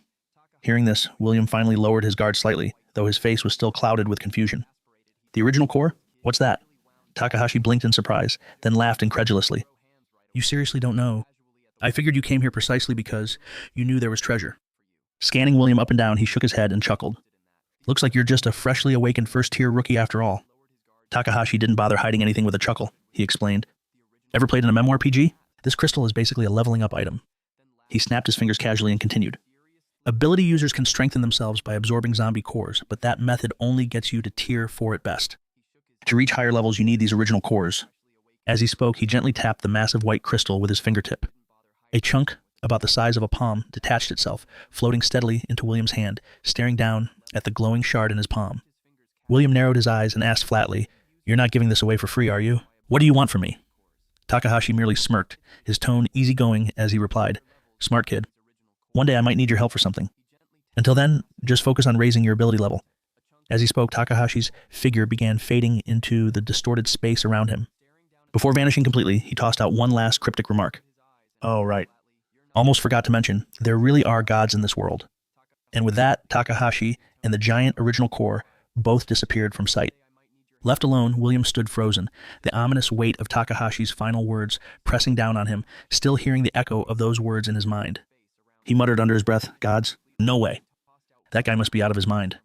Hearing this, William finally lowered his guard slightly, though his face was still clouded with confusion. "The original core? What's that?" Takahashi blinked in surprise, then laughed incredulously. "You seriously don't know? I figured you came here precisely because you knew there was treasure." Scanning William up and down, he shook his head and chuckled. "Looks like you're just a freshly awakened first-tier rookie after all." Takahashi didn't bother hiding anything with a chuckle, he explained. "Ever played in a MMORPG? This crystal is basically a leveling up item." He snapped his fingers casually and continued. "Ability users can strengthen themselves by absorbing zombie cores, but that method only gets you to tier 4 at best. To reach higher levels, you need these original cores." As he spoke, he gently tapped the massive white crystal with his fingertip. A chunk about the size of a palm detached itself, floating steadily into William's hand, staring down at the glowing shard in his palm. William narrowed his eyes and asked flatly, "You're not giving this away for free, are you? What do you want from me?" Takahashi merely smirked, his tone easygoing as he replied, "Smart kid. One day I might need your help for something. Until then, just focus on raising your ability level." As he spoke, Takahashi's figure began fading into the distorted space around him. Before vanishing completely, he tossed out one last cryptic remark. "Oh, right. Almost forgot to mention, there really are gods in this world." And with that, Takahashi and the giant original core both disappeared from sight. Left alone, William stood frozen, the ominous weight of Takahashi's final words pressing down on him, still hearing the echo of those words in his mind. He muttered under his breath, "Gods? No way. That guy must be out of his mind."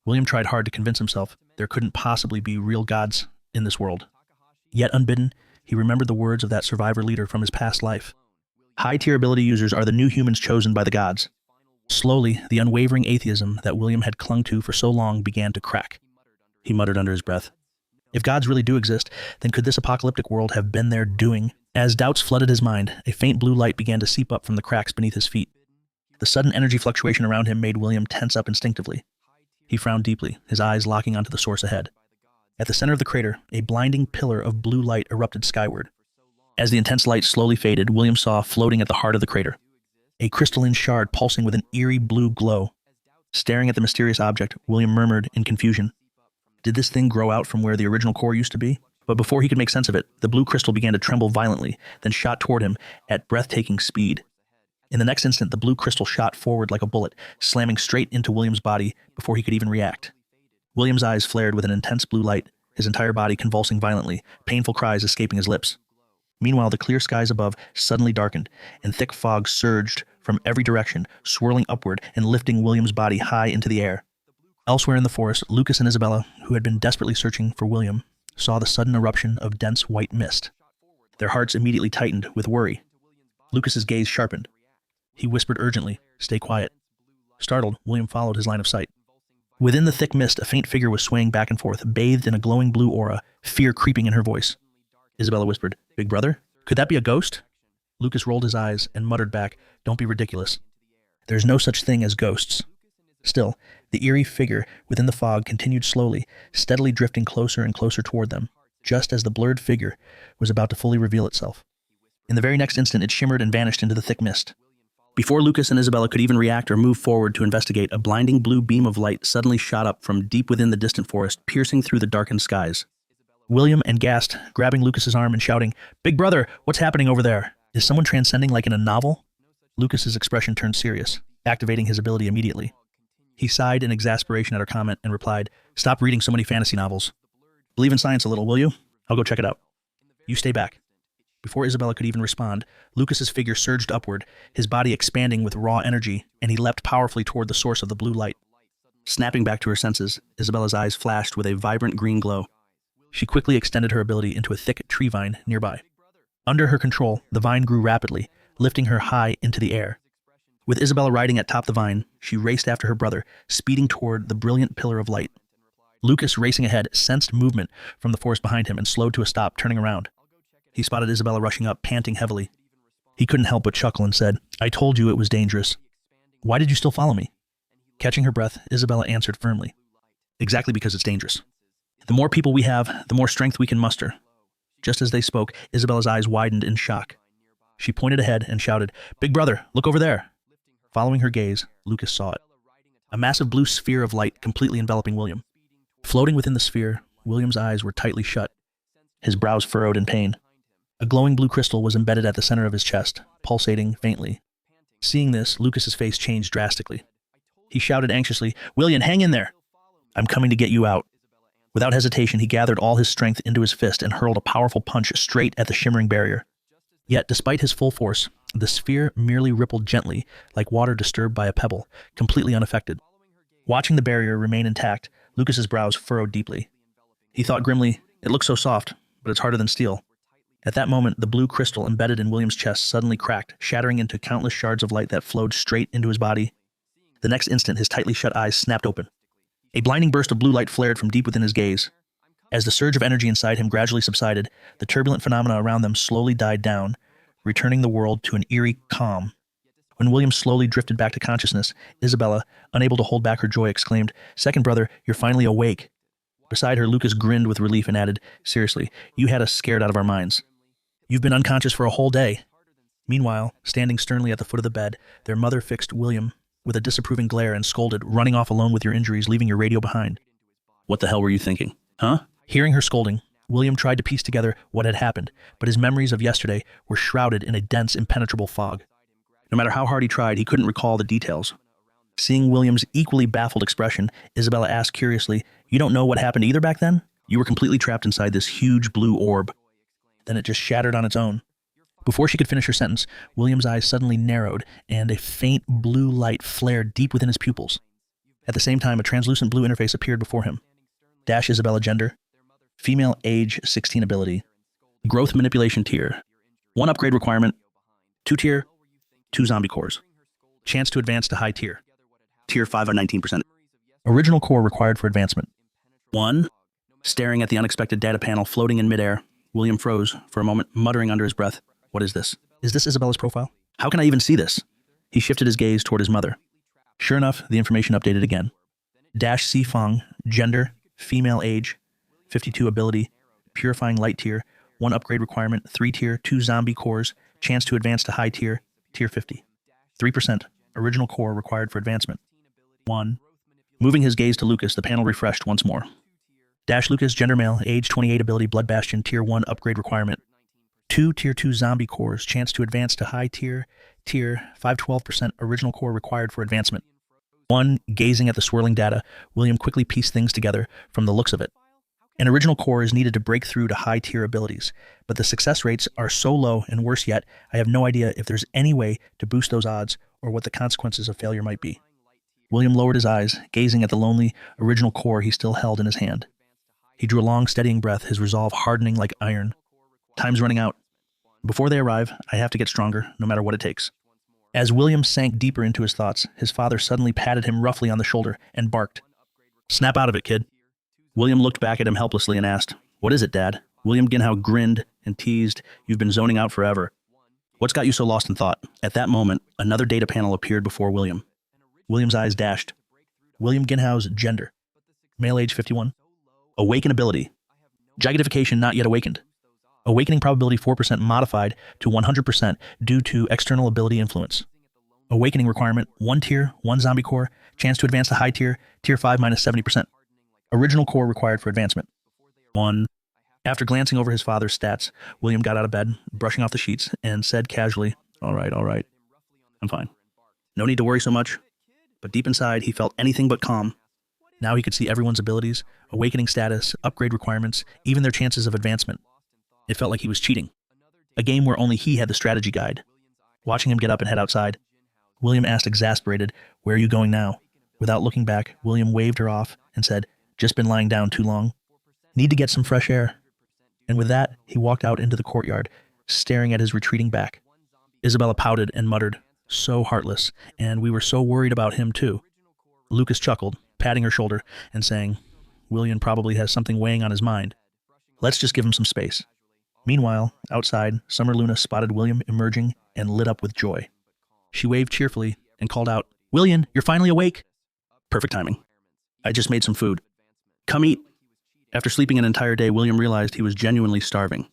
William tried hard to convince himself there couldn't possibly be real gods in this world. Yet unbidden, he remembered the words of that survivor leader from his past life. High-tier ability users are the new humans chosen by the gods. Slowly, the unwavering atheism that William had clung to for so long began to crack. He muttered under his breath, "If gods really do exist, then could this apocalyptic world have been their doing As doubts flooded his mind, a faint blue light began to seep up from the cracks beneath his feet. The sudden energy fluctuation around him made William tense up instinctively. He frowned deeply, his eyes locking onto the source ahead. At the center of the crater, a blinding pillar of blue light erupted skyward. As the intense light slowly faded, William saw floating at the heart of the crater a crystalline shard pulsing with an eerie blue glow. Staring at the mysterious object, William murmured in confusion, "Did this thing grow out from where the original core used to be?" But before he could make sense of it, the blue crystal began to tremble violently, then shot toward him at breathtaking speed. In the next instant, the blue crystal shot forward like a bullet, slamming straight into William's body before he could even react. William's eyes flared with an intense blue light, his entire body convulsing violently, painful cries escaping his lips. Meanwhile, the clear skies above suddenly darkened, and thick fog surged from every direction, swirling upward and lifting William's body high into the air. Elsewhere in the forest, Lucas and Isabella, who had been desperately searching for William, saw the sudden eruption of dense white mist. Their hearts immediately tightened with worry. Lucas's gaze sharpened. He whispered urgently, "Stay quiet." Startled, William followed his line of sight. Within the thick mist, a faint figure was swaying back and forth, bathed in a glowing blue aura, fear creeping in her voice. Isabella whispered, "Big brother? Could that be a ghost?" Lucas rolled his eyes and muttered back, "Don't be ridiculous. There's no such thing as ghosts." Still, the eerie figure within the fog continued slowly, steadily drifting closer and closer toward them, just as the blurred figure was about to fully reveal itself. In the very next instant, it shimmered and vanished into the thick mist. Before Lucas and Isabella could even react or move forward to investigate, a blinding blue beam of light suddenly shot up from deep within the distant forest, piercing through the darkened skies. William and gasped, grabbing Lucas's arm and shouting, "Big brother, what's happening over there? Is someone transcending like in a novel?" Lucas's expression turned serious, activating his ability immediately. He sighed in exasperation at her comment and replied, "Stop reading so many fantasy novels. Believe in science a little, will you? I'll go check it out. You stay back." Before Isabella could even respond, Lucas's figure surged upward, his body expanding with raw energy, and he leapt powerfully toward the source of the blue light. Snapping back to her senses, Isabella's eyes flashed with a vibrant green glow. She quickly extended her ability into a thick tree vine nearby. Under her control, the vine grew rapidly, lifting her high into the air. With Isabella riding atop the vine, she raced after her brother, speeding toward the brilliant pillar of light. Lucas, racing ahead, sensed movement from the forest behind him and slowed to a stop, turning around. He spotted Isabella rushing up, panting heavily. He couldn't help but chuckle and said, "I told you it was dangerous. Why did you still follow me?" Catching her breath, Isabella answered firmly, "Exactly because it's dangerous. The more people we have, the more strength we can muster." Just as they spoke, Isabella's eyes widened in shock. She pointed ahead and shouted, "Big brother, look over there." Following her gaze, Lucas saw it. A massive blue sphere of light completely enveloping William. Floating within the sphere, William's eyes were tightly shut, his brows furrowed in pain. A glowing blue crystal was embedded at the center of his chest, pulsating faintly. Seeing this, Lucas's face changed drastically. He shouted anxiously, "William, hang in there! I'm coming to get you out." Without hesitation, he gathered all his strength into his fist and hurled a powerful punch straight at the shimmering barrier. Yet, despite his full force, the sphere merely rippled gently, like water disturbed by a pebble, completely unaffected. Watching the barrier remain intact, Lucas's brows furrowed deeply. He thought grimly, "It looks so soft, but it's harder than steel." At that moment, the blue crystal embedded in William's chest suddenly cracked, shattering into countless shards of light that flowed straight into his body. The next instant, his tightly shut eyes snapped open. A blinding burst of blue light flared from deep within his gaze. As the surge of energy inside him gradually subsided, the turbulent phenomena around them slowly died down, returning the world to an eerie calm. When William slowly drifted back to consciousness, Isabella, unable to hold back her joy, exclaimed, "Second brother, you're finally awake." Beside her, Lucas grinned with relief and added, "Seriously, you had us scared out of our minds. You've been unconscious for a whole day." Meanwhile, standing sternly at the foot of the bed, their mother fixed William with a disapproving glare and scolded, "Running off alone with your injuries, leaving your radio behind. What the hell were you thinking, huh?" Hearing her scolding, William tried to piece together what had happened, but his memories of yesterday were shrouded in a dense, impenetrable fog. No matter how hard he tried, he couldn't recall the details. Seeing William's equally baffled expression, Isabella asked curiously, "You don't know what happened either back then? You were completely trapped inside this huge blue orb." Then it just shattered on its own. Before she could finish her sentence, William's eyes suddenly narrowed, and a faint blue light flared deep within his pupils. At the same time, a translucent blue interface appeared before him. Dash Isabella gender. Female age 16 ability. Growth manipulation tier. 1 upgrade requirement. 2 tier. 2 zombie cores. Chance to advance to high tier. Tier 5 on 19%. Original core required for advancement. 1. Staring at the unexpected data panel floating in midair, William froze for a moment, muttering under his breath, "What is this? Is this Isabella's profile? How can I even see this?" He shifted his gaze toward his mother. Sure enough, the information updated again. Dash C Fong, gender, female age, 52 ability, purifying light tier, 1 upgrade requirement, 3 tier, 2 zombie cores, chance to advance to high tier, tier 50. 3%, original core required for advancement. 1. Moving his gaze to Lucas, the panel refreshed once more. Dash Lucas, gender male, age 28 ability, blood bastion, tier 1 upgrade requirement. 2 tier 2 zombie cores, chance to advance to high tier, tier 512%, original core required for advancement. 1. Gazing at the swirling data, William quickly pieced things together from the looks of it. An original core is needed to break through to high tier abilities, but the success rates are so low, and worse yet, I have no idea if there's any way to boost those odds or what the consequences of failure might be. William lowered his eyes, gazing at the lonely original core he still held in his hand. He drew a long, steadying breath, his resolve hardening like iron. Time's running out. Before they arrive, I have to get stronger, no matter what it takes. As William sank deeper into his thoughts, his father suddenly patted him roughly on the shoulder and barked. "Snap out of it, kid." William looked back at him helplessly and asked, "What is it, Dad?" William Ginhow grinned and teased, "You've been zoning out forever. What's got you so lost in thought?" At that moment, another data panel appeared before William. William's eyes dashed. William Ginhow's gender. Male age 51. Awaken ability. Gigantification not yet awakened. Awakening probability 4% modified to 100% due to external ability influence. Awakening requirement 1 tier, 1 zombie core, chance to advance to high tier, tier 5 minus 70%. Original core required for advancement. 1. After glancing over his father's stats, William got out of bed, brushing off the sheets, and said casually, all right, I'm fine. No need to worry so much." But deep inside, he felt anything but calm. Now he could see everyone's abilities, awakening status, upgrade requirements, even their chances of advancement. It felt like he was cheating. A game where only he had the strategy guide. Watching him get up and head outside, William asked exasperated, "Where are you going now?" Without looking back, William waved her off and said, "Just been lying down too long. Need to get some fresh air." And with that, he walked out into the courtyard, staring at his retreating back. Isabella pouted and muttered, "So heartless, and we were so worried about him too." Lucas chuckled, patting her shoulder and saying, "William probably has something weighing on his mind. Let's just give him some space." Meanwhile, outside, Summer Luna spotted William emerging and lit up with joy. She waved cheerfully and called out, "William, you're finally awake." "Perfect timing. I just made some food. Come eat." After sleeping an entire day, William realized he was genuinely starving.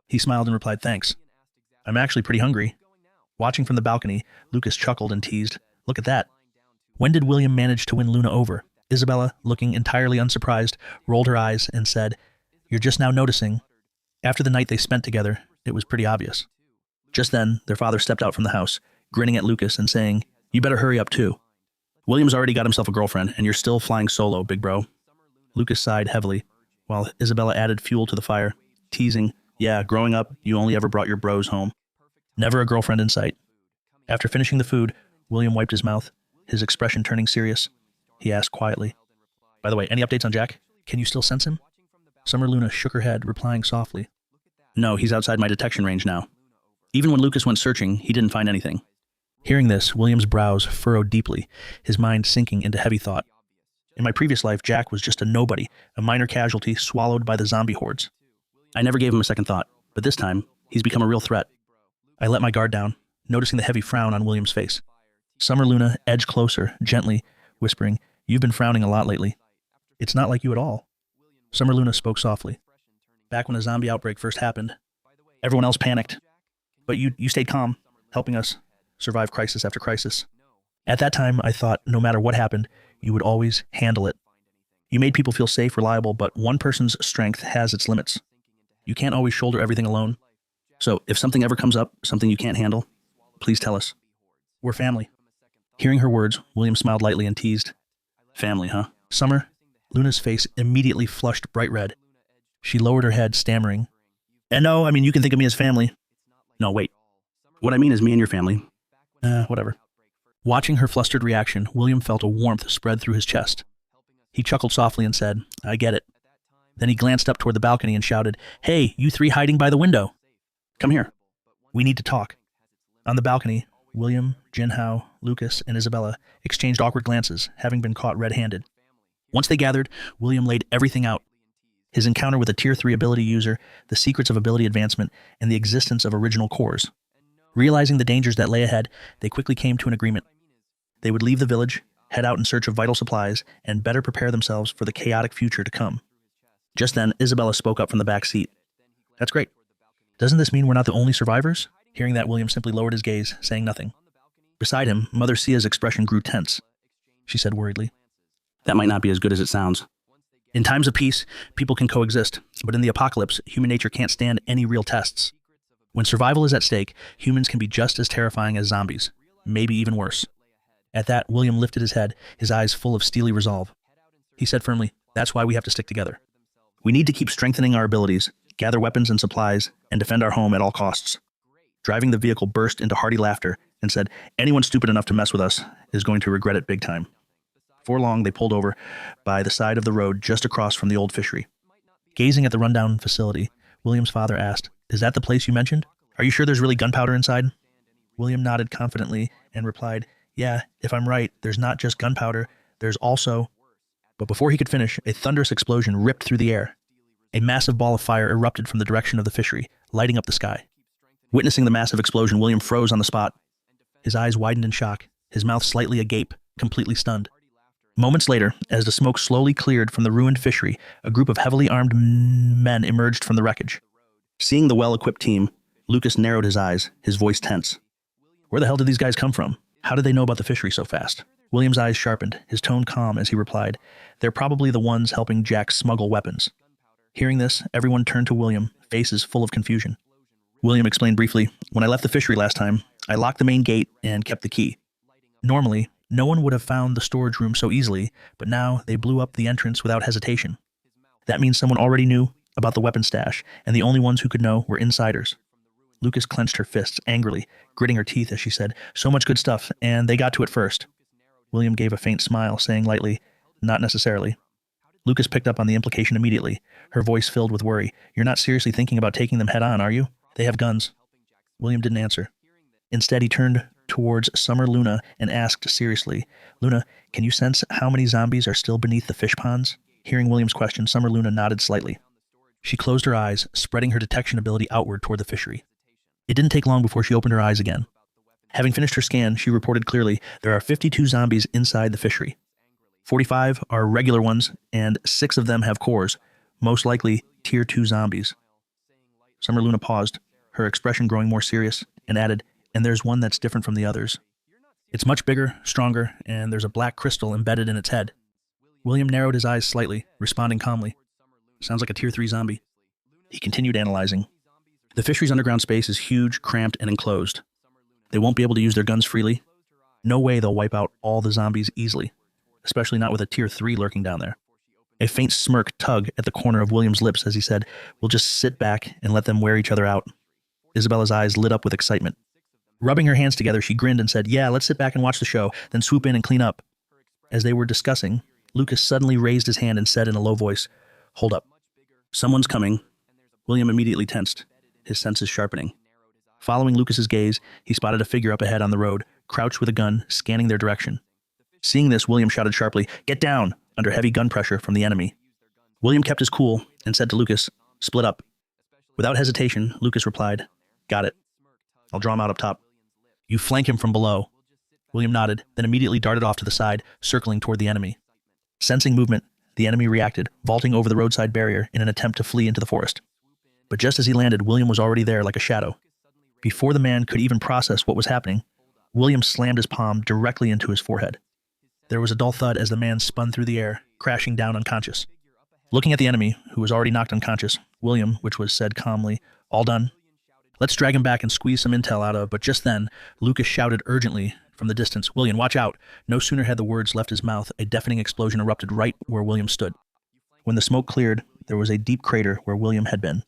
He smiled and replied, "Thanks. I'm actually pretty hungry." Watching from the balcony, Lucas chuckled and teased, "Look at that." When did William manage to win Luna over? Isabella, looking entirely unsurprised, rolled her eyes and said, "You're just now noticing. After the night they spent together, it was pretty obvious." Just then, their father stepped out from the house, grinning at Lucas and saying, "You better hurry up too. William's already got himself a girlfriend, and you're still flying solo, big bro." Lucas sighed heavily, while Isabella added fuel to the fire, teasing, "Yeah, growing up, you only ever brought your bros home. Never a girlfriend in sight." After finishing the food, William wiped his mouth, his expression turning serious. He asked quietly, "By the way, any updates on Jack? Can you still sense him?" Summer Luna shook her head, replying softly, "No, he's outside my detection range now. Even when Lucas went searching, he didn't find anything." Hearing this, William's brows furrowed deeply, his mind sinking into heavy thought. In my previous life, Jack was just a nobody, a minor casualty swallowed by the zombie hordes. I never gave him a second thought, but this time, he's become a real threat. I let my guard down, noticing the heavy frown on William's face. Summer Luna edged closer, gently, whispering, "You've been frowning a lot lately." "It's not like you at all." Summer Luna spoke softly. "Back when the zombie outbreak first happened, everyone else panicked. But you stayed calm, helping us survive crisis after crisis. At that time, I thought no matter what happened, you would always handle it. You made people feel safe, reliable, but one person's strength has its limits. You can't always shoulder everything alone. So if something ever comes up, something you can't handle, please tell us. We're family." Hearing her words, William smiled lightly and teased, "Family, huh?" "Summer?" Luna's face immediately flushed bright red. She lowered her head, stammering, "And no, I mean, you can think of me as family." "No, wait. What I mean is me and your family." Whatever." Watching her flustered reaction, William felt a warmth spread through his chest. He chuckled softly and said, "I get it." Then he glanced up toward the balcony and shouted, "Hey, you three hiding by the window. Come here. We need to talk." On the balcony, William, Jinhao, Lucas, and Isabella exchanged awkward glances, having been caught red-handed. Once they gathered, William laid everything out. his encounter with a Tier 3 ability user, the secrets of ability advancement, and the existence of original cores. Realizing the dangers that lay ahead, they quickly came to an agreement. They would leave the village, head out in search of vital supplies, and better prepare themselves for the chaotic future to come. Just then, Isabella spoke up from the back seat. "That's great. Doesn't this mean we're not the only survivors?" Hearing that, William simply lowered his gaze, saying nothing. Beside him, Mother Sia's expression grew tense. She said worriedly, "That might not be as good as it sounds. In times of peace, people can coexist, but in the apocalypse, human nature can't stand any real tests. When survival is at stake, humans can be just as terrifying as zombies, maybe even worse." At that, William lifted his head, his eyes full of steely resolve. He said firmly, "That's why we have to stick together. We need to keep strengthening our abilities, gather weapons and supplies, and defend our home at all costs." Driving the vehicle burst into hearty laughter and said, "Anyone stupid enough to mess with us is going to regret it big time." Before long, they pulled over by the side of the road just across from the old fishery. Gazing at the rundown facility, William's father asked, "Is that the place you mentioned? Are you sure there's really gunpowder inside?" William nodded confidently and replied, "Yeah, if I'm right, there's not just gunpowder, there's also..." But before he could finish, a thunderous explosion ripped through the air. A massive ball of fire erupted from the direction of the fishery, lighting up the sky. Witnessing the massive explosion, William froze on the spot. His eyes widened in shock, his mouth slightly agape, completely stunned. Moments later, as the smoke slowly cleared from the ruined fishery, a group of heavily armed men emerged from the wreckage. Seeing the well-equipped team, Lucas narrowed his eyes, his voice tense. Where the hell did these guys come from? How did they know about the fishery so fast? William's eyes sharpened, his tone calm as he replied, "They're probably the ones helping Jack smuggle weapons." Hearing this, everyone turned to William, faces full of confusion. William explained briefly, "When I left the fishery last time, I locked the main gate and kept the key. Normally, no one would have found the storage room so easily, but now they blew up the entrance without hesitation. That means someone already knew about the weapon stash, and the only ones who could know were insiders." Lucas clenched her fists angrily, gritting her teeth as she said, "So much good stuff, and they got to it first." William gave a faint smile, saying lightly, "Not necessarily." Lucas picked up on the implication immediately, her voice filled with worry. "You're not seriously thinking about taking them head on, are you? They have guns." William didn't answer. Instead, he turned towards Summer Luna and asked seriously, "Luna, can you sense how many zombies are still beneath the fish ponds?" Hearing William's question, Summer Luna nodded slightly. She closed her eyes, spreading her detection ability outward toward the fishery. It didn't take long before she opened her eyes again. Having finished her scan, she reported clearly, "There are 52 zombies inside the fishery. 45 are regular ones, and 6 of them have cores, most likely Tier 2 zombies." Summer Luna paused, her expression growing more serious, and added, "And there's one that's different from the others. It's much bigger, stronger, and there's a black crystal embedded in its head." William narrowed his eyes slightly, responding calmly, "Sounds like a Tier 3 zombie." He continued analyzing. The fishery's underground space is huge, cramped, and enclosed. They won't be able to use their guns freely. No way they'll wipe out all the zombies easily, especially not with a Tier 3 lurking down there. A faint smirk tugged at the corner of William's lips as he said, "We'll just sit back and let them wear each other out." Isabella's eyes lit up with excitement. Rubbing her hands together, she grinned and said, "Yeah, let's sit back and watch the show, then swoop in and clean up." As they were discussing, Lucas suddenly raised his hand and said in a low voice, "Hold up. Someone's coming." William immediately tensed, his senses sharpening. Following Lucas's gaze, he spotted a figure up ahead on the road, crouched with a gun, scanning their direction. Seeing this, William shouted sharply, "Get down!" under heavy gun pressure from the enemy. William kept his cool and said to Lucas, "Split up." Without hesitation, Lucas replied, "Got it. I'll draw him out up top. You flank him from below." William nodded, then immediately darted off to the side, circling toward the enemy. Sensing movement, the enemy reacted, vaulting over the roadside barrier in an attempt to flee into the forest. But just as he landed, William was already there like a shadow. Before the man could even process what was happening, William slammed his palm directly into his forehead. There was a dull thud as the man spun through the air, crashing down unconscious. Looking at the enemy, who was already knocked unconscious, William, which was said calmly, "All done? Let's drag him back and squeeze some intel out of," but just then, Lucas shouted urgently from the distance, "William, watch out!" No sooner had the words left his mouth, a deafening explosion erupted right where William stood. When the smoke cleared, there was a deep crater where William had been.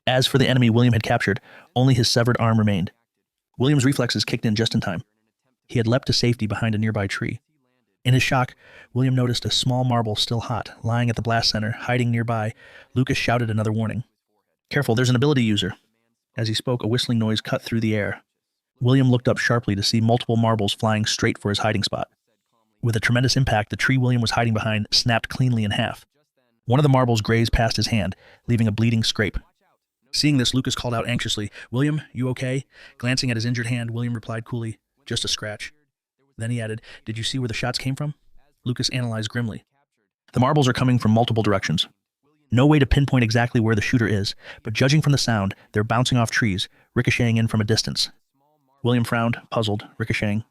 As for the enemy William had captured, only his severed arm remained. William's reflexes kicked in just in time. He had leapt to safety behind a nearby tree. In his shock, William noticed a small marble still hot, lying at the blast center, hiding nearby. Lucas shouted another warning. "Careful, there's an ability user." As he spoke, a whistling noise cut through the air. William looked up sharply to see multiple marbles flying straight for his hiding spot. With a tremendous impact, the tree William was hiding behind snapped cleanly in half. One of the marbles grazed past his hand, leaving a bleeding scrape. Seeing this, Lucas called out anxiously, "William, you okay?" Glancing at his injured hand, William replied coolly, "Just a scratch." Then he added, "Did you see where the shots came from?" Lucas analyzed grimly. The marbles are coming from multiple directions. No way to pinpoint exactly where the shooter is, but judging from the sound, they're bouncing off trees, ricocheting in from a distance. William frowned, puzzled, ricocheting.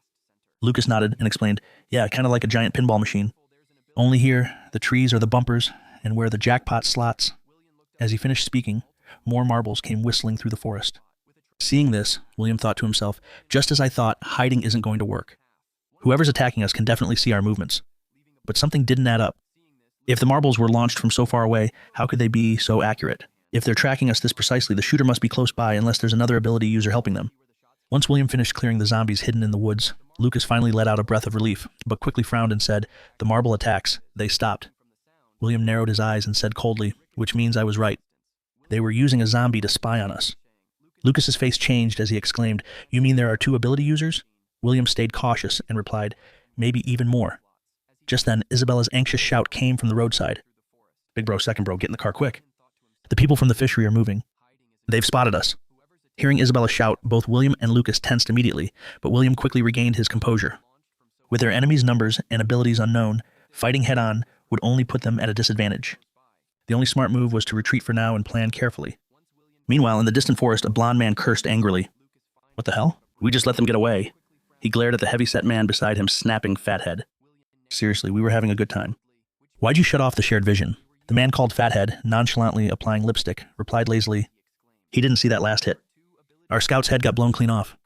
Lucas nodded and explained, "Yeah, kind of like a giant pinball machine. Only here, the trees are the bumpers, and where the jackpot slots." As he finished speaking, more marbles came whistling through the forest. Seeing this, William thought to himself, "Just as I thought, hiding isn't going to work. Whoever's attacking us can definitely see our movements." But something didn't add up. If the marbles were launched from so far away, how could they be so accurate? If they're tracking us this precisely, the shooter must be close by unless there's another ability user helping them. Once William finished clearing the zombies hidden in the woods, Lucas finally let out a breath of relief, but quickly frowned and said, "The marble attacks, they stopped." William narrowed his eyes and said coldly, "Which means I was right. They were using a zombie to spy on us." Lucas's face changed as he exclaimed, "You mean there are 2 ability users?" William stayed cautious and replied, "Maybe even more." Just then, Isabella's anxious shout came from the roadside. "Big bro, second bro, get in the car quick. The people from the fishery are moving. They've spotted us." Hearing Isabella shout, both William and Lucas tensed immediately, but William quickly regained his composure. With their enemies' numbers and abilities unknown, fighting head-on would only put them at a disadvantage. The only smart move was to retreat for now and plan carefully. Meanwhile, in the distant forest, a blond man cursed angrily. "What the hell? We just let them get away." He glared at the heavy-set man beside him, snapping Fathead. "Seriously, we were having a good time. Why'd you shut off the shared vision?" The man called Fathead, nonchalantly applying lipstick, replied lazily, "He didn't see that last hit. Our scout's head got blown clean off.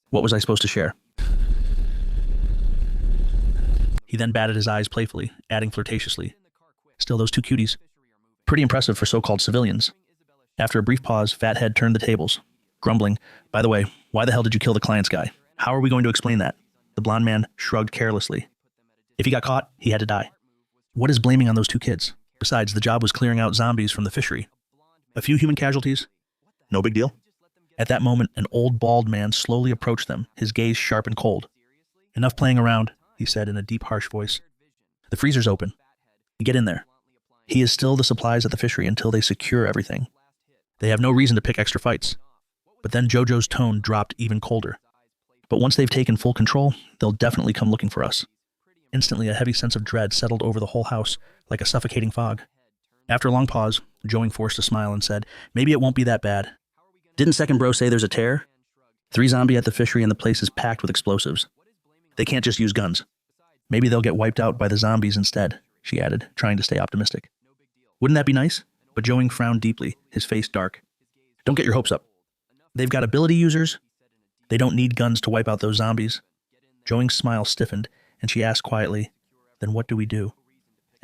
What was I supposed to share?" He then batted his eyes playfully, adding flirtatiously, "Still those 2 cuties. Pretty impressive for so-called civilians." After a brief pause, Fathead turned the tables, grumbling, "By the way, why the hell did you kill the client's guy? How are we going to explain that?" The blond man shrugged carelessly. "If he got caught, he had to die. What is blaming on those 2 kids? Besides, the job was clearing out zombies from the fishery. A few human casualties? No big deal." At that moment, an old bald man slowly approached them, his gaze sharp and cold. "Enough playing around," he said in a deep, harsh voice. "The freezer's open. Get in there. He is still the supplies at the fishery until they secure everything. They have no reason to pick extra fights." But then Jojo's tone dropped even colder. "But once they've taken full control, they'll definitely come looking for us." Instantly, a heavy sense of dread settled over the whole house, like a suffocating fog. After a long pause, Joey forced a smile and said, "Maybe it won't be that bad. Didn't second bro say there's a tear? 3 zombie at the fishery and the place is packed with explosives. They can't just use guns. Maybe they'll get wiped out by the zombies instead," she added, trying to stay optimistic. "Wouldn't that be nice?" But Joey frowned deeply, his face dark. "Don't get your hopes up. They've got ability users. They don't need guns to wipe out those zombies." Joey's smile stiffened, and she asked quietly, "Then what do we do?"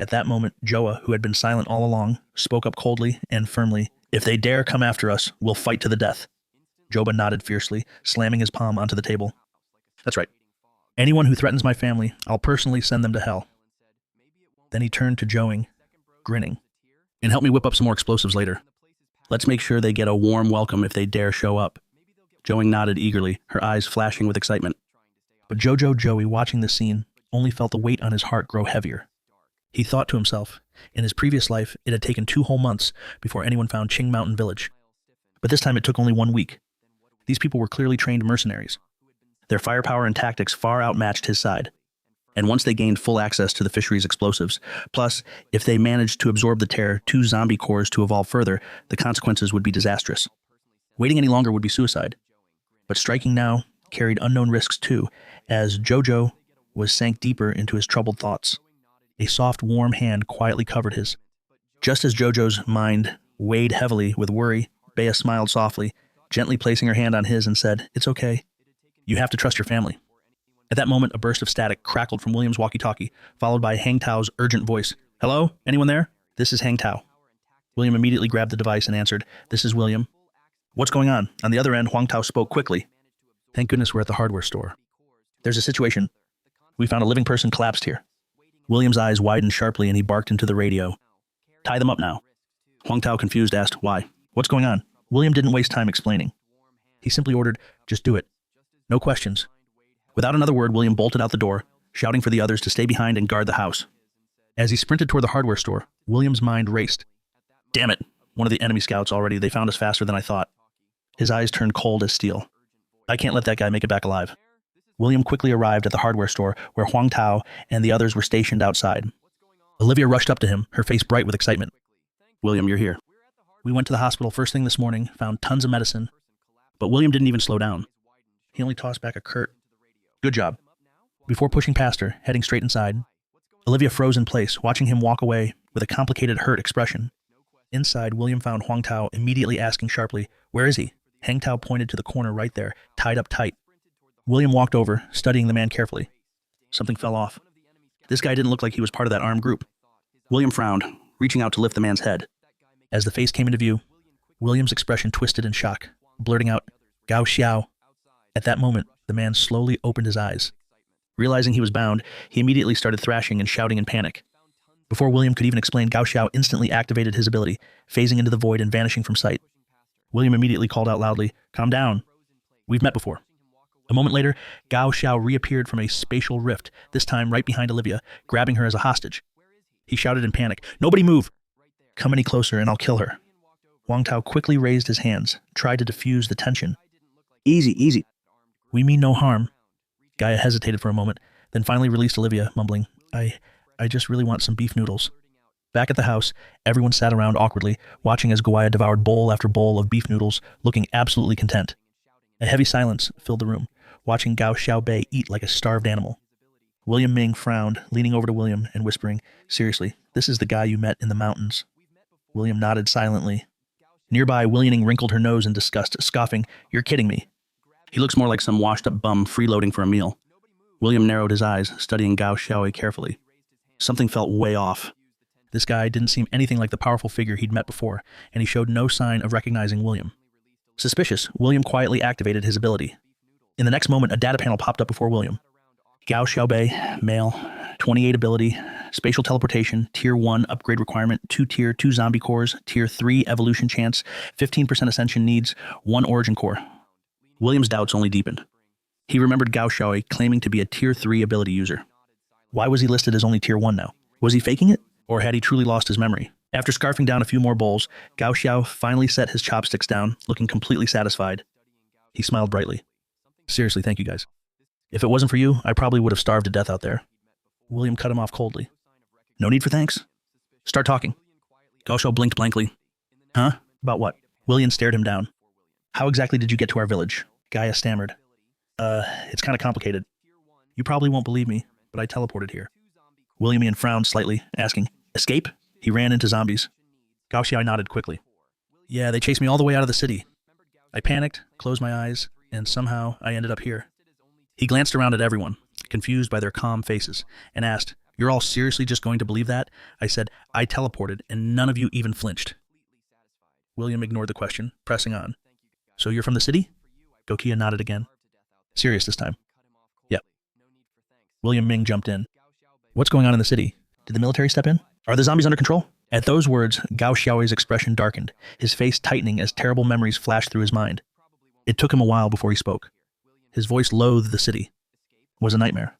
At that moment, Joa, who had been silent all along, spoke up coldly and firmly, "If they dare come after us, we'll fight to the death." Joba nodded fiercely, slamming his palm onto the table. "That's right. Anyone who threatens my family, I'll personally send them to hell." Then he turned to Joey, grinning, "And help me whip up some more explosives later. Let's make sure they get a warm welcome if they dare show up." Joey nodded eagerly, her eyes flashing with excitement. But Joey, watching this scene, only felt the weight on his heart grow heavier. He thought to himself, in his previous life, it had taken 2 whole months before anyone found Qing Mountain Village. But this time it took only 1 week. These people were clearly trained mercenaries. Their firepower and tactics far outmatched his side. And once they gained full access to the fishery's explosives, plus, if they managed to absorb the tear 2 zombie cores to evolve further, the consequences would be disastrous. Waiting any longer would be suicide. But striking now carried unknown risks too, as Jojo sank deeper into his troubled thoughts. A soft, warm hand quietly covered his. Just as Jojo's mind weighed heavily with worry, Bea smiled softly, gently placing her hand on his and said, "It's okay. You have to trust your family." At that moment, a burst of static crackled from William's walkie-talkie, followed by Hang Tao's urgent voice. "Hello? Anyone there? This is Hang Tao." William immediately grabbed the device and answered, "This is William." "What's going on?" On the other end, Huang Tao spoke quickly. "Thank goodness we're at the hardware store. There's a situation. We found a living person collapsed here." William's eyes widened sharply and he barked into the radio. "Tie them up now." Huang Tao, confused, asked, "Why? What's going on?" William didn't waste time explaining. He simply ordered, "Just do it. No questions." Without another word, William bolted out the door, shouting for the others to stay behind and guard the house. As he sprinted toward the hardware store, William's mind raced. Damn it! One of the enemy scouts already. They found us faster than I thought. His eyes turned cold as steel. I can't let that guy make it back alive. William quickly arrived at the hardware store where Huang Tao and the others were stationed outside. Olivia rushed up to him, her face bright with excitement. William, you're here. We went to the hospital first thing this morning, found tons of medicine. But William didn't even slow down. He only tossed back a curt, "Good job," before pushing past her, heading straight inside. Olivia froze in place, watching him walk away with a complicated, hurt expression. Inside, William found Huang Tao immediately asking sharply, "Where is he?" Hang Tao pointed to the corner right there, tied up tight. William walked over, studying the man carefully. Something fell off. This guy didn't look like he was part of that armed group. William frowned, reaching out to lift the man's head. As the face came into view, William's expression twisted in shock, blurting out, "Gao Xiao." At that moment, the man slowly opened his eyes. Realizing he was bound, he immediately started thrashing and shouting in panic. Before William could even explain, Gao Xiao instantly activated his ability, phasing into the void and vanishing from sight. William immediately called out loudly, "Calm down. We've met before." A moment later, Gao Xiao reappeared from a spatial rift, this time right behind Olivia, grabbing her as a hostage. He shouted in panic, "Nobody move! Come any closer and I'll kill her." Huang Tao quickly raised his hands, tried to diffuse the tension. "Easy, easy. We mean no harm." Gaia hesitated for a moment, then finally released Olivia, mumbling, I just really want some beef noodles." Back at the house, everyone sat around awkwardly, watching as Gaia devoured bowl after bowl of beef noodles, looking absolutely content. A heavy silence filled the room, watching Gao Xiaobei eat like a starved animal. William Ming frowned, leaning over to William and whispering, "Seriously, this is the guy you met in the mountains." William nodded silently. Nearby, Williaming wrinkled her nose in disgust, scoffing, "You're kidding me. He looks more like some washed-up bum freeloading for a meal." William narrowed his eyes, studying Gao Xiaowei carefully. Something felt way off. This guy didn't seem anything like the powerful figure he'd met before, and he showed no sign of recognizing William. Suspicious, William quietly activated his ability. In the next moment, a data panel popped up before William. Gao Xiaobei, male, 28 ability, spatial teleportation, tier 1 upgrade requirement, 2 tier, 2 zombie cores, tier 3 evolution chance, 15% ascension needs, 1 origin core. William's doubts only deepened. He remembered Gao Xiaowei claiming to be a tier 3 ability user. Why was he listed as only tier 1 now? Was he faking it? Or had he truly lost his memory? After scarfing down a few more bowls, Gao Xiao finally set his chopsticks down, looking completely satisfied. He smiled brightly. "Seriously, thank you guys. If it wasn't for you, I probably would have starved to death out there." William cut him off coldly. "No need for thanks. Start talking." Gao Xiao blinked blankly. "Huh? About what?" William stared him down. "How exactly did you get to our village?" Gaia stammered. It's kind of complicated. You probably won't believe me, but I teleported here." Williamian frowned slightly, asking, "Escape?" He ran into zombies. Gao Xiao nodded quickly. "Yeah, they chased me all the way out of the city. I panicked, closed my eyes, and somehow I ended up here." He glanced around at everyone, confused by their calm faces, and asked, "You're all seriously just going to believe that? I said, I teleported, and none of you even flinched." William ignored the question, pressing on. "So you're from the city?" Gokia nodded again. Serious this time. "Yep." William Ming jumped in. "What's going on in the city? Did the military step in? Are the zombies under control?" At those words, Gao Xiaowei's expression darkened, his face tightening as terrible memories flashed through his mind. It took him a while before he spoke. His voice loathed the city. It was a nightmare.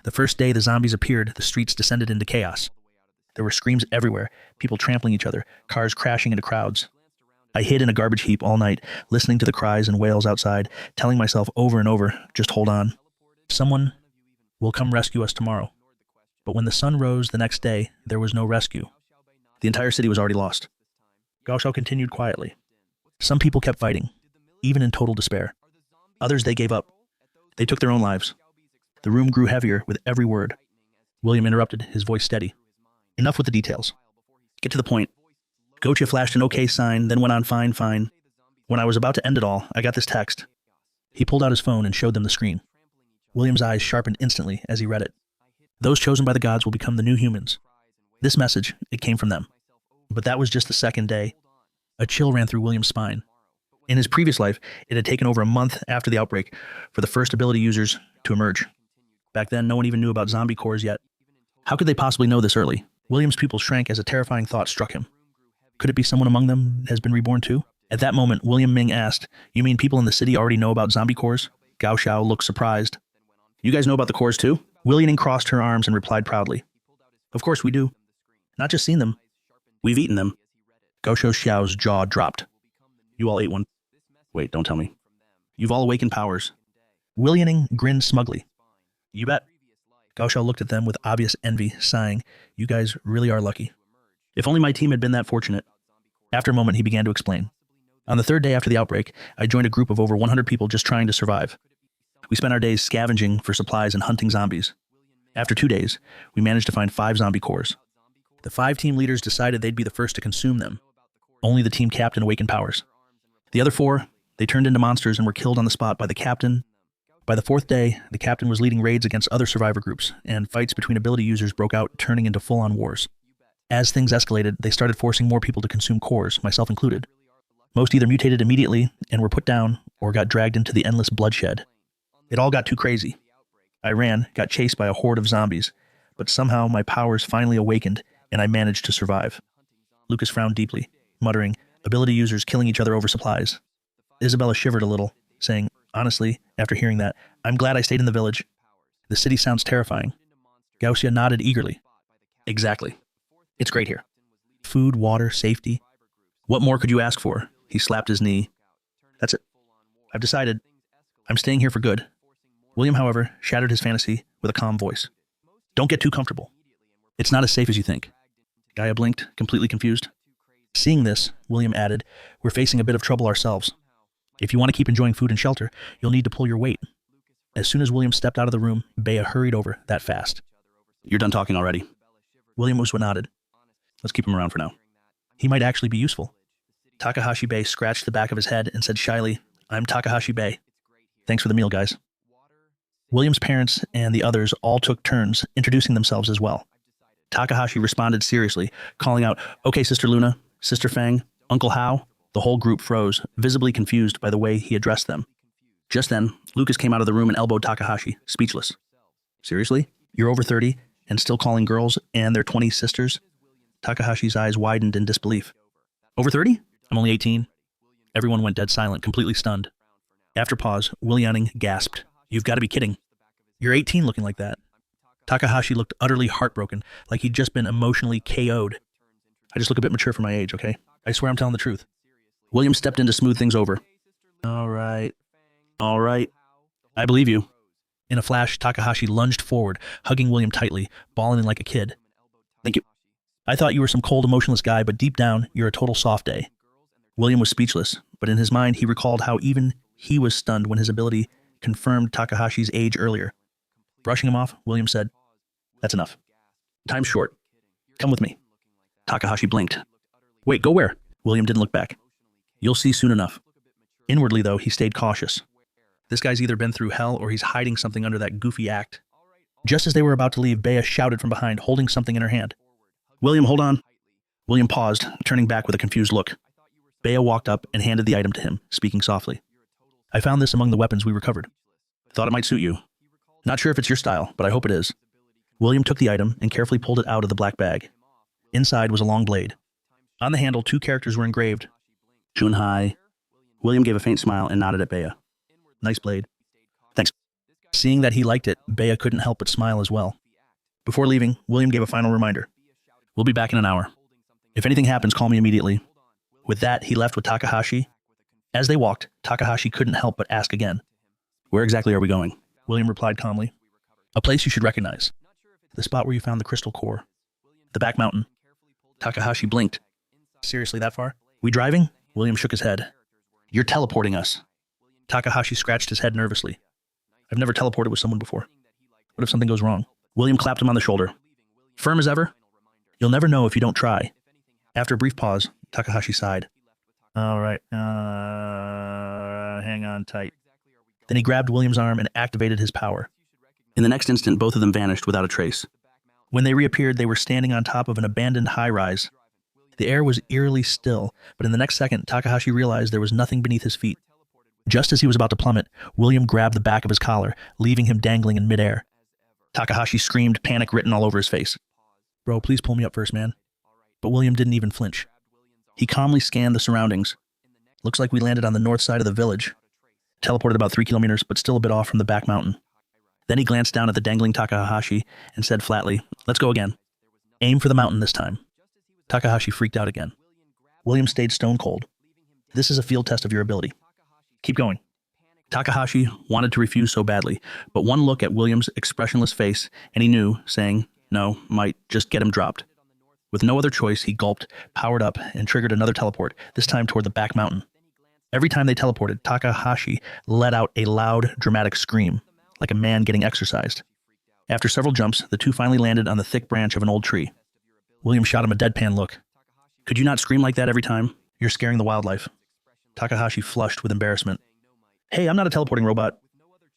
The first day the zombies appeared, the streets descended into chaos. There were screams everywhere, people trampling each other, cars crashing into crowds. I hid in a garbage heap all night, listening to the cries and wails outside, telling myself over and over, just hold on. Someone will come rescue us tomorrow. But when the sun rose the next day, there was no rescue. The entire city was already lost. Gao Xiao continued quietly. Some people kept fighting, even in total despair. Others they gave up. They took their own lives. The room grew heavier with every word. William interrupted, his voice steady. "Enough with the details. Get to the point." Gocha flashed an okay sign, then went on fine. When I was about to end it all, I got this text. He pulled out his phone and showed them the screen. William's eyes sharpened instantly as he read it. "Those chosen by the gods will become the new humans." This message, it came from them. But that was just the second day. A chill ran through William's spine. In his previous life, it had taken over a month after the outbreak for the first ability users to emerge. Back then, no one even knew about zombie cores yet. How could they possibly know this early? William's pupils shrank as a terrifying thought struck him. Could it be someone among them has been reborn too? At that moment, William Ming asked, "You mean people in the city already know about zombie cores?" Gao Xiao looked surprised. "You guys know about the cores too?" William crossed her arms and replied proudly. Of course we do. Not just seen them. We've eaten them. Gao Xiao's jaw dropped. You all ate one. Wait, don't tell me. You've all awakened powers. Willianing grinned smugly. You bet. Gao Xiao looked at them with obvious envy, sighing, You guys really are lucky. If only my team had been that fortunate. After a moment, he began to explain. On the third day after the outbreak, I joined a group of over 100 people just trying to survive. We spent our days scavenging for supplies and hunting zombies. After 2 days, we managed to find 5 zombie cores. The 5 team leaders decided they'd be the first to consume them. Only the team captain awakened powers. The other 4, they turned into monsters and were killed on the spot by the captain. By the 4th day, the captain was leading raids against other survivor groups, and fights between ability users broke out, turning into full-on wars. As things escalated, they started forcing more people to consume cores, myself included. Most either mutated immediately and were put down, or got dragged into the endless bloodshed. It all got too crazy. I ran, got chased by a horde of zombies, but somehow my powers finally awakened, and I managed to survive. Lucas frowned deeply, muttering, ability users killing each other over supplies. Isabella shivered a little, saying, Honestly, after hearing that, I'm glad I stayed in the village. The city sounds terrifying. Gausia nodded eagerly. Exactly. It's great here. Food, water, safety. What more could you ask for? He slapped his knee. That's it. I've decided. I'm staying here for good. William, however, shattered his fantasy with a calm voice. Don't get too comfortable. It's not as safe as you think. Gaia blinked, completely confused. Seeing this, William added, We're facing a bit of trouble ourselves. If you want to keep enjoying food and shelter, you'll need to pull your weight. As soon as William stepped out of the room, Bea hurried over that fast. You're done talking already. William was what nodded. Let's keep him around for now. He might actually be useful. Takahashi Bey scratched the back of his head and said shyly, I'm Takahashi Bey. Thanks for the meal, guys. William's parents and the others all took turns introducing themselves as well. Takahashi responded seriously, calling out, Okay, Sister Luna, Sister Fang, Uncle Hao. The whole group froze, visibly confused by the way he addressed them. Just then, Lucas came out of the room and elbowed Takahashi, speechless. Seriously? You're over 30 and still calling girls and their 20 sisters? Takahashi's eyes widened in disbelief. Over 30? I'm only 18. Everyone went dead silent, completely stunned. After pause, Willianing gasped. You've got to be kidding. You're 18 looking like that. Takahashi looked utterly heartbroken, like he'd just been emotionally KO'd. I just look a bit mature for my age, okay? I swear I'm telling the truth. William stepped in to smooth things over. All right. I believe you. In a flash, Takahashi lunged forward, hugging William tightly, bawling like a kid. Thank you. I thought you were some cold, emotionless guy, but deep down, you're a total soft day. William was speechless, but in his mind, he recalled how even he was stunned when his ability confirmed Takahashi's age earlier. Brushing him off, William said, That's enough. Time's short. Come with me. Takahashi blinked. Wait, go where? William didn't look back. You'll see soon enough. Inwardly, though, he stayed cautious. This guy's either been through hell or he's hiding something under that goofy act. Just as they were about to leave, Bea shouted from behind, holding something in her hand. William, hold on. William paused, turning back with a confused look. Bea walked up and handed the item to him, speaking softly. I found this among the weapons we recovered. Thought it might suit you. Not sure if it's your style, but I hope it is. William took the item and carefully pulled it out of the black bag. Inside was a long blade. On the handle, 2 characters were engraved. Junhai. William gave a faint smile and nodded at Bea. Nice blade. Thanks. Seeing that he liked it, Bea couldn't help but smile as well. Before leaving, William gave a final reminder. We'll be back in an hour. If anything happens, call me immediately. With that, he left with Takahashi. As they walked, Takahashi couldn't help but ask again. Where exactly are we going? William replied calmly. A place you should recognize. The spot where you found the crystal core. The back mountain. Takahashi blinked. Seriously, that far? We driving? William shook his head. You're teleporting us. Takahashi scratched his head nervously. I've never teleported with someone before. What if something goes wrong? William clapped him on the shoulder. Firm as ever? You'll never know if you don't try. After a brief pause, Takahashi sighed. All right, hang on tight. Then he grabbed William's arm and activated his power. In the next instant, both of them vanished without a trace. When they reappeared, they were standing on top of an abandoned high-rise. The air was eerily still, but in the next second, Takahashi realized there was nothing beneath his feet. Just as he was about to plummet, William grabbed the back of his collar, leaving him dangling in midair. Takahashi screamed, panic written all over his face. Bro, please pull me up first, man. But William didn't even flinch. He calmly scanned the surroundings. Looks like we landed on the north side of the village. Teleported about 3 kilometers, but still a bit off from the back mountain. Then he glanced down at the dangling Takahashi and said flatly, Let's go again. Aim for the mountain this time. Takahashi freaked out again. William stayed stone cold. This is a field test of your ability. Keep going. Takahashi wanted to refuse so badly, but one look at William's expressionless face, and he knew, saying no might just get him dropped. With no other choice, he gulped, powered up, and triggered another teleport, this time toward the back mountain. Every time they teleported, Takahashi let out a loud, dramatic scream, like a man getting exercised. After several jumps, the two finally landed on the thick branch of an old tree. William shot him a deadpan look. Could you not scream like that every time? You're scaring the wildlife. Takahashi flushed with embarrassment. Hey, I'm not a teleporting robot.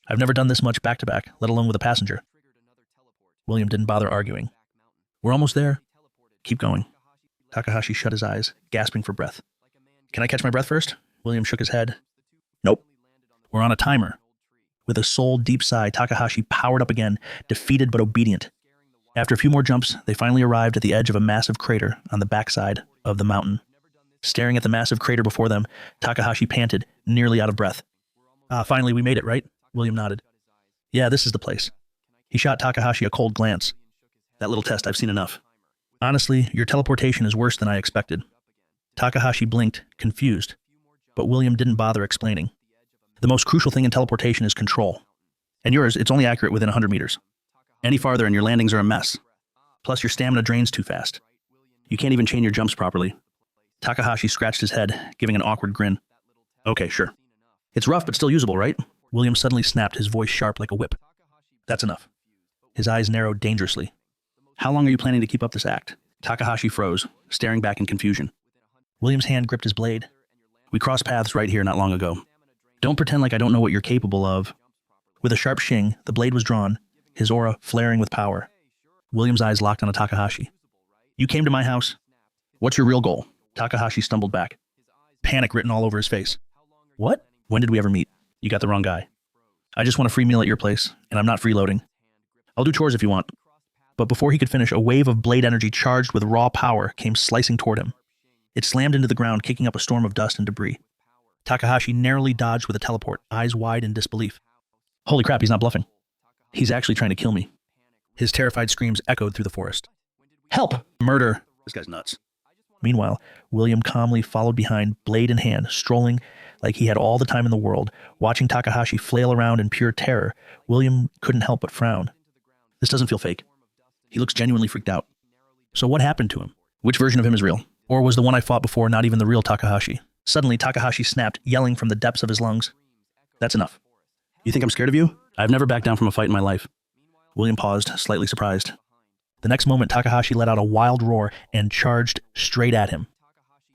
I've never done this much back-to-back, let alone with a passenger. William didn't bother arguing. We're almost there. Keep going. Takahashi shut his eyes, gasping for breath. Can I catch my breath first? William shook his head. Nope. We're on a timer. With a soul deep sigh, Takahashi powered up again, defeated but obedient. After a few more jumps, they finally arrived at the edge of a massive crater on the backside of the mountain. Staring at the massive crater before them, Takahashi panted, nearly out of breath. Finally, we made it, right? William nodded. Yeah, this is the place. He shot Takahashi a cold glance. That little test, I've seen enough. Honestly, your teleportation is worse than I expected. Takahashi blinked, confused, but William didn't bother explaining. The most crucial thing in teleportation is control. And yours, it's only accurate within 100 meters. Any farther and your landings are a mess. Plus, your stamina drains too fast. You can't even chain your jumps properly. Takahashi scratched his head, giving an awkward grin. Okay, sure. It's rough, but still usable, right? William suddenly snapped, his voice sharp like a whip. That's enough. His eyes narrowed dangerously. How long are you planning to keep up this act? Takahashi froze, staring back in confusion. William's hand gripped his blade. We crossed paths right here not long ago. Don't pretend like I don't know what you're capable of. With a sharp shing, the blade was drawn, his aura flaring with power. William's eyes locked on Takahashi. You came to my house. What's your real goal? Takahashi stumbled back. Panic written all over his face. What? When did we ever meet? You got the wrong guy. I just want a free meal at your place, and I'm not freeloading. I'll do chores if you want. But before he could finish, a wave of blade energy charged with raw power came slicing toward him. It slammed into the ground, kicking up a storm of dust and debris. Takahashi narrowly dodged with a teleport, eyes wide in disbelief. Holy crap, he's not bluffing. He's actually trying to kill me. His terrified screams echoed through the forest. Help! Murder! This guy's nuts. Meanwhile, William calmly followed behind, blade in hand, strolling like he had all the time in the world. Watching Takahashi flail around in pure terror, William couldn't help but frown. This doesn't feel fake. He looks genuinely freaked out. So what happened to him? Which version of him is real? Or was the one I fought before not even the real Takahashi? Suddenly, Takahashi snapped, yelling from the depths of his lungs. That's enough. You think I'm scared of you? I've never backed down from a fight in my life. William paused, slightly surprised. The next moment, Takahashi let out a wild roar and charged straight at him.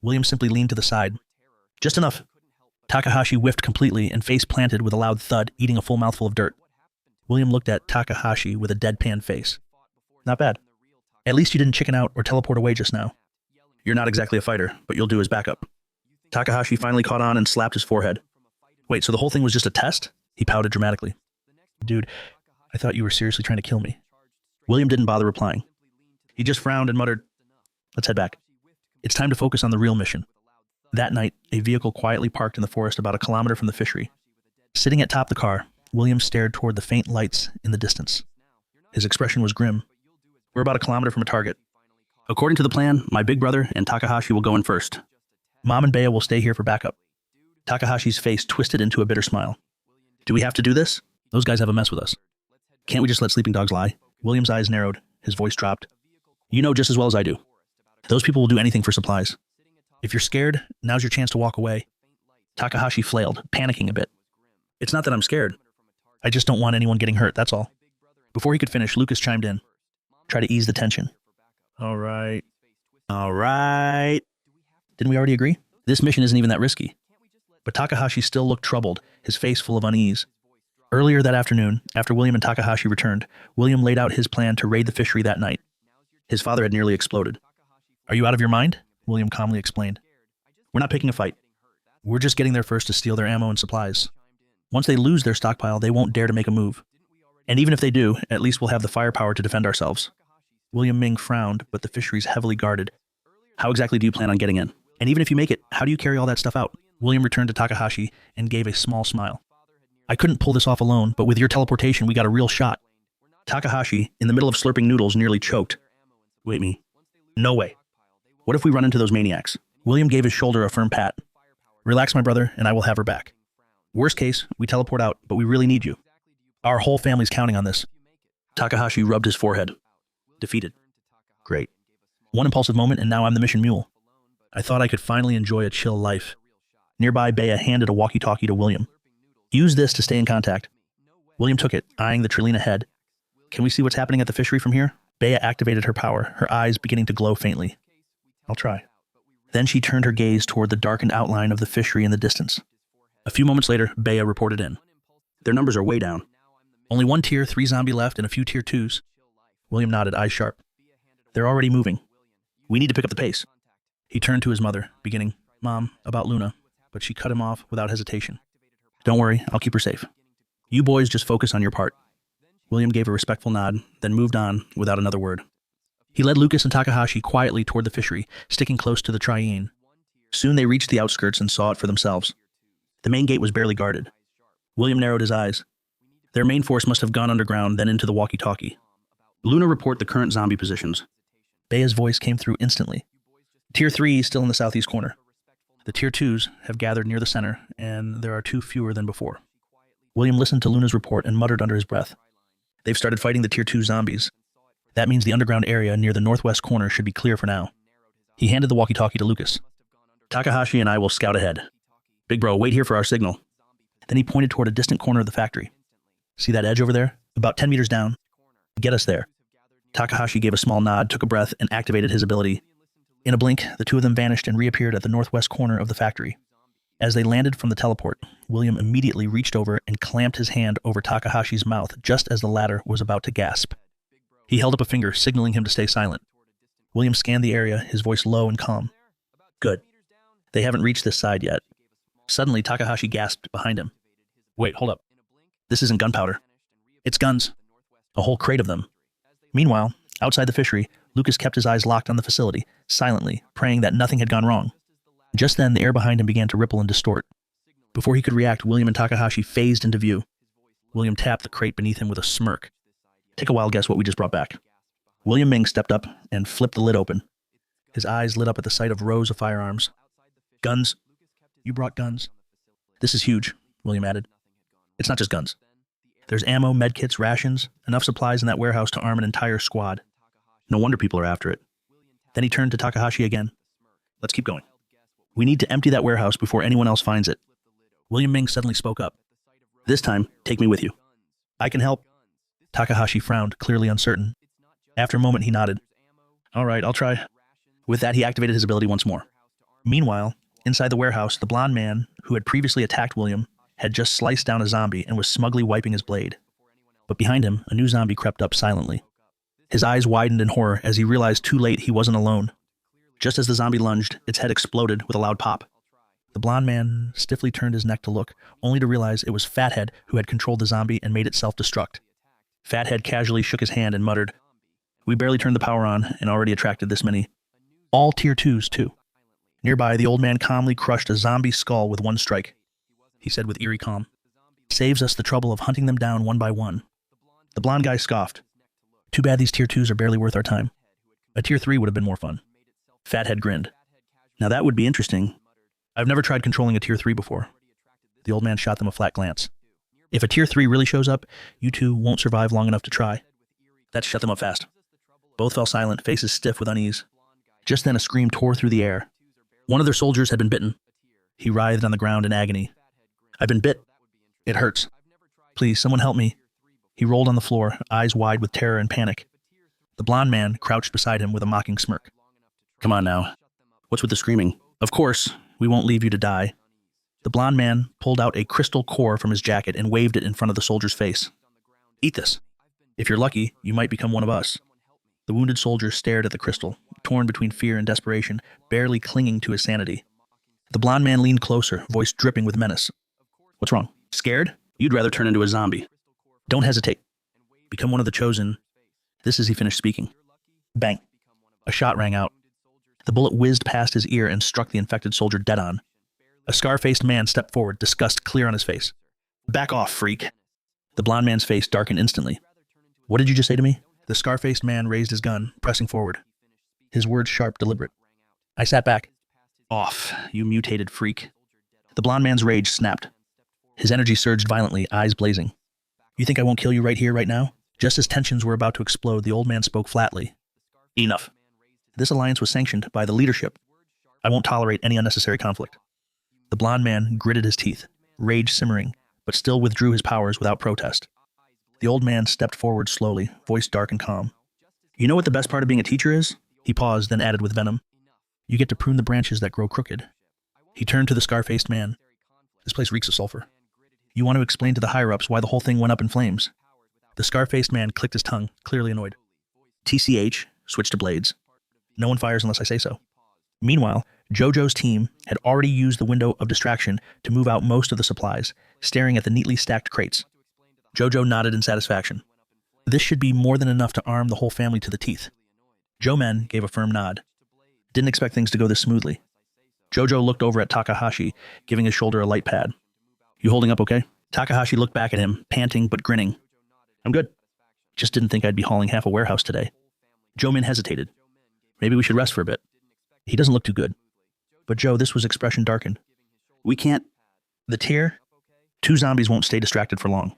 William simply leaned to the side. Just enough. Takahashi whiffed completely and face planted with a loud thud, eating a full mouthful of dirt. William looked at Takahashi with a deadpan face. Not bad. At least you didn't chicken out or teleport away just now. You're not exactly a fighter, but you'll do as backup. Takahashi finally caught on and slapped his forehead. Wait, so the whole thing was just a test? He pouted dramatically. Dude, I thought you were seriously trying to kill me. William didn't bother replying. He just frowned and muttered, let's head back. It's time to focus on the real mission. That night, a vehicle quietly parked in the forest about a kilometer from the fishery. Sitting atop the car, William stared toward the faint lights in the distance. His expression was grim. We're about a kilometer from a target. According to the plan, my big brother and Takahashi will go in first. Mom and Bea will stay here for backup. Takahashi's face twisted into a bitter smile. Do we have to do this? Those guys have a mess with us. Can't we just let sleeping dogs lie? William's eyes narrowed. His voice dropped. You know just as well as I do. Those people will do anything for supplies. If you're scared, now's your chance to walk away. Takahashi flailed, panicking a bit. It's not that I'm scared. I just don't want anyone getting hurt, that's all. Before he could finish, Lucas chimed in. Try to ease the tension. All right. Didn't we already agree? This mission isn't even that risky. But Takahashi still looked troubled, his face full of unease. Earlier that afternoon, after William and Takahashi returned, William laid out his plan to raid the fishery that night. His father had nearly exploded. Are you out of your mind? William calmly explained. We're not picking a fight. We're just getting there first to steal their ammo and supplies. Once they lose their stockpile, they won't dare to make a move. And even if they do, at least we'll have the firepower to defend ourselves. William Ming frowned, but the fishery's heavily guarded. How exactly do you plan on getting in? And even if you make it, how do you carry all that stuff out? William returned to Takahashi and gave a small smile. I couldn't pull this off alone, but with your teleportation, we got a real shot. Takahashi, in the middle of slurping noodles, nearly choked. Wait, me? No way. What if we run into those maniacs? William gave his shoulder a firm pat. Relax, my brother, and I will have her back. Worst case, we teleport out, but we really need you. Our whole family's counting on this. Takahashi rubbed his forehead. Defeated. Great. One impulsive moment, and now I'm the mission mule. I thought I could finally enjoy a chill life. Nearby, Bea handed a walkie-talkie to William. Use this to stay in contact. William took it, eyeing the Trilina head. Can we see what's happening at the fishery from here? Bea activated her power, her eyes beginning to glow faintly. I'll try. Then she turned her gaze toward the darkened outline of the fishery in the distance. A few moments later, Bea reported in. Their numbers are way down. Only one tier 3 zombie left and a few tier 2s. William nodded, eyes sharp. They're already moving. We need to pick up the pace. He turned to his mother, beginning, Mom, about Luna, but she cut him off without hesitation. Don't worry, I'll keep her safe. You boys just focus on your part. William gave a respectful nod, then moved on without another word. He led Lucas and Takahashi quietly toward the fishery, sticking close to the Triene. Soon they reached the outskirts and saw it for themselves. The main gate was barely guarded. William narrowed his eyes. Their main force must have gone underground, then into the walkie-talkie. Luna, report the current zombie positions. Bea's voice came through instantly. Tier 3 is still in the southeast corner. The Tier 2s have gathered near the center, and there are 2 fewer than before. William listened to Luna's report and muttered under his breath. They've started fighting the Tier 2 zombies. That means the underground area near the northwest corner should be clear for now. He handed the walkie-talkie to Lucas. Takahashi and I will scout ahead. Big bro, wait here for our signal. Then he pointed toward a distant corner of the factory. See that edge over there? About 10 meters down. Get us there. Takahashi gave a small nod, took a breath, and activated his ability. In a blink, the 2 of them vanished and reappeared at the northwest corner of the factory. As they landed from the teleport, William immediately reached over and clamped his hand over Takahashi's mouth just as the latter was about to gasp. He held up a finger, signaling him to stay silent. William scanned the area, his voice low and calm. Good. They haven't reached this side yet. Suddenly, Takahashi gasped behind him. Wait, hold up. This isn't gunpowder. It's guns. A whole crate of them. Meanwhile, outside the fishery, Lucas kept his eyes locked on the facility, silently, praying that nothing had gone wrong. Just then, the air behind him began to ripple and distort. Before he could react, William and Takahashi phased into view. William tapped the crate beneath him with a smirk. Take a wild guess what we just brought back. William Ming stepped up and flipped the lid open. His eyes lit up at the sight of rows of firearms. Guns. You brought guns. This is huge, William added. It's not just guns. There's ammo, medkits, rations, enough supplies in that warehouse to arm an entire squad. No wonder people are after it. Then he turned to Takahashi again. Let's keep going. We need to empty that warehouse before anyone else finds it. William Ming suddenly spoke up. This time, take me with you. I can help. Takahashi frowned, clearly uncertain. After a moment, he nodded. All right, I'll try. With that, he activated his ability once more. Meanwhile, inside the warehouse, the blonde man, who had previously attacked William, had just sliced down a zombie and was smugly wiping his blade. But behind him, a new zombie crept up silently. His eyes widened in horror as he realized too late he wasn't alone. Just as the zombie lunged, its head exploded with a loud pop. The blonde man stiffly turned his neck to look, only to realize it was Fathead who had controlled the zombie and made it self-destruct. Fathead casually shook his hand and muttered, We barely turned the power on and already attracted this many. All Tier 2s, too. Nearby, the old man calmly crushed a zombie skull with one strike. He said with eerie calm, Saves us the trouble of hunting them down one by one. The blonde guy scoffed. Too bad these Tier 2s are barely worth our time. A Tier 3 would have been more fun. Fathead grinned. Now that would be interesting. I've never tried controlling a Tier 3 before. The old man shot them a flat glance. If a Tier 3 really shows up, you two won't survive long enough to try. That shut them up fast. Both fell silent, faces stiff with unease. Just then a scream tore through the air. One of their soldiers had been bitten. He writhed on the ground in agony. I've been bit. It hurts. Please, someone help me. He rolled on the floor, eyes wide with terror and panic. The blonde man crouched beside him with a mocking smirk. Come on now. What's with the screaming? Of course, we won't leave you to die. The blonde man pulled out a crystal core from his jacket and waved it in front of the soldier's face. Eat this. If you're lucky, you might become one of us. The wounded soldier stared at the crystal, torn between fear and desperation, barely clinging to his sanity. The blonde man leaned closer, voice dripping with menace. What's wrong? Scared? You'd rather turn into a zombie. Don't hesitate. Become one of the chosen. This as he finished speaking. Bang. A shot rang out. The bullet whizzed past his ear and struck the infected soldier dead on. A scar-faced man stepped forward, disgust clear on his face. Back off, freak. The blonde man's face darkened instantly. What did you just say to me? The scar-faced man raised his gun, pressing forward. his words sharp, deliberate. I sat back. Off, you mutated freak. The blond man's rage snapped. His energy surged violently, eyes blazing. You think I won't kill you right here, right now? Just as tensions were about to explode, the old man spoke flatly. Enough. This alliance was sanctioned by the leadership. I won't tolerate any unnecessary conflict. The blond man gritted his teeth, rage simmering, but still withdrew his powers without protest. The old man stepped forward slowly, voice dark and calm. You know what the best part of being a teacher is? He paused, then added with venom. You get to prune the branches that grow crooked. He turned to the scar-faced man. This place reeks of sulfur. You want to explain to the higher-ups why the whole thing went up in flames? The scar-faced man clicked his tongue, clearly annoyed. TCH, switch to blades. No one fires unless I say so. Meanwhile, Jojo's team had already used the window of distraction to move out most of the supplies, staring at the neatly stacked crates. Jojo nodded in satisfaction. This should be more than enough to arm the whole family to the teeth. Jomen gave a firm nod. Didn't expect things to go this smoothly. Jojo looked over at Takahashi, giving his shoulder a light pad. You holding up okay? Takahashi looked back at him, panting but grinning. I'm good. Just didn't think I'd be hauling half a warehouse today. Jomin hesitated. Maybe we should rest for a bit. He doesn't look too good. But Joe, this was expression darkened. We can't. The tier? 2 zombies won't stay distracted for long.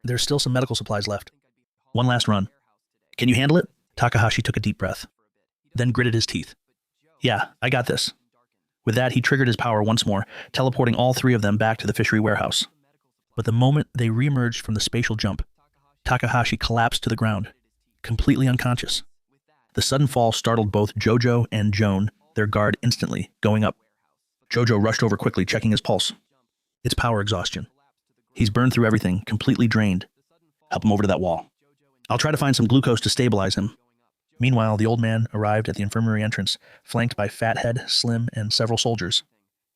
There's still some medical supplies left. One last run. Can you handle it? Takahashi took a deep breath, then gritted his teeth. Yeah, I got this. With that, he triggered his power once more, teleporting all 3 of them back to the fishery warehouse. But the moment they reemerged from the spatial jump, Takahashi collapsed to the ground, completely unconscious. The sudden fall startled both Jojo and Joan, their guard instantly going up. Jojo rushed over quickly, checking his pulse. It's power exhaustion. He's burned through everything, completely drained. Help him over to that wall. I'll try to find some glucose to stabilize him. Meanwhile, the old man arrived at the infirmary entrance, flanked by Fathead, Slim, and several soldiers.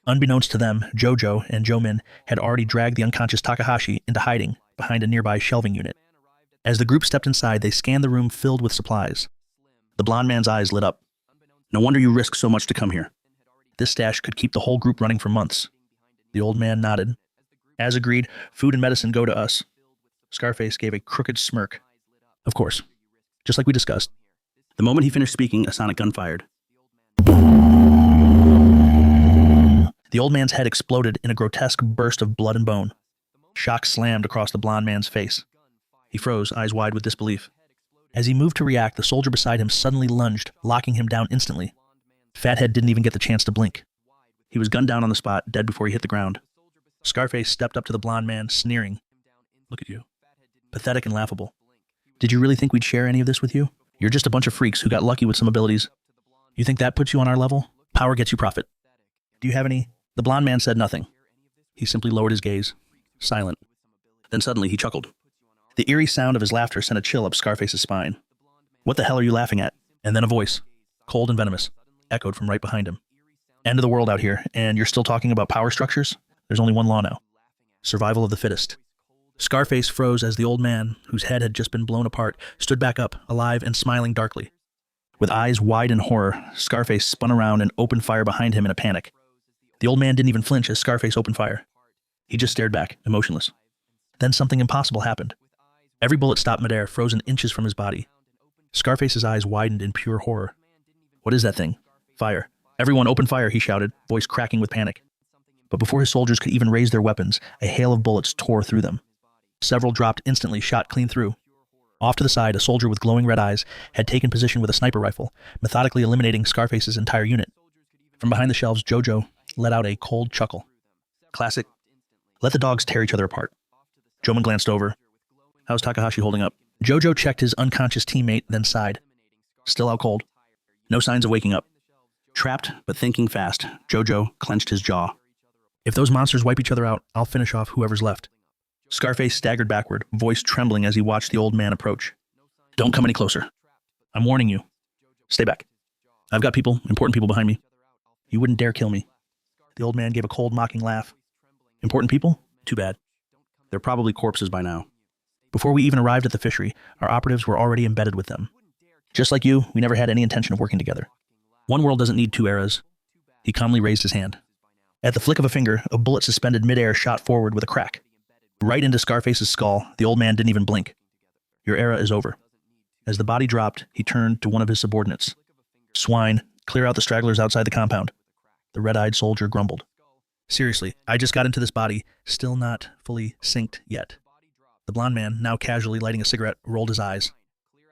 Unbeknownst to them, Jojo and Jomin had already dragged the unconscious Takahashi into hiding behind a nearby shelving unit. As the group stepped inside, they scanned the room filled with supplies. The blond man's eyes lit up. No wonder you risked so much to come here. This stash could keep the whole group running for months. The old man nodded. As agreed, food and medicine go to us. Scarface gave a crooked smirk. Of course. Just like we discussed. The moment he finished speaking, a sonic gun fired. The old man's head exploded in a grotesque burst of blood and bone. Shock slammed across the blond man's face. He froze, eyes wide with disbelief. As he moved to react, the soldier beside him suddenly lunged, locking him down instantly. Fathead didn't even get the chance to blink. He was gunned down on the spot, dead before he hit the ground. Scarface stepped up to the blond man, sneering. Look at you. Pathetic and laughable. Did you really think we'd share any of this with you? You're just a bunch of freaks who got lucky with some abilities. You think that puts you on our level? Power gets you profit. Do you have any? The blond man said nothing. He simply lowered his gaze, silent. Then suddenly he chuckled. The eerie sound of his laughter sent a chill up Scarface's spine. What the hell are you laughing at? And then a voice, cold and venomous, echoed from right behind him. End of the world out here, and you're still talking about power structures? There's only one law now. Survival of the fittest. Scarface froze as the old man, whose head had just been blown apart, stood back up, alive and smiling darkly. With eyes wide in horror, Scarface spun around and opened fire behind him in a panic. The old man didn't even flinch as Scarface opened fire. He just stared back, emotionless. Then something impossible happened. Every bullet stopped midair, frozen inches from his body. Scarface's eyes widened in pure horror. What is that thing? Fire. Everyone open fire, he shouted, voice cracking with panic. But before his soldiers could even raise their weapons, a hail of bullets tore through them. Several dropped instantly, shot clean through. Off to the side, a soldier with glowing red eyes had taken position with a sniper rifle, methodically eliminating Scarface's entire unit. From behind the shelves, Jojo let out a cold chuckle. Classic. Let the dogs tear each other apart. Joman glanced over. How's Takahashi holding up? Jojo checked his unconscious teammate, then sighed. Still out cold. No signs of waking up. Trapped, but thinking fast, Jojo clenched his jaw. If those monsters wipe each other out, I'll finish off whoever's left. Scarface staggered backward, voice trembling as he watched the old man approach. Don't come any closer. I'm warning you. Stay back. I've got people, important people behind me. You wouldn't dare kill me. The old man gave a cold, mocking laugh. Important people? Too bad. They're probably corpses by now. Before we even arrived at the fishery, our operatives were already embedded with them. Just like you, we never had any intention of working together. One world doesn't need 2 eras. He calmly raised his hand. At the flick of a finger, a bullet suspended midair shot forward with a crack. Right into Scarface's skull, the old man didn't even blink. Your era is over. As the body dropped, he turned to one of his subordinates. Swine, clear out the stragglers outside the compound. The red-eyed soldier grumbled. Seriously, I just got into this body, still not fully synced yet. The blond man, now casually lighting a cigarette, rolled his eyes.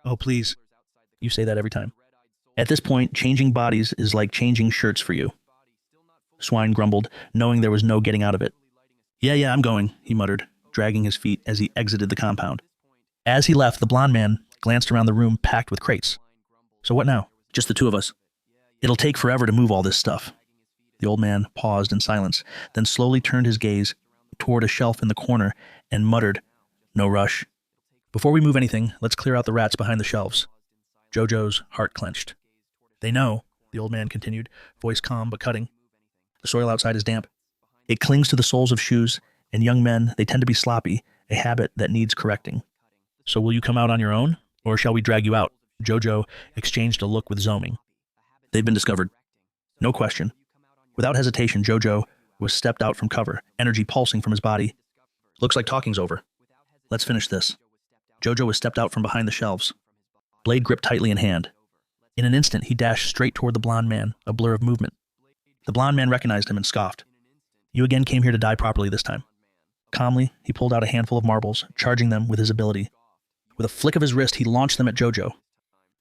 Oh, please. You say that every time. At this point, changing bodies is like changing shirts for you. Swine grumbled, knowing there was no getting out of it. Yeah, I'm going, he muttered, dragging his feet as he exited the compound. As he left, the blond man glanced around the room packed with crates. So what now? Just the two of us. It'll take forever to move all this stuff. The old man paused in silence, then slowly turned his gaze toward a shelf in the corner and muttered, No rush. Before we move anything, let's clear out the rats behind the shelves. Jojo's heart clenched. They know, the old man continued, voice calm but cutting. The soil outside is damp. It clings to the soles of shoes, and young men, they tend to be sloppy, a habit that needs correcting. So will you come out on your own, or shall we drag you out? Jojo exchanged a look with Zoming. They've been discovered. No question. Without hesitation, Jojo was stepped out from cover, energy pulsing from his body. Looks like talking's over. Let's finish this. Jojo was stepped out from behind the shelves, blade gripped tightly in hand. In an instant, he dashed straight toward the blond man, a blur of movement. The blond man recognized him and scoffed. You again came here to die properly this time. Calmly, he pulled out a handful of marbles, charging them with his ability. With a flick of his wrist, he launched them at Jojo.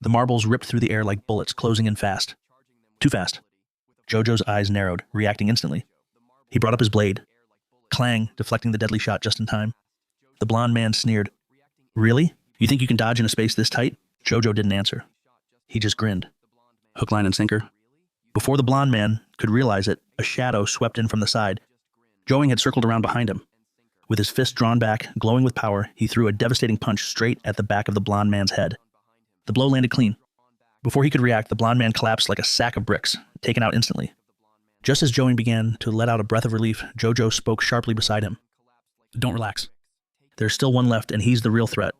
The marbles ripped through the air like bullets, closing in fast. Too fast. Jojo's eyes narrowed, reacting instantly. He brought up his blade. Clang, deflecting the deadly shot just in time. The blond man sneered. Really? You think you can dodge in a space this tight? Jojo didn't answer. He just grinned. Hook, line, and sinker. Before the blond man could realize it, a shadow swept in from the side. Joing had circled around behind him. With his fist drawn back, glowing with power, he threw a devastating punch straight at the back of the blond man's head. The blow landed clean. Before he could react, the blond man collapsed like a sack of bricks, taken out instantly. Just as Joey began to let out a breath of relief, Jojo spoke sharply beside him. Don't relax. There's still one left, and he's the real threat.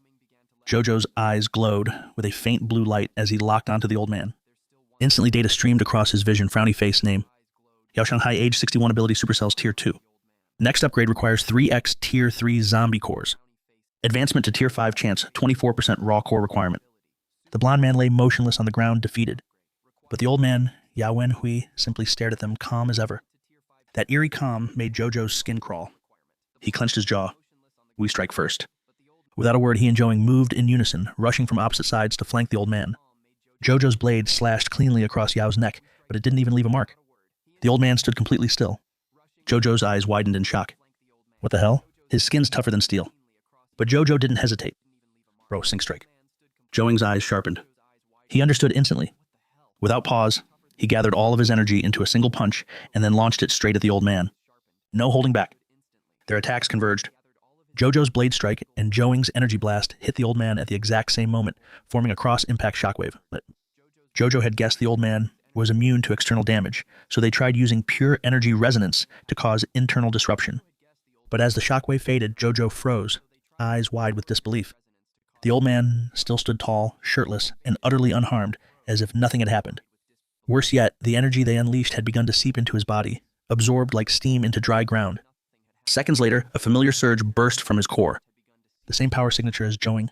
Jojo's eyes glowed with a faint blue light as he locked onto the old man. Instantly, data streamed across his vision, frowny face name. Yao Shanghai age 61 ability supercells tier 2. Next upgrade requires 3x tier 3 zombie cores. Advancement to tier 5 chance, 24% raw core requirement. The blond man lay motionless on the ground, defeated. But the old man, Yao Wenhui, simply stared at them, calm as ever. That eerie calm made Jojo's skin crawl. He clenched his jaw. We strike first. Without a word, he and Joing moved in unison, rushing from opposite sides to flank the old man. Jojo's blade slashed cleanly across Yao's neck, but it didn't even leave a mark. The old man stood completely still. Jojo's eyes widened in shock. What the hell? His skin's tougher than steel. But Jojo didn't hesitate. Bro, sink strike. Joing's eyes sharpened. He understood instantly. Without pause, he gathered all of his energy into a single punch and then launched it straight at the old man. No holding back. Their attacks converged. Jojo's blade strike and Joing's energy blast hit the old man at the exact same moment, forming a cross-impact shockwave. But Jojo had guessed the old man was immune to external damage, so they tried using pure energy resonance to cause internal disruption. But as the shockwave faded, Jojo froze, eyes wide with disbelief. The old man still stood tall, shirtless, and utterly unharmed, as if nothing had happened. Worse yet, the energy they unleashed had begun to seep into his body, absorbed like steam into dry ground. Seconds later, a familiar surge burst from his core. The same power signature as Joing.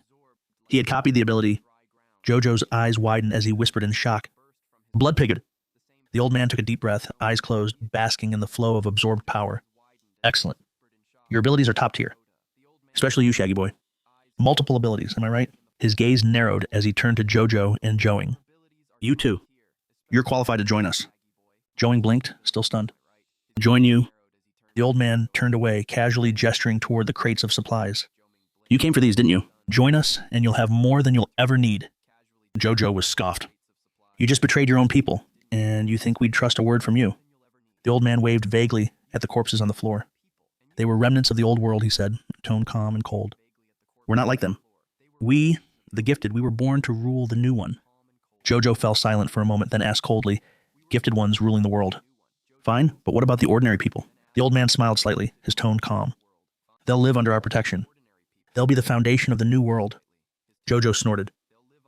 He had copied the ability. Jojo's eyes widened as he whispered in shock. Blood pigget. The old man took a deep breath, eyes closed, basking in the flow of absorbed power. Excellent. Your abilities are top tier. Especially you, Shaggy Boy. Multiple abilities, am I right? His gaze narrowed as he turned to Jojo and Joing. You too. You're qualified to join us. Joing blinked, still stunned. Join you. The old man turned away, casually gesturing toward the crates of supplies. You came for these, didn't you? Join us, and you'll have more than you'll ever need. Jojo was scoffed. You just betrayed your own people, and you think we'd trust a word from you. The old man waved vaguely at the corpses on the floor. They were remnants of the old world, he said, tone calm and cold. We're not like them. We, the gifted, we were born to rule the new one. Jojo fell silent for a moment, then asked coldly, Gifted ones ruling the world. Fine, but what about the ordinary people? The old man smiled slightly, his tone calm. They'll live under our protection. They'll be the foundation of the new world. Jojo snorted.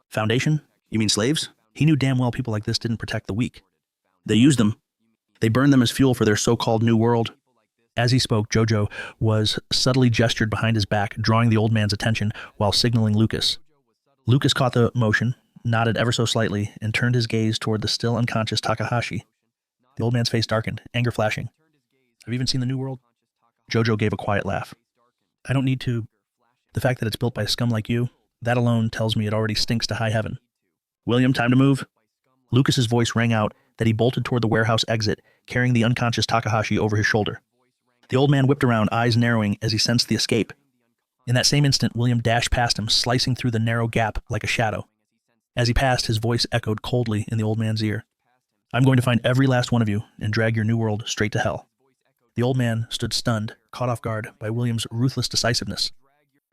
Foundation? You mean slaves? He knew damn well people like this didn't protect the weak. They used them. They burned them as fuel for their so-called new world. As he spoke, Jojo was subtly gestured behind his back, drawing the old man's attention while signaling Lucas. Lucas caught the motion, nodded ever so slightly, and turned his gaze toward the still unconscious Takahashi. The old man's face darkened, anger flashing. Have you even seen the New World? Jojo gave a quiet laugh. I don't need to. The fact that it's built by a scum like you, that alone tells me it already stinks to high heaven. William, time to move. Lucas's voice rang out that he bolted toward the warehouse exit, carrying the unconscious Takahashi over his shoulder. The old man whipped around, eyes narrowing as he sensed the escape. In that same instant, William dashed past him, slicing through the narrow gap like a shadow. As he passed, his voice echoed coldly in the old man's ear. I'm going to find every last one of you and drag your new world straight to hell. The old man stood stunned, caught off guard by William's ruthless decisiveness.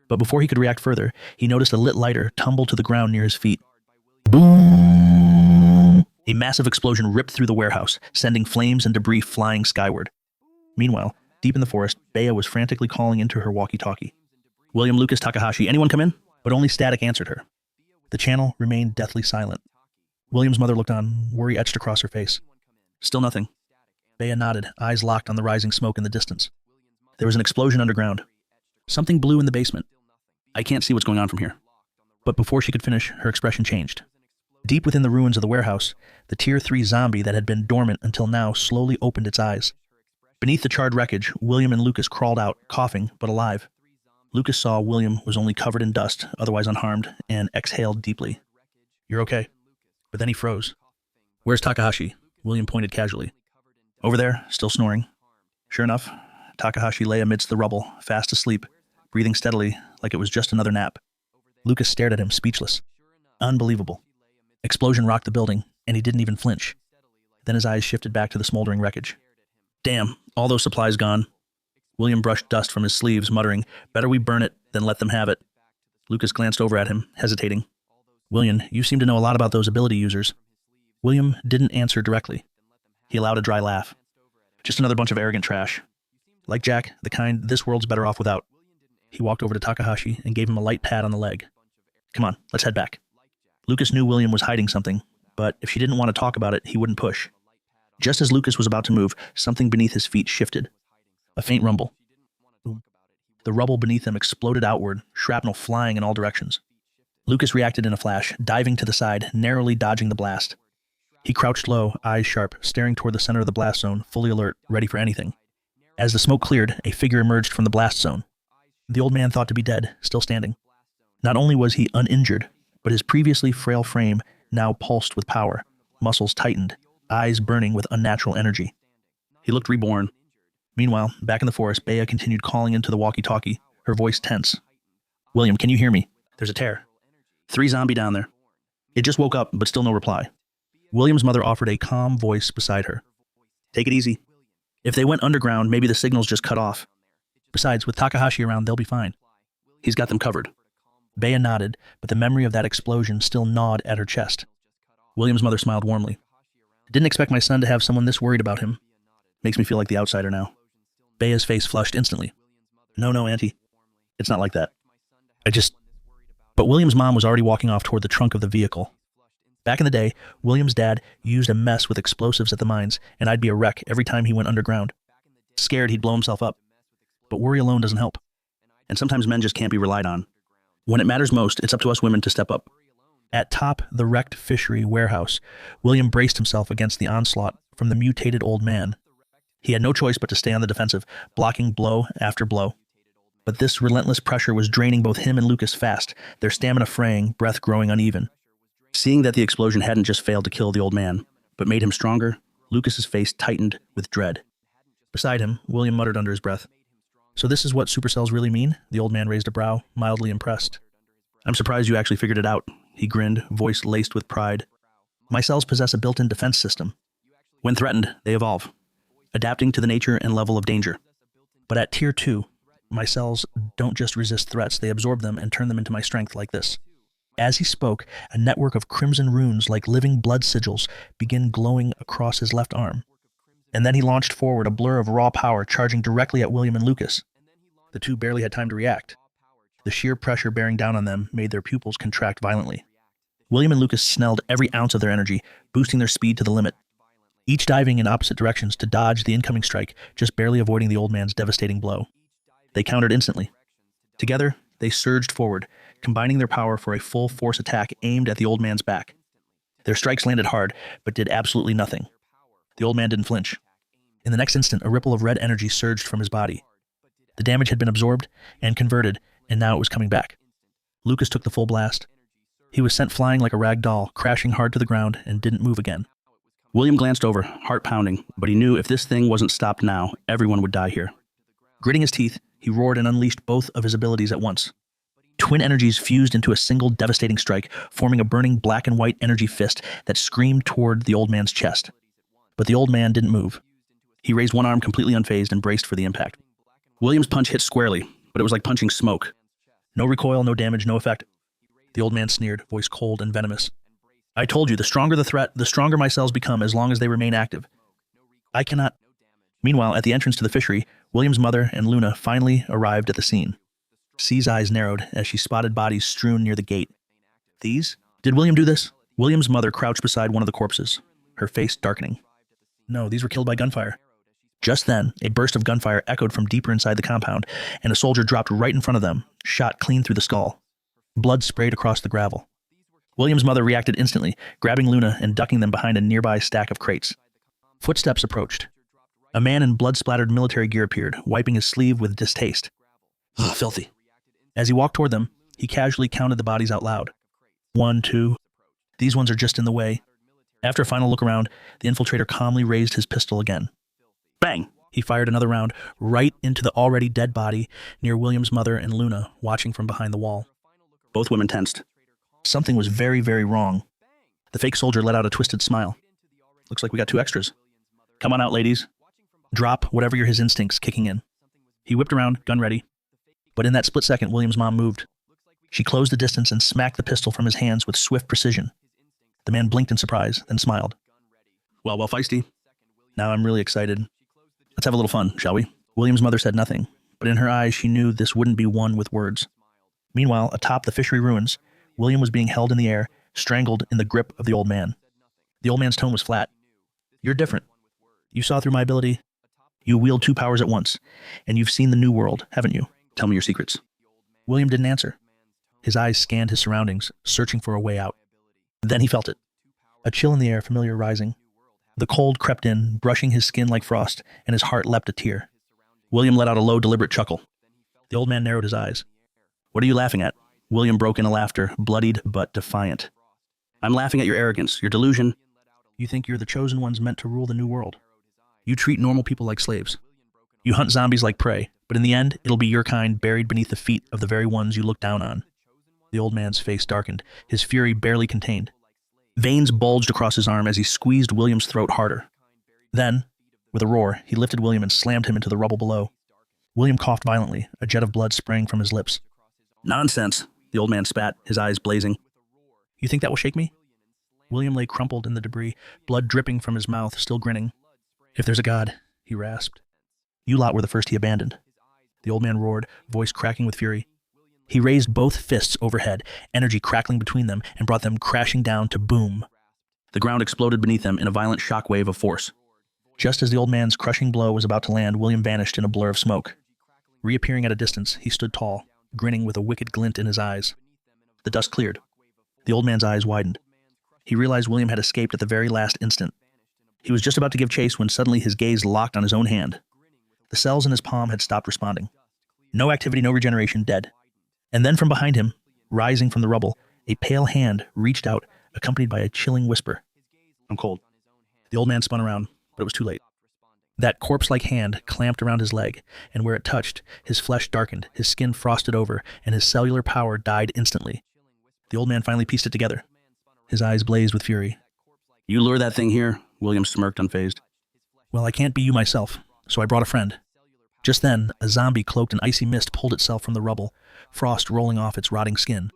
But before he could react further, he noticed a lit lighter tumble to the ground near his feet. Boom! A massive explosion ripped through the warehouse, sending flames and debris flying skyward. Meanwhile, deep in the forest, Bea was frantically calling into her walkie-talkie. William, Lucas, Takahashi, anyone come in? But only static answered her. The channel remained deathly silent. William's mother looked on, worry etched across her face. Still nothing. Bea nodded, eyes locked on the rising smoke in the distance. There was an explosion underground. Something blew in the basement. I can't see what's going on from here. But before she could finish, her expression changed. Deep within the ruins of the warehouse, the Tier 3 zombie that had been dormant until now slowly opened its eyes. Beneath the charred wreckage, William and Lucas crawled out, coughing but alive. Lucas saw William was only covered in dust, otherwise unharmed, and exhaled deeply. You're okay. But then he froze. Where's Takahashi? William pointed casually. Over there, still snoring. Sure enough, Takahashi lay amidst the rubble, fast asleep, breathing steadily like it was just another nap. Lucas stared at him, speechless. Unbelievable. Explosion rocked the building, and he didn't even flinch. Then his eyes shifted back to the smoldering wreckage. Damn, all those supplies gone. William brushed dust from his sleeves, muttering, better we burn it than let them have it. Lucas glanced over at him, hesitating. William, you seem to know a lot about those ability users. William didn't answer directly. He allowed a dry laugh. Just another bunch of arrogant trash. Like Jack, the kind this world's better off without. He walked over to Takahashi and gave him a light pat on the leg. Come on, let's head back. Lucas knew William was hiding something, but if she didn't want to talk about it, he wouldn't push. Just as Lucas was about to move, something beneath his feet shifted. A faint rumble. The rubble beneath them exploded outward, shrapnel flying in all directions. Lucas reacted in a flash, diving to the side, narrowly dodging the blast. He crouched low, eyes sharp, staring toward the center of the blast zone, fully alert, ready for anything. As the smoke cleared, a figure emerged from the blast zone. The old man thought to be dead, still standing. Not only was he uninjured, but his previously frail frame now pulsed with power, muscles tightened, eyes burning with unnatural energy. He looked reborn. Meanwhile, back in the forest, Bea continued calling into the walkie-talkie, her voice tense. William, can you hear me? There's a tear. 3 zombie down there. It just woke up, but still no reply. William's mother offered a calm voice beside her. Take it easy. If they went underground, maybe the signal's just cut off. Besides, with Takahashi around, they'll be fine. He's got them covered. Bea nodded, but the memory of that explosion still gnawed at her chest. William's mother smiled warmly. Didn't expect my son to have someone this worried about him. Makes me feel like the outsider now. Bea's face flushed instantly. No, Auntie. It's not like that. But William's mom was already walking off toward the trunk of the vehicle. Back in the day, William's dad used a mess with explosives at the mines, and I'd be a wreck every time he went underground. Scared he'd blow himself up. But worry alone doesn't help. And sometimes men just can't be relied on. When it matters most, it's up to us women to step up. At top the wrecked fishery warehouse, William braced himself against the onslaught from the mutated old man. He had no choice but to stay on the defensive, blocking blow after blow. But this relentless pressure was draining both him and Lucas fast, their stamina fraying, breath growing uneven. Seeing that the explosion hadn't just failed to kill the old man, but made him stronger, Lucas's face tightened with dread. Beside him, William muttered under his breath. So this is what supercells really mean? The old man raised a brow, mildly impressed. I'm surprised you actually figured it out, he grinned, voice laced with pride. My cells possess a built-in defense system. When threatened, they evolve, adapting to the nature and level of danger. But at Tier 2, my cells don't just resist threats, they absorb them and turn them into my strength like this. As he spoke, a network of crimson runes like living blood sigils began glowing across his left arm. And then he launched forward, a blur of raw power charging directly at William and Lucas. The two barely had time to react. The sheer pressure bearing down on them made their pupils contract violently. William and Lucas snelled every ounce of their energy, boosting their speed to the limit. Each diving in opposite directions to dodge the incoming strike, just barely avoiding the old man's devastating blow. They countered instantly. Together, they surged forward, combining their power for a full force attack aimed at the old man's back. Their strikes landed hard, but did absolutely nothing. The old man didn't flinch. In the next instant, a ripple of red energy surged from his body. The damage had been absorbed and converted, and now it was coming back. Lucas took the full blast. He was sent flying like a rag doll, crashing hard to the ground, and didn't move again. William glanced over, heart pounding, but he knew if this thing wasn't stopped now, everyone would die here. Gritting his teeth, he roared and unleashed both of his abilities at once. Twin energies fused into a single devastating strike, forming a burning black and white energy fist that screamed toward the old man's chest. But the old man didn't move. He raised one arm completely unfazed and braced for the impact. William's punch hit squarely, but it was like punching smoke. No recoil, no damage, no effect. The old man sneered, voice cold and venomous. I told you, the stronger the threat, the stronger my cells become as long as they remain active. I cannot. Meanwhile, at the entrance to the fishery, William's mother and Luna finally arrived at the scene. C's eyes narrowed as she spotted bodies strewn near the gate. These? Did William do this? William's mother crouched beside one of the corpses, her face darkening. No, these were killed by gunfire. Just then, a burst of gunfire echoed from deeper inside the compound, and a soldier dropped right in front of them, shot clean through the skull. Blood sprayed across the gravel. William's mother reacted instantly, grabbing Luna and ducking them behind a nearby stack of crates. Footsteps approached. A man in blood-splattered military gear appeared, wiping his sleeve with distaste. Ugh, filthy. As he walked toward them, he casually counted the bodies out loud. 1, 2. These ones are just in the way. After a final look around, the infiltrator calmly raised his pistol again. Bang! He fired another round right into the already dead body near William's mother and Luna, watching from behind the wall. Both women tensed. Something was very, very wrong. The fake soldier let out a twisted smile. Looks like we got 2 extras. Come on out, ladies. Drop whatever his instincts kicking in. He whipped around, gun ready. But in that split second, William's mom moved. She closed the distance and smacked the pistol from his hands with swift precision. The man blinked in surprise, then smiled. Well, feisty. Now I'm really excited. Let's have a little fun, shall we? William's mother said nothing, but in her eyes she knew this wouldn't be won with words. Meanwhile, atop the fishery ruins, William was being held in the air, strangled in the grip of the old man. The old man's tone was flat. You're different. You saw through my ability. You wield 2 powers at once, and you've seen the new world, haven't you? Tell me your secrets. William didn't answer. His eyes scanned his surroundings, searching for a way out. Then he felt it. A chill in the air, familiar rising. The cold crept in, brushing his skin like frost, and his heart leapt a tear. William let out a low, deliberate chuckle. The old man narrowed his eyes. What are you laughing at? William broke into laughter, bloodied but defiant. I'm laughing at your arrogance, your delusion. You think you're the chosen ones meant to rule the new world. You treat normal people like slaves. You hunt zombies like prey, but in the end, it'll be your kind buried beneath the feet of the very ones you look down on. The old man's face darkened, his fury barely contained. Veins bulged across his arm as he squeezed William's throat harder. Then, with a roar, he lifted William and slammed him into the rubble below. William coughed violently, a jet of blood spraying from his lips. Nonsense, the old man spat, his eyes blazing. You think that will shake me? William lay crumpled in the debris, blood dripping from his mouth, still grinning. If there's a God, he rasped. You lot were the first he abandoned. The old man roared, voice cracking with fury. He raised both fists overhead, energy crackling between them, and brought them crashing down to boom. The ground exploded beneath them in a violent shockwave of force. Just as the old man's crushing blow was about to land, William vanished in a blur of smoke. Reappearing at a distance, he stood tall, grinning with a wicked glint in his eyes. The dust cleared. The old man's eyes widened. He realized William had escaped at the very last instant. He was just about to give chase when suddenly his gaze locked on his own hand. The cells in his palm had stopped responding. No activity, no regeneration, dead. And then from behind him, rising from the rubble, a pale hand reached out, accompanied by a chilling whisper. I'm cold. The old man spun around, but it was too late. That corpse-like hand clamped around his leg, and where it touched, his flesh darkened, his skin frosted over, and his cellular power died instantly. The old man finally pieced it together. His eyes blazed with fury. You lure that thing here? William smirked, unfazed. Well, I can't be you myself, so I brought a friend. Just then, a zombie cloaked in icy mist pulled itself from the rubble, frost rolling off its rotting skin.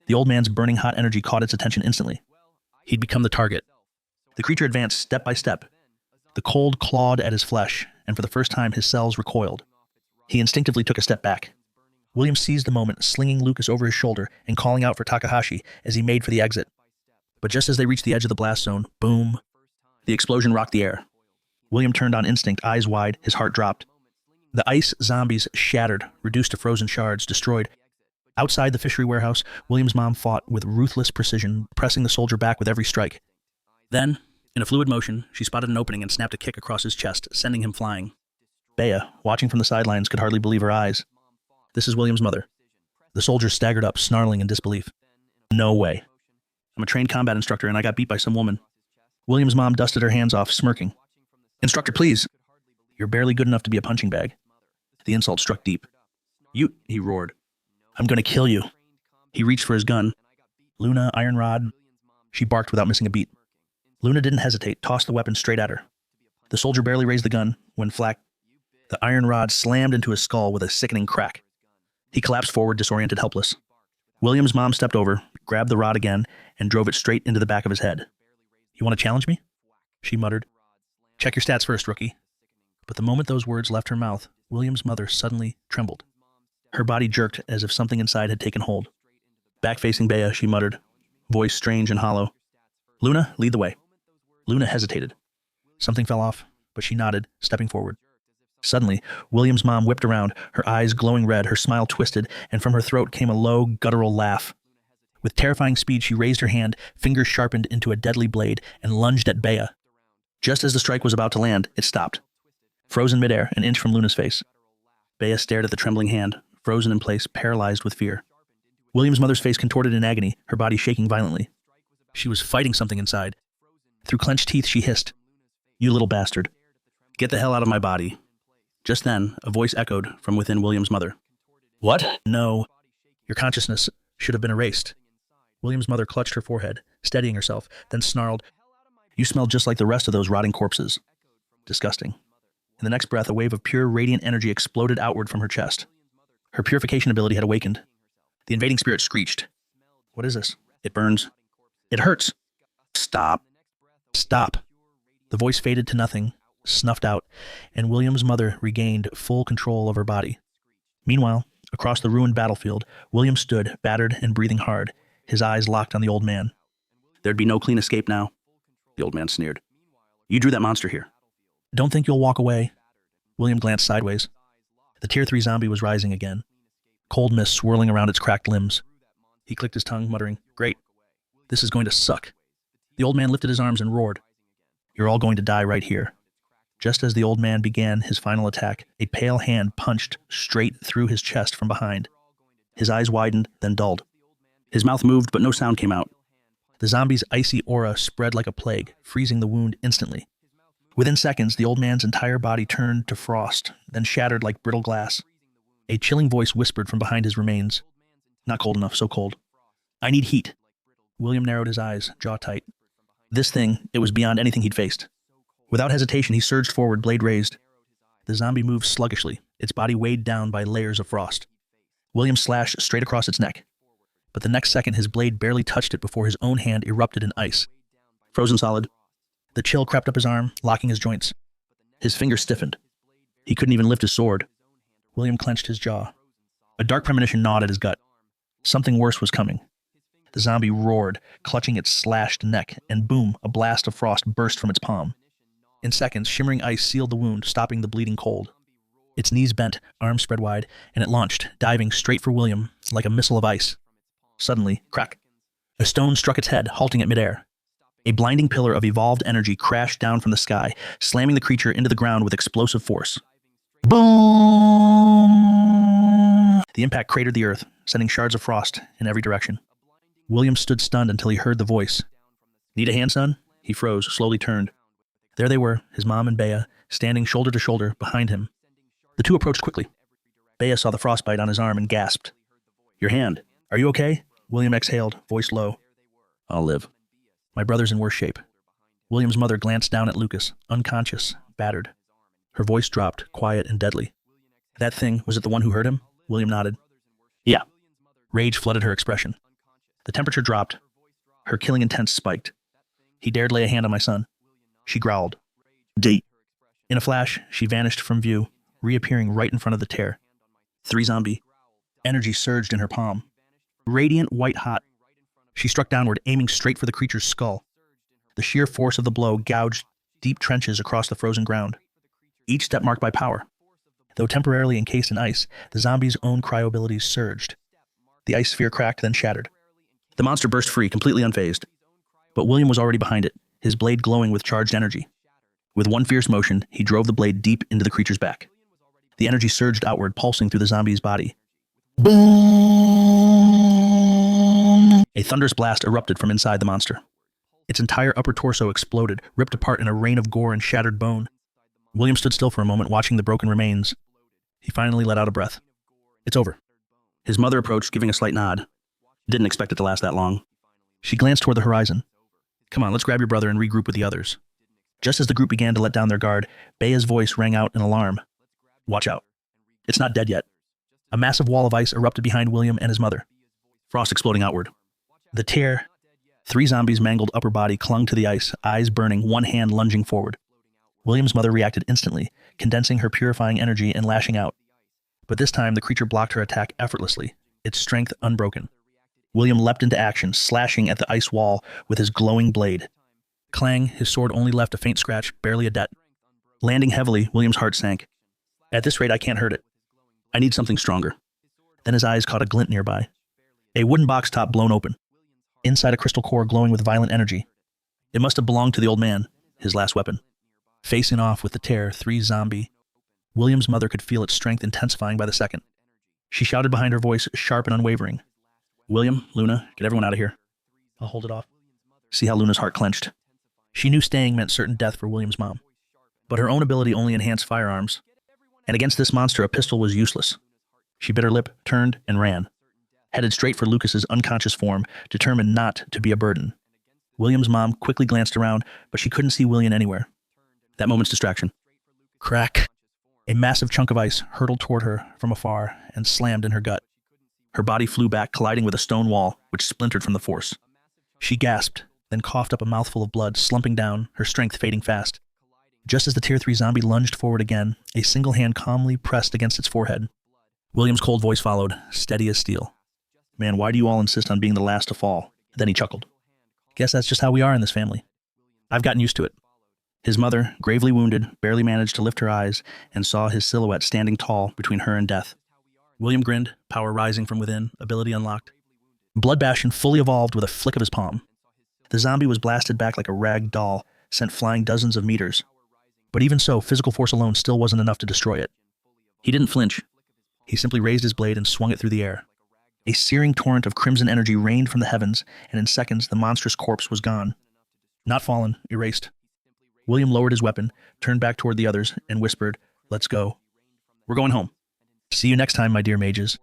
The old man's burning hot energy caught its attention instantly. He'd become the target. The creature advanced step by step. The cold clawed at his flesh, and for the first time his cells recoiled. He instinctively took a step back. William seized the moment, slinging Lucas over his shoulder and calling out for Takahashi as he made for the exit. But just as they reached the edge of the blast zone, boom! The explosion rocked the air. William turned on instinct, eyes wide, his heart dropped. The ice zombies shattered, reduced to frozen shards, destroyed. Outside the fishery warehouse, William's mom fought with ruthless precision, pressing the soldier back with every strike. Then, in a fluid motion, she spotted an opening and snapped a kick across his chest, sending him flying. Bea, watching from the sidelines, could hardly believe her eyes. This is William's mother. The soldier staggered up, snarling in disbelief. No way. I'm a trained combat instructor and I got beat by some woman. William's mom dusted her hands off, smirking. Instructor, please. You're barely good enough to be a punching bag. The insult struck deep. You, he roared. I'm going to kill you. He reached for his gun. Luna, iron rod. She barked without missing a beat. Luna didn't hesitate, tossed the weapon straight at her. The soldier barely raised the gun when flack. The iron rod slammed into his skull with a sickening crack. He collapsed forward, disoriented, helpless. William's mom stepped over, grabbed the rod again, and drove it straight into the back of his head. You want to challenge me? She muttered. Check your stats first, rookie. But the moment those words left her mouth, William's mother suddenly trembled. Her body jerked as if something inside had taken hold. Back-facing Bea, she muttered, voice strange and hollow. Luna, lead the way. Luna hesitated. Something fell off, but she nodded, stepping forward. Suddenly, William's mom whipped around, her eyes glowing red, her smile twisted, and from her throat came a low, guttural laugh. With terrifying speed, she raised her hand, fingers sharpened into a deadly blade, and lunged at Bea. Just as the strike was about to land, it stopped. Frozen midair, an inch from Luna's face. Bea stared at the trembling hand, frozen in place, paralyzed with fear. William's mother's face contorted in agony, her body shaking violently. She was fighting something inside. Through clenched teeth, she hissed, You little bastard. Get the hell out of my body. Just then, a voice echoed from within William's mother. What? No. Your consciousness should have been erased. William's mother clutched her forehead, steadying herself, then snarled, You smell just like the rest of those rotting corpses. Disgusting. In the next breath, a wave of pure, radiant energy exploded outward from her chest. Her purification ability had awakened. The invading spirit screeched. What is this? It burns. It hurts. Stop. Stop. The voice faded to nothing, snuffed out, and William's mother regained full control of her body. Meanwhile, across the ruined battlefield, William stood, battered and breathing hard, his eyes locked on the old man. There'd be no clean escape now, the old man sneered. You drew that monster here. Don't think you'll walk away. William glanced sideways. The Tier 3 zombie was rising again, cold mist swirling around its cracked limbs. He clicked his tongue, muttering, Great. This is going to suck. The old man lifted his arms and roared. You're all going to die right here. Just as the old man began his final attack, a pale hand punched straight through his chest from behind. His eyes widened, then dulled. His mouth moved, but no sound came out. The zombie's icy aura spread like a plague, freezing the wound instantly. Within seconds, the old man's entire body turned to frost, then shattered like brittle glass. A chilling voice whispered from behind his remains. Not cold enough, so cold. I need heat. William narrowed his eyes, jaw tight. This thing, it was beyond anything he'd faced. Without hesitation, he surged forward, blade raised. The zombie moved sluggishly, its body weighed down by layers of frost. William slashed straight across its neck. But the next second, his blade barely touched it before his own hand erupted in ice. Frozen solid. The chill crept up his arm, locking his joints. His fingers stiffened. He couldn't even lift his sword. William clenched his jaw. A dark premonition gnawed at his gut. Something worse was coming. The zombie roared, clutching its slashed neck, and boom, a blast of frost burst from its palm. In seconds, shimmering ice sealed the wound, stopping the bleeding cold. Its knees bent, arms spread wide, and it launched, diving straight for William, like a missile of ice. Suddenly, crack. A stone struck its head, halting it midair. A blinding pillar of evolved energy crashed down from the sky, slamming the creature into the ground with explosive force. Boom! The impact cratered the earth, sending shards of frost in every direction. William stood stunned until he heard the voice. Need a hand, son? He froze, slowly turned. There they were, his mom and Bea, standing shoulder to shoulder behind him. The two approached quickly. Bea saw the frostbite on his arm and gasped. Your hand. Are you okay? William exhaled, voice low. I'll live. My brother's in worse shape. William's mother glanced down at Lucas, unconscious, battered. Her voice dropped, quiet and deadly. That thing, was it the one who hurt him? William nodded. Yeah. Rage flooded her expression. The temperature dropped. Her killing intent spiked. He dared lay a hand on my son. She growled. D. In a flash, she vanished from view, reappearing right in front of the tear. 3 zombie. Energy surged in her palm. Radiant white hot. She struck downward, aiming straight for the creature's skull. The sheer force of the blow gouged deep trenches across the frozen ground. Each step marked by power. Though temporarily encased in ice, the zombie's own cryo abilities surged. The ice sphere cracked, then shattered. The monster burst free, completely unfazed. But William was already behind it, his blade glowing with charged energy. With one fierce motion, he drove the blade deep into the creature's back. The energy surged outward, pulsing through the zombie's body. Boom! A thunderous blast erupted from inside the monster. Its entire upper torso exploded, ripped apart in a rain of gore and shattered bone. William stood still for a moment, watching the broken remains. He finally let out a breath. It's over. His mother approached, giving a slight nod. Didn't expect it to last that long. She glanced toward the horizon. Come on, let's grab your brother and regroup with the others. Just as the group began to let down their guard, Bea's voice rang out in alarm. Watch out. It's not dead yet. A massive wall of ice erupted behind William and his mother. Frost exploding outward. The tear. 3 zombies' mangled upper body clung to the ice, eyes burning, one hand lunging forward. William's mother reacted instantly, condensing her purifying energy and lashing out. But this time, the creature blocked her attack effortlessly, its strength unbroken. William leapt into action, slashing at the ice wall with his glowing blade. Clang, his sword only left a faint scratch, barely a dent. Landing heavily, William's heart sank. At this rate, I can't hurt it. I need something stronger. Then his eyes caught a glint nearby. A wooden box top blown open. Inside a crystal core glowing with violent energy. It must have belonged to the old man, his last weapon. Facing off with the tear, 3 zombie. William's mother could feel its strength intensifying by the second. She shouted behind her voice, sharp and unwavering. William, Luna, get everyone out of here. I'll hold it off. See how Luna's heart clenched. She knew staying meant certain death for William's mom. But her own ability only enhanced firearms. And against this monster, a pistol was useless. She bit her lip, turned, and ran. Headed straight for Lucas's unconscious form, determined not to be a burden. William's mom quickly glanced around, but she couldn't see William anywhere. That moment's distraction. Crack. A massive chunk of ice hurtled toward her from afar and slammed in her gut. Her body flew back, colliding with a stone wall, which splintered from the force. She gasped, then coughed up a mouthful of blood, slumping down, her strength fading fast. Just as the Tier 3 zombie lunged forward again, a single hand calmly pressed against its forehead. William's cold voice followed, steady as steel. Man, why do you all insist on being the last to fall? Then he chuckled. Guess that's just how we are in this family. I've gotten used to it. His mother, gravely wounded, barely managed to lift her eyes and saw his silhouette standing tall between her and death. William grinned, power rising from within, ability unlocked. Blood Bastion fully evolved with a flick of his palm. The zombie was blasted back like a rag doll, sent flying dozens of meters. But even so, physical force alone still wasn't enough to destroy it. He didn't flinch. He simply raised his blade and swung it through the air. A searing torrent of crimson energy rained from the heavens, and in seconds the monstrous corpse was gone. Not fallen, erased. William lowered his weapon, turned back toward the others, and whispered, "Let's go. We're going home. See you next time, my dear mages."